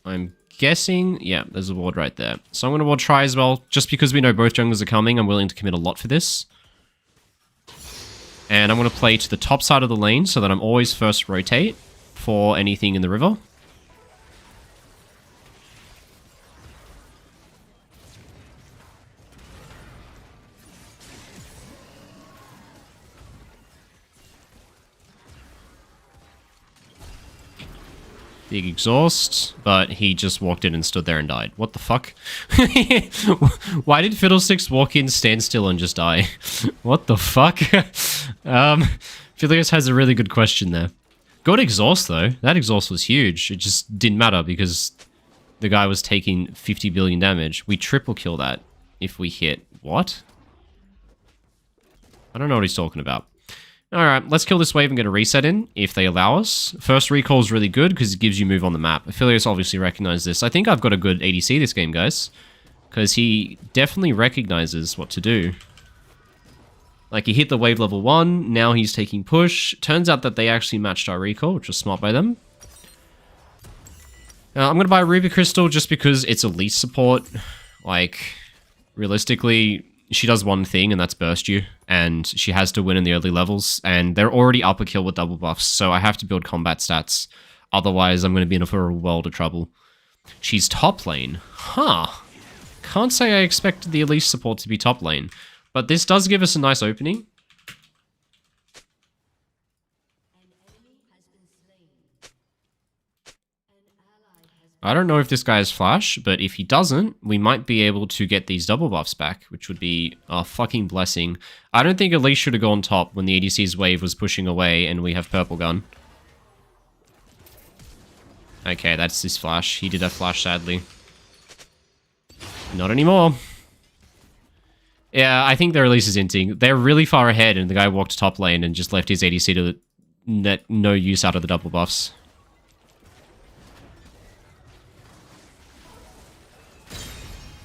I'm guessing... Yeah, there's a ward right there. So I'm going to ward try as well. Just because we know both junglers are coming, I'm willing to commit a lot for this. And I'm going to play to the top side of the lane so that I'm always first rotate for anything in the river. Big exhaust, but he just walked in and stood there and died. What the fuck? Why did Fiddlesticks walk in, stand still, and just die? What the fuck? Phileas has a really good question there. Good exhaust, though. That exhaust was huge. It just didn't matter because the guy was taking 50 billion damage. We triple kill that if we hit... What? I don't know what he's talking about. Alright, let's kill this wave and get a reset in, if they allow us. First recall is really good, because it gives you move on the map. Aphelios obviously recognized this. I think I've got a good ADC this game, guys. Because he definitely recognizes what to do. Like, he hit the wave level 1, now he's taking push. Turns out that they actually matched our recall, which was smart by them. I'm going to buy Ruby Crystal just because it's elite support. Like, realistically... She does one thing, and that's burst you, and she has to win in the early levels, and they're already up a kill with double buffs, so I have to build combat stats. Otherwise, I'm going to be in for a world of trouble. She's top lane. Huh. Can't say I expected the Elise support to be top lane, but this does give us a nice opening. I don't know if this guy has flash, but if he doesn't, we might be able to get these double buffs back, which would be a fucking blessing. I don't think Elise should have gone top when the ADC's wave was pushing away and we have purple gun. Okay, that's his flash. He did have flash, sadly. Not anymore. Yeah, I think their Elise is inting. They're really far ahead, and the guy walked top lane and just left his ADC to net no use out of the double buffs.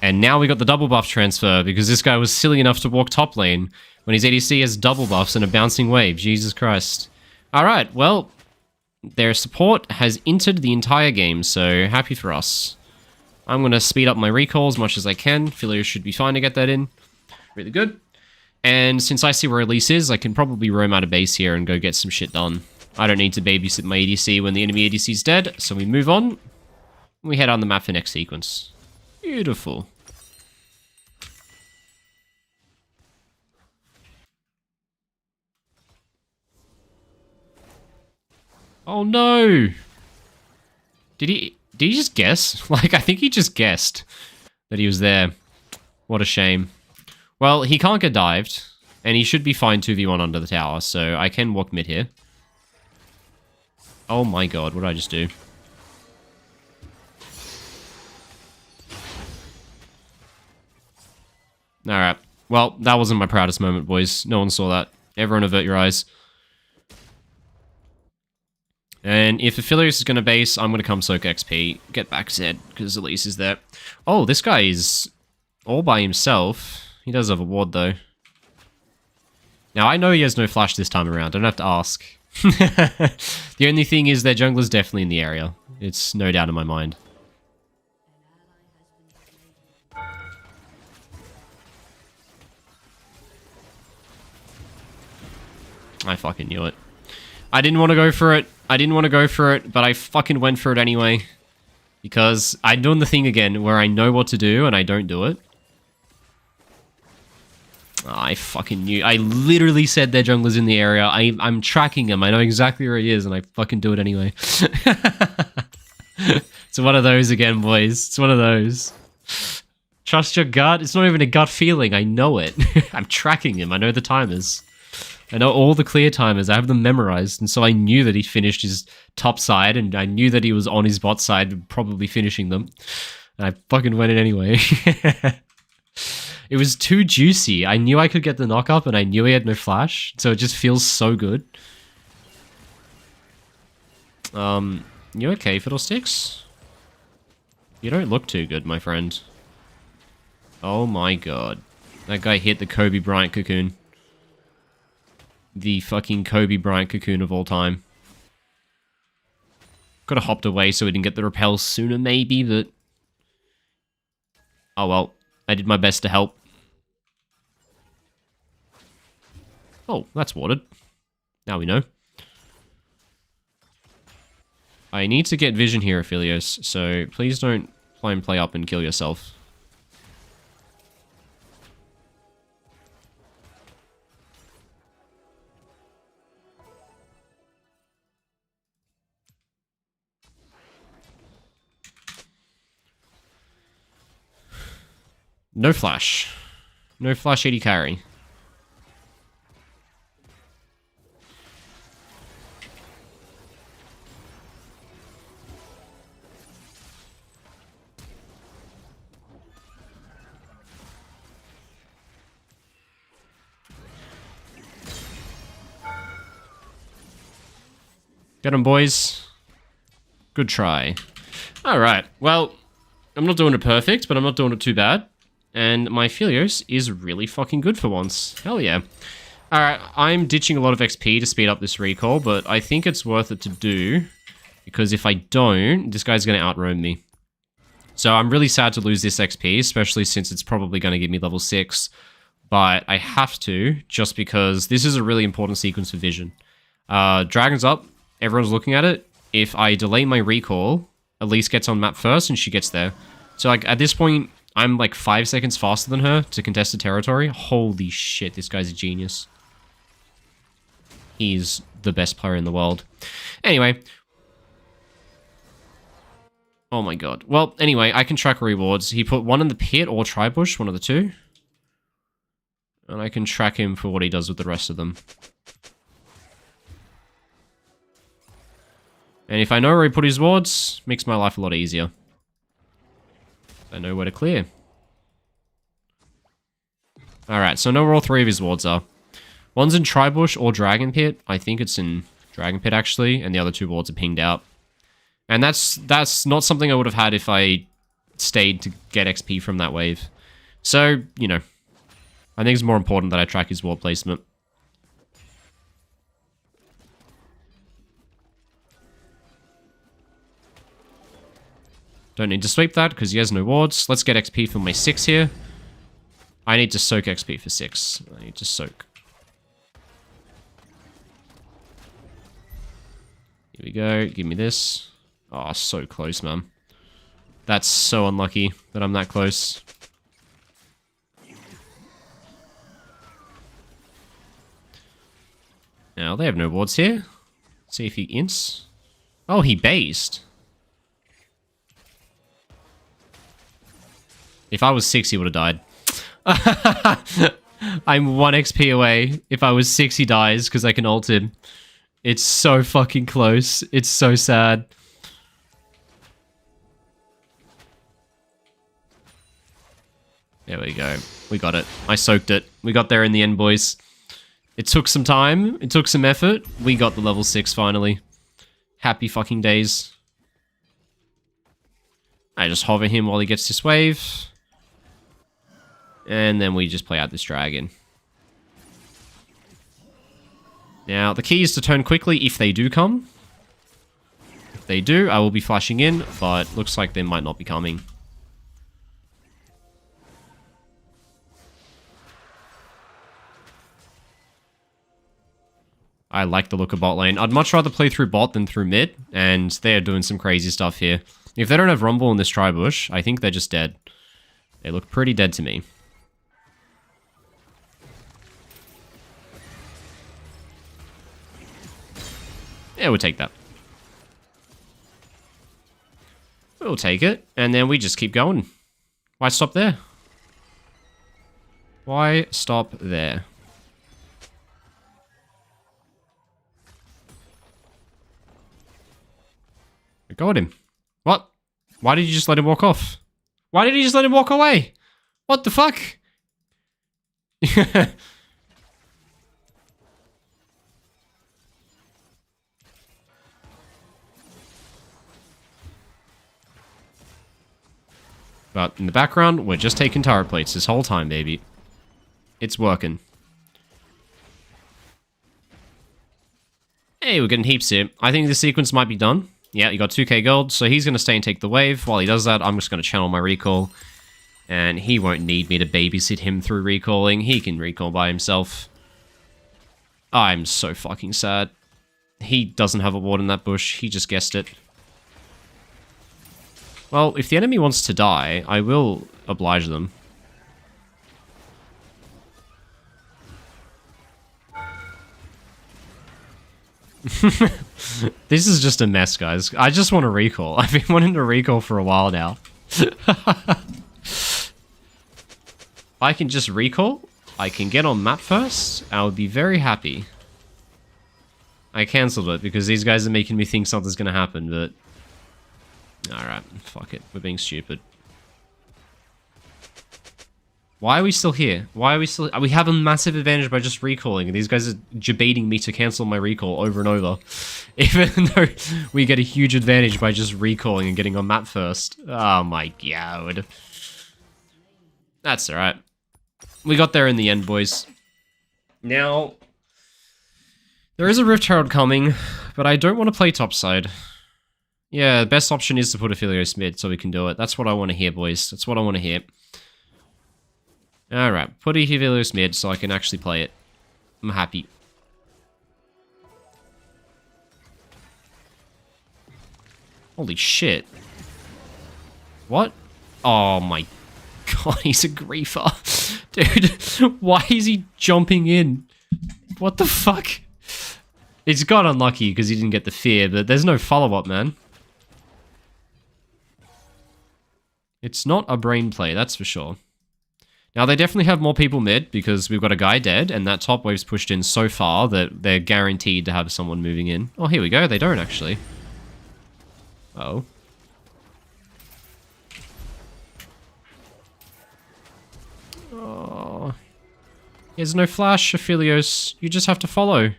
And now we got the double buff transfer because this guy was silly enough to walk top lane when his ADC has double buffs and a bouncing wave. Jesus Christ. Alright, well, their support has entered the entire game, so happy for us. I'm going to speed up my recall as much as I can. Philio should be fine to get that in. Really good. And since I see where Elise is, I can probably roam out of base here and go get some shit done. I don't need to babysit my ADC when the enemy ADC is dead, so we move on. We head on the map for next sequence. Beautiful. Oh no! Did he just guess? Like, I think he just guessed that he was there. What a shame. Well, he can't get dived, and he should be fine 2v1 under the tower, so I can walk mid here. Oh my god, what did I just do? Alright. Well, that wasn't my proudest moment, boys. No one saw that. Everyone avert your eyes. And if Aphelios is going to base, I'm going to come soak XP. Get back Zed, because Elise is there. Oh, this guy is all by himself. He does have a ward, though. Now, I know he has no flash this time around. I don't have to ask. The only thing is their jungler's definitely in the area. It's no doubt in my mind. I fucking knew it. I didn't want to go for it. But I fucking went for it anyway. Because I'm doing the thing again where I know what to do and I don't do it. I fucking knew. I literally said their jungler's in the area. I'm tracking him. I know exactly where he is and I fucking do it anyway. It's one of those again, boys. It's one of those. Trust your gut. It's not even a gut feeling. I know it. I'm tracking him. I know the timers. I know all the clear timers. I have them memorized. And so I knew that he finished his top side. And I knew that he was on his bot side, probably finishing them. And I fucking went in anyway. It was too juicy. I knew I could get the knock up. And I knew he had no flash. So it just feels so good. You okay, Fiddlesticks? You don't look too good, my friend. Oh my god. That guy hit the Kobe Bryant cocoon. The fucking Kobe Bryant cocoon of all time. Could have hopped away so we didn't get the repel sooner, maybe, but... Oh well, I did my best to help. Oh, that's watered. Now we know. I need to get vision here, Aphelios, so please don't try and play up and kill yourself. No flash. No flash 80 carry. Get him, boys. Good try. Alright, well, I'm not doing it perfect, but I'm not doing it too bad. And my Philios is really fucking good for once. Hell yeah. Alright, I'm ditching a lot of XP to speed up this recall, but I think it's worth it to do. Because if I don't, this guy's going to outroam me. So I'm really sad to lose this XP, especially since it's probably going to give me level 6. But I have to, just because this is a really important sequence for Vision. Dragon's up. Everyone's looking at it. If I delay my recall, Elise gets on map first and she gets there. So like at this point, I'm like 5 seconds faster than her to contest the territory. Holy shit, this guy's a genius. He's the best player in the world. Anyway. Oh my god. Well, anyway, I can track rewards. He put one in the pit or tri-bush, one of the two. And I can track him for what he does with the rest of them. And if I know where he put his wards, makes my life a lot easier. I know where to clear. Alright, so I know where all 3 of his wards are. One's in Tribush or Dragon Pit. I think it's in Dragon Pit, actually. And the other 2 wards are pinged out. And that's not something I would have had if I stayed to get XP from that wave. So, you know. I think it's more important that I track his ward placement. Don't need to sweep that because he has no wards. Let's get XP for my 6 here. I need to soak XP for 6. I need to soak. Here we go. Give me this. Oh, so close, man. That's so unlucky that I'm that close. Now, they have no wards here. Let's see if he ints. Oh, he based. If I was 6, he would have died. I'm 1 XP away. If I was 6, he dies because I can ult him. It's so fucking close. It's so sad. There we go. We got it. I soaked it. We got there in the end, boys. It took some time. It took some effort. We got the level 6 finally. Happy fucking days. I just hover him while he gets this wave. And then we just play out this dragon. Now, the key is to turn quickly if they do come. If they do, I will be flashing in, but looks like they might not be coming. I like the look of bot lane. I'd much rather play through bot than through mid, and they're doing some crazy stuff here. If they don't have Rumble in this tri-bush, I think they're just dead. They look pretty dead to me. Yeah, we'll take that. We'll take it, and then we just keep going. Why stop there? Why stop there? I got him. What? Why did you just let him walk off? Why did he just let him walk away? What the fuck? But in the background, we're just taking turret plates this whole time, baby. It's working. Hey, we're getting heaps here. I think this sequence might be done. Yeah, you got 2k gold, so he's going to stay and take the wave. While he does that, I'm just going to channel my recall. And he won't need me to babysit him through recalling. He can recall by himself. I'm so fucking sad. He doesn't have a ward in that bush. He just guessed it. Well, if the enemy wants to die, I will oblige them. This is just a mess, guys. I just want to recall. I've been wanting to recall for a while now. I can just recall. I can get on map first. I would be very happy. I cancelled it because these guys are making me think something's going to happen, but... Alright, fuck it. We're being stupid. Why are we still here? Why are we still... We have a massive advantage by just recalling, and these guys are debating me to cancel my recall over and over. Even though we get a huge advantage by just recalling and getting on map first. Oh my god. That's alright. We got there in the end, boys. Now... There is a Rift Herald coming, but I don't want to play topside. Yeah, the best option is to put Aphelios mid so we can do it. That's what I want to hear, boys. That's what I want to hear. Alright, put Aphelios mid so I can actually play it. I'm happy. Holy shit. What? Oh my god, he's a griefer. Dude, why is he jumping in? What the fuck? It's got unlucky because he didn't get the fear, but there's no follow-up, man. It's not a brain play, that's for sure. Now, they definitely have more people mid because we've got a guy dead, and that top wave's pushed in so far that they're guaranteed to have someone moving in. Oh, here we go. They don't, actually. Uh-oh. Oh. There's no flash, Aphelios. You just have to follow.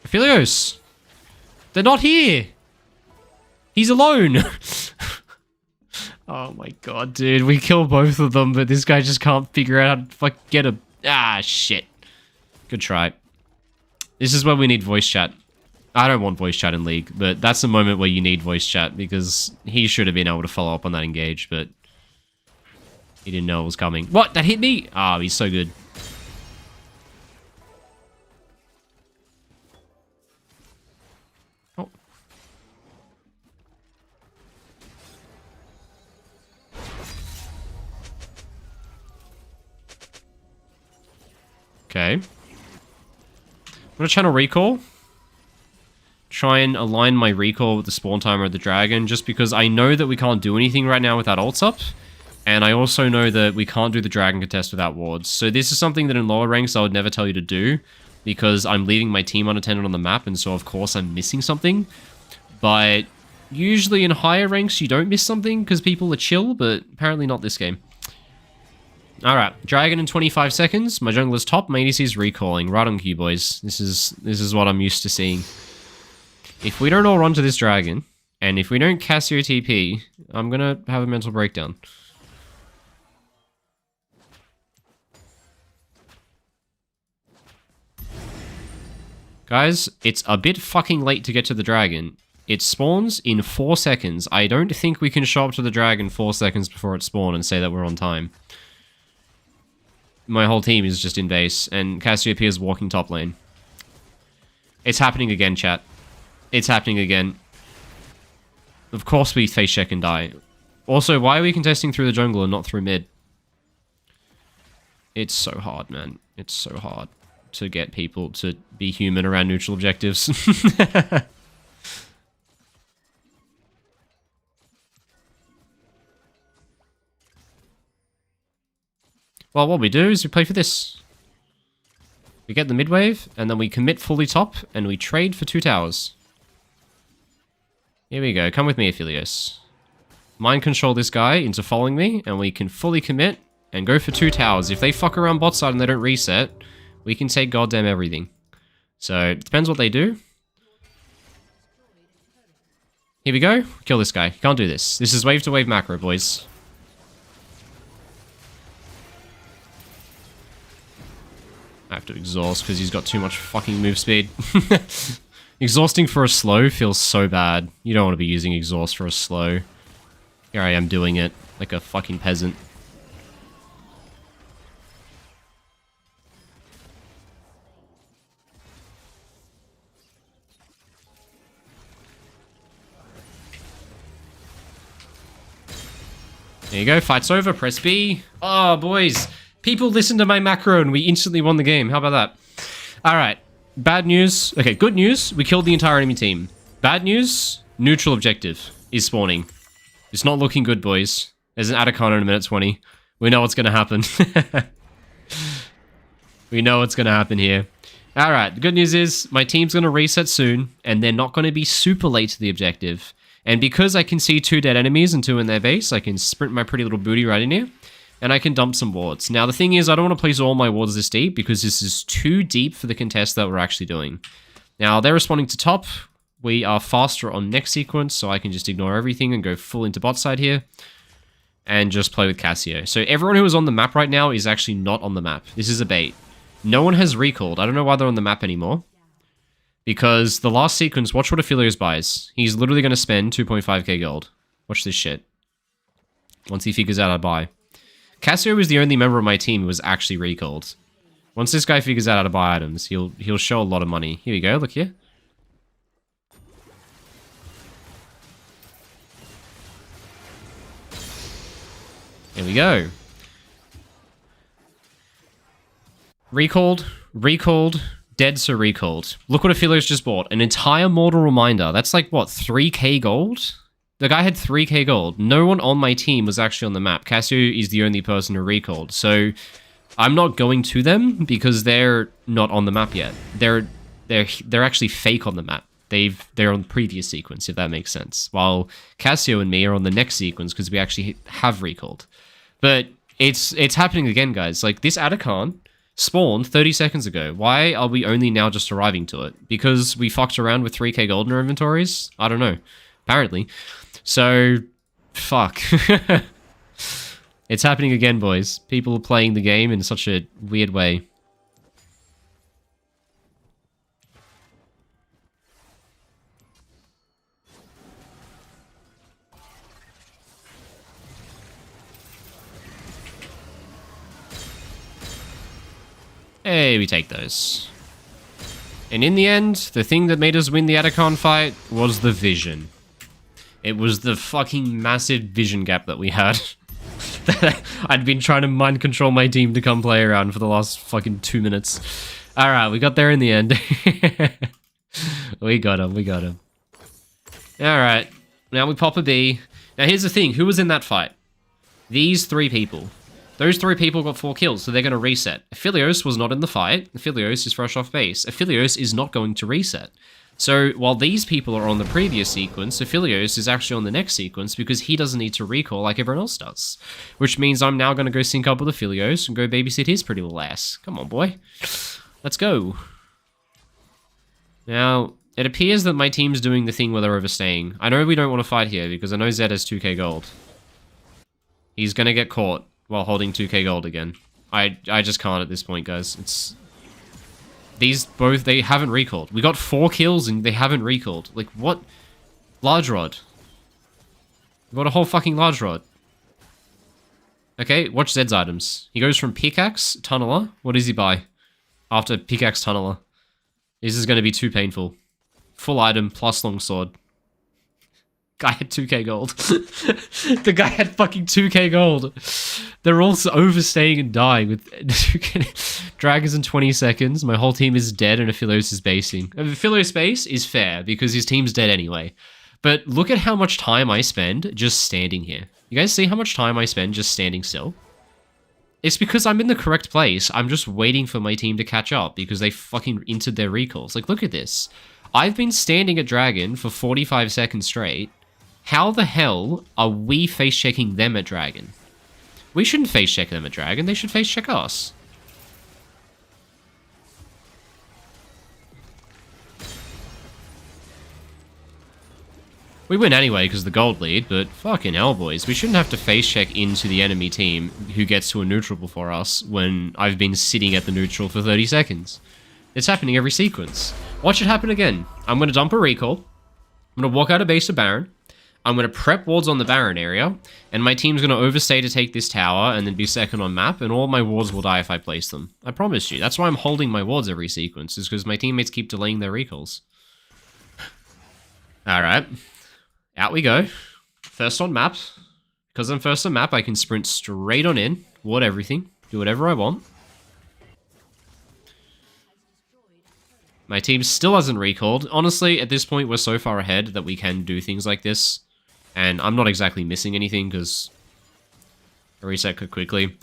Aphelios! They're not here! He's alone! Oh my god, dude. We kill both of them, but this guy just can't figure out how to get a... Ah, shit. Good try. This is where we need voice chat. I don't want voice chat in League, but that's the moment where you need voice chat, because he should have been able to follow up on that engage, but... He didn't know it was coming. What? That hit me? Ah, he's so good. Oh. Okay. I'm gonna channel recall. Try and align my recall with the spawn timer of the dragon, just because I know that we can't do anything right now without ults up. And I also know that we can't do the dragon contest without wards. So this is something that in lower ranks I would never tell you to do, because I'm leaving my team unattended on the map, and so of course I'm missing something. But usually in higher ranks you don't miss something because people are chill, but apparently not this game. Alright, dragon in 25 seconds. My jungler's top, my ADC's recalling. Right on cue, boys. This is what I'm used to seeing. If we don't all run to this dragon, and if we don't Cassio TP, I'm gonna have a mental breakdown. Guys, it's a bit fucking late to get to the dragon. It spawns in 4 seconds. I don't think we can show up to the dragon 4 seconds before it spawns and say that we're on time. My whole team is just in base, and Cassiopeia is walking top lane. It's happening again, chat. It's happening again. Of course we face check and die. Also, why are we contesting through the jungle and not through mid? It's so hard, man. It's so hard to get people to be human around neutral objectives. Well, what we do is we play for this. We get the mid wave, and then we commit fully top, and we trade for 2 towers. Here we go. Come with me, Aphelios. Mind control this guy into following me, and we can fully commit and go for 2 towers. If they fuck around bot side and they don't reset, we can take goddamn everything. So, it depends what they do. Here we go. Kill this guy. Can't do this. This is wave to wave macro, boys. I have to exhaust because he's got too much fucking move speed. Exhausting for a slow feels so bad. You don't want to be using exhaust for a slow. Here I am doing it like a fucking peasant. There you go, fight's over, press B. Oh, boys. People listened to my macro and we instantly won the game. How about that? Alright, bad news. Okay, good news, we killed the entire enemy team. Bad news, neutral objective is spawning. It's not looking good, boys. There's an Atacon in a minute 20. We know what's going to happen. We know what's going to happen here. Alright, the good news is my team's going to reset soon, and they're not going to be super late to the objective. And because I can see 2 dead enemies and 2 in their base, I can sprint my pretty little booty right in here, and I can dump some wards. Now, the thing is, I don't want to place all my wards this deep, because this is too deep for the contest that we're actually doing. Now, they're responding to top. We are faster on next sequence, so I can just ignore everything and go full into bot side here. And just play with Cassio. So everyone who is on the map right now is actually not on the map. This is a bait. No one has recalled. I don't know why they're on the map anymore. Because the last sequence, watch what Aphelios buys. He's literally going to spend 2.5k gold. Watch this shit. Once he figures out how to buy. Cassio is the only member of my team who was actually recalled. Once this guy figures out how to buy items, he'll show a lot of money. Here we go, look here. There we go. Recalled, recalled, dead so recalled. Look what Aphelios just bought. An entire Mortal Reminder. That's like, what, 3k gold? The guy had 3k gold. No one on my team was actually on the map. Cassio is the only person who recalled. So, I'm not going to them because they're not on the map yet. They're actually fake on the map. They're on the previous sequence, if that makes sense. While Cassio and me are on the next sequence because we actually have recalled. But it's happening again, guys. Like, this Atacon spawned 30 seconds ago. Why are we only now just arriving to it? Because we fucked around with 3k gold in our inventories? I don't know. Apparently. So, fuck. It's happening again, boys. People are playing the game in such a weird way. Hey, we take those. And in the end, the thing that made us win the Atacon fight was the vision. It was the fucking massive vision gap that we had. I'd been trying to mind control my team to come play around for the last fucking 2 minutes. Alright, we got there in the end. We got him, we got him. Alright, now we pop a B. Now here's the thing, who was in that fight? These 3 people. Those 3 people got 4 kills, so they're going to reset. Aphelios was not in the fight. Aphelios is fresh off base. Aphelios is not going to reset. So, while these people are on the previous sequence, Aphelios is actually on the next sequence because he doesn't need to recall like everyone else does. Which means I'm now going to go sync up with Aphelios and go babysit his pretty little ass. Come on, boy. Let's go. Now, it appears that my team's doing the thing where they're overstaying. I know we don't want to fight here because I know Zed has 2k gold. He's going to get caught while holding 2k gold again. I just can't at this point, guys. It's... These both, they haven't recalled. We got 4 kills and they haven't recalled. Like, what? Large Rod. We got a whole fucking Large Rod. Okay, watch Zed's items. He goes from Pickaxe, Tunneler. What does he buy? After Pickaxe, Tunneler. This is going to be too painful. Full item plus longsword. Guy had 2k gold. The guy had fucking 2k gold. They're all overstaying and dying with dragons in 20 seconds. My whole team is dead and Aphelios is basing. Aphelios base is fair because his team's dead anyway. But look at how much time I spend just standing here. You guys see how much time I spend just standing still? It's because I'm in the correct place. I'm just waiting for my team to catch up because they fucking entered their recalls. Like, look at this. I've been standing at Dragon for 45 seconds straight. How the hell are we face-checking them at Dragon? We shouldn't face-check them at Dragon, they should face-check us. We win anyway because of the gold lead, but fucking hell, boys. We shouldn't have to face-check into the enemy team who gets to a neutral before us when I've been sitting at the neutral for 30 seconds. It's happening every sequence. Watch it happen again. I'm going to dump a recall. I'm going to walk out of base to Baron. I'm going to prep wards on the Baron area, and my team's going to overstay to take this tower and then be second on map, and all my wards will die if I place them. I promise you. That's why I'm holding my wards every sequence, is because my teammates keep delaying their recalls. Alright. Out we go. First on map. Because I'm first on map, I can sprint straight on in, ward everything, do whatever I want. My team still hasn't recalled. Honestly, at this point, we're so far ahead that we can do things like this. And I'm not exactly missing anything, because A reset quickly.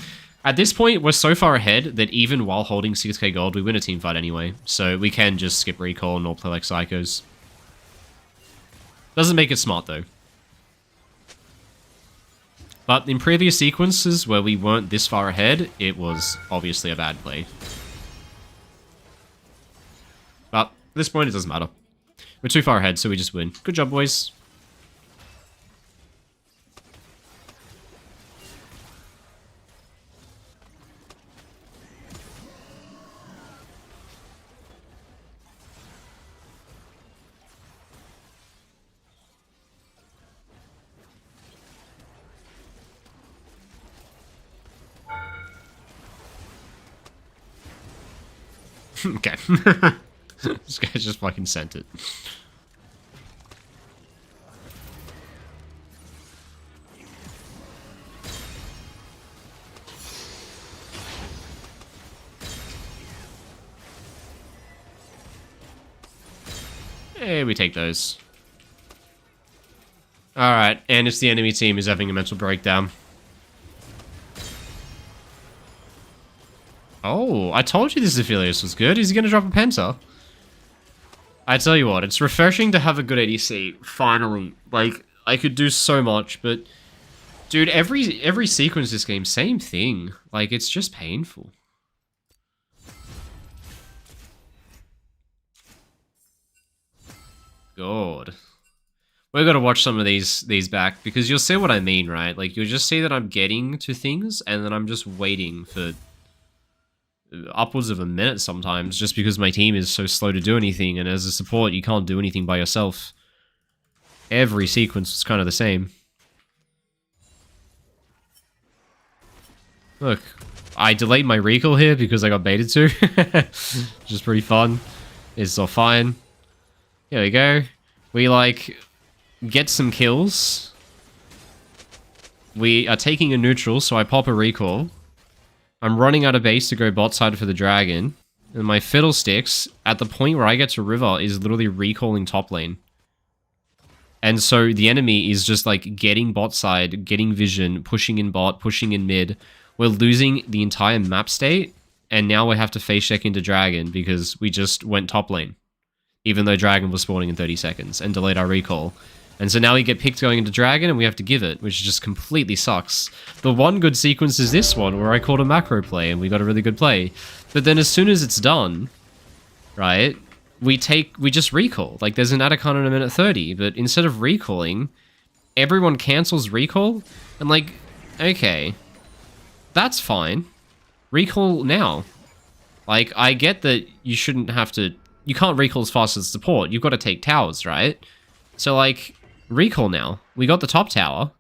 At this point, we're so far ahead that even while holding 6k gold, we win a team fight anyway. So we can just skip recall and all play like psychos. Doesn't make it smart though. But in previous sequences where we weren't this far ahead, it was obviously a bad play. But at this point, it doesn't matter. We're too far ahead, so we just win. Good job, boys. Okay. This guy just fucking sent it. Hey, we take those. Alright, and it's the enemy team is having a mental breakdown. Oh, I told you this Aphelios was good. Is he going to drop a Penta? I tell you what, it's refreshing to have a good ADC, finally. Like, I could do so much, but... Dude, every sequence this game, same thing. Like, it's just painful. God. We're gonna watch some of these back, because you'll see what I mean, right? Like, you'll just see that I'm getting to things, and then I'm just waiting for upwards of a minute sometimes, just because my team is so slow to do anything, and as a support, you can't do anything by yourself. Every sequence is kind of the same. Look, I delayed my recall here because I got baited to, which is pretty fun. It's all fine. Here we go. We, like, get some kills. We are taking a neutral, so I pop a recall. I'm running out of base to go bot side for the dragon. And my fiddlesticks, at the point where I get to river, is literally recalling top lane. And so the enemy is just like getting bot side, getting vision, pushing in bot, pushing in mid. We're losing the entire map state. And now we have to face check into dragon because we just went top lane. Even though dragon was spawning in 30 seconds and delayed our recall. And so now we get picked going into dragon and we have to give it, which just completely sucks. The one good sequence is this one, where I called a macro play and we got a really good play. But then as soon as it's done, right, we just recall. Like, there's an Atacon in a minute 30, but instead of recalling, everyone cancels recall. And like, okay, that's fine. Recall now. Like, I get that you shouldn't have to... You can't recall as fast as support. You've got to take towers, right? So, like, recall now. We got the top tower.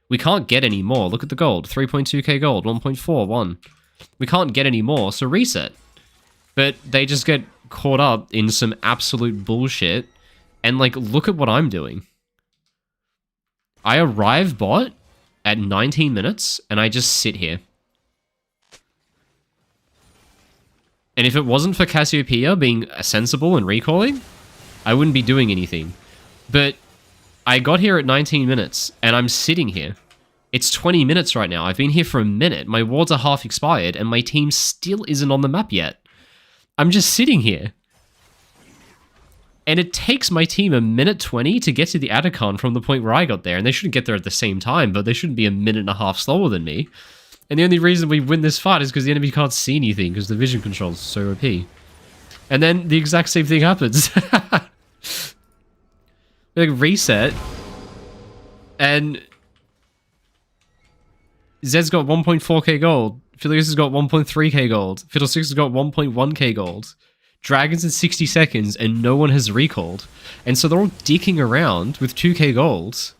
We can't get any more. Look at the gold. 3.2k gold. 1.41. We can't get any more, so reset. But they just get caught up in some absolute bullshit. And, like, look at what I'm doing. I arrive bot at 19 minutes, and I just sit here. And if it wasn't for Cassiopeia being sensible and recalling, I wouldn't be doing anything. But I got here at 19 minutes, and I'm sitting here. It's 20 minutes right now. I've been here for a minute. My wards are half expired, and my team still isn't on the map yet. I'm just sitting here. And it takes my team a minute 20 to get to the Atacon from the point where I got there. And they shouldn't get there at the same time, but they shouldn't be a minute and a half slower than me. And the only reason we win this fight is because the enemy can't see anything, because the vision control is so OP. And then the exact same thing happens. Like, reset. And Zed's got 1.4k gold. Phileas has got 1.3k gold. Fiddlesticks has got 1.1k gold. Dragon's in 60 seconds, and no one has recalled. And so they're all dicking around with 2k gold.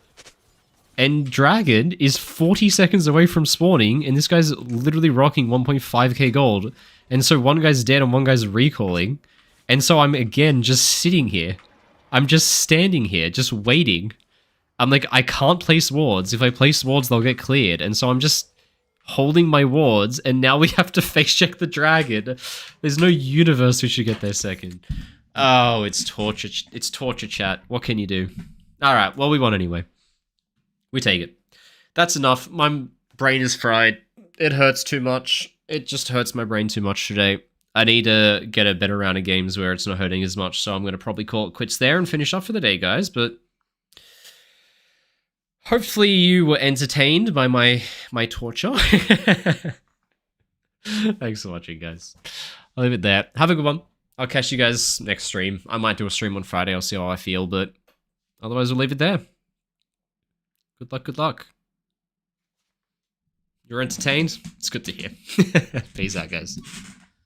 And Dragon is 40 seconds away from spawning, and this guy's literally rocking 1.5k gold. And so one guy's dead and one guy's recalling. And so I'm, again, just sitting here. I'm just standing here, just waiting. I'm like, I can't place wards. If I place wards, they'll get cleared. And so I'm just holding my wards, and now we have to face check the dragon. There's no universe we should get there second. Oh, it's torture. It's torture, chat. What can you do? All right, well, we won anyway. We take it. That's enough. I'm brain is fried. It hurts too much. It just hurts my brain too much today. I need to get a better round of games where it's not hurting as much, so I'm going to probably call it quits there and finish up for the day, guys, but hopefully you were entertained by my torture. Thanks for watching, guys. I'll leave it there. Have a good one. I'll catch you guys next stream. I might do a stream on Friday. I'll see how I feel, but otherwise we'll leave it there. Good luck, good luck. You're entertained? It's good to hear. Peace out, guys.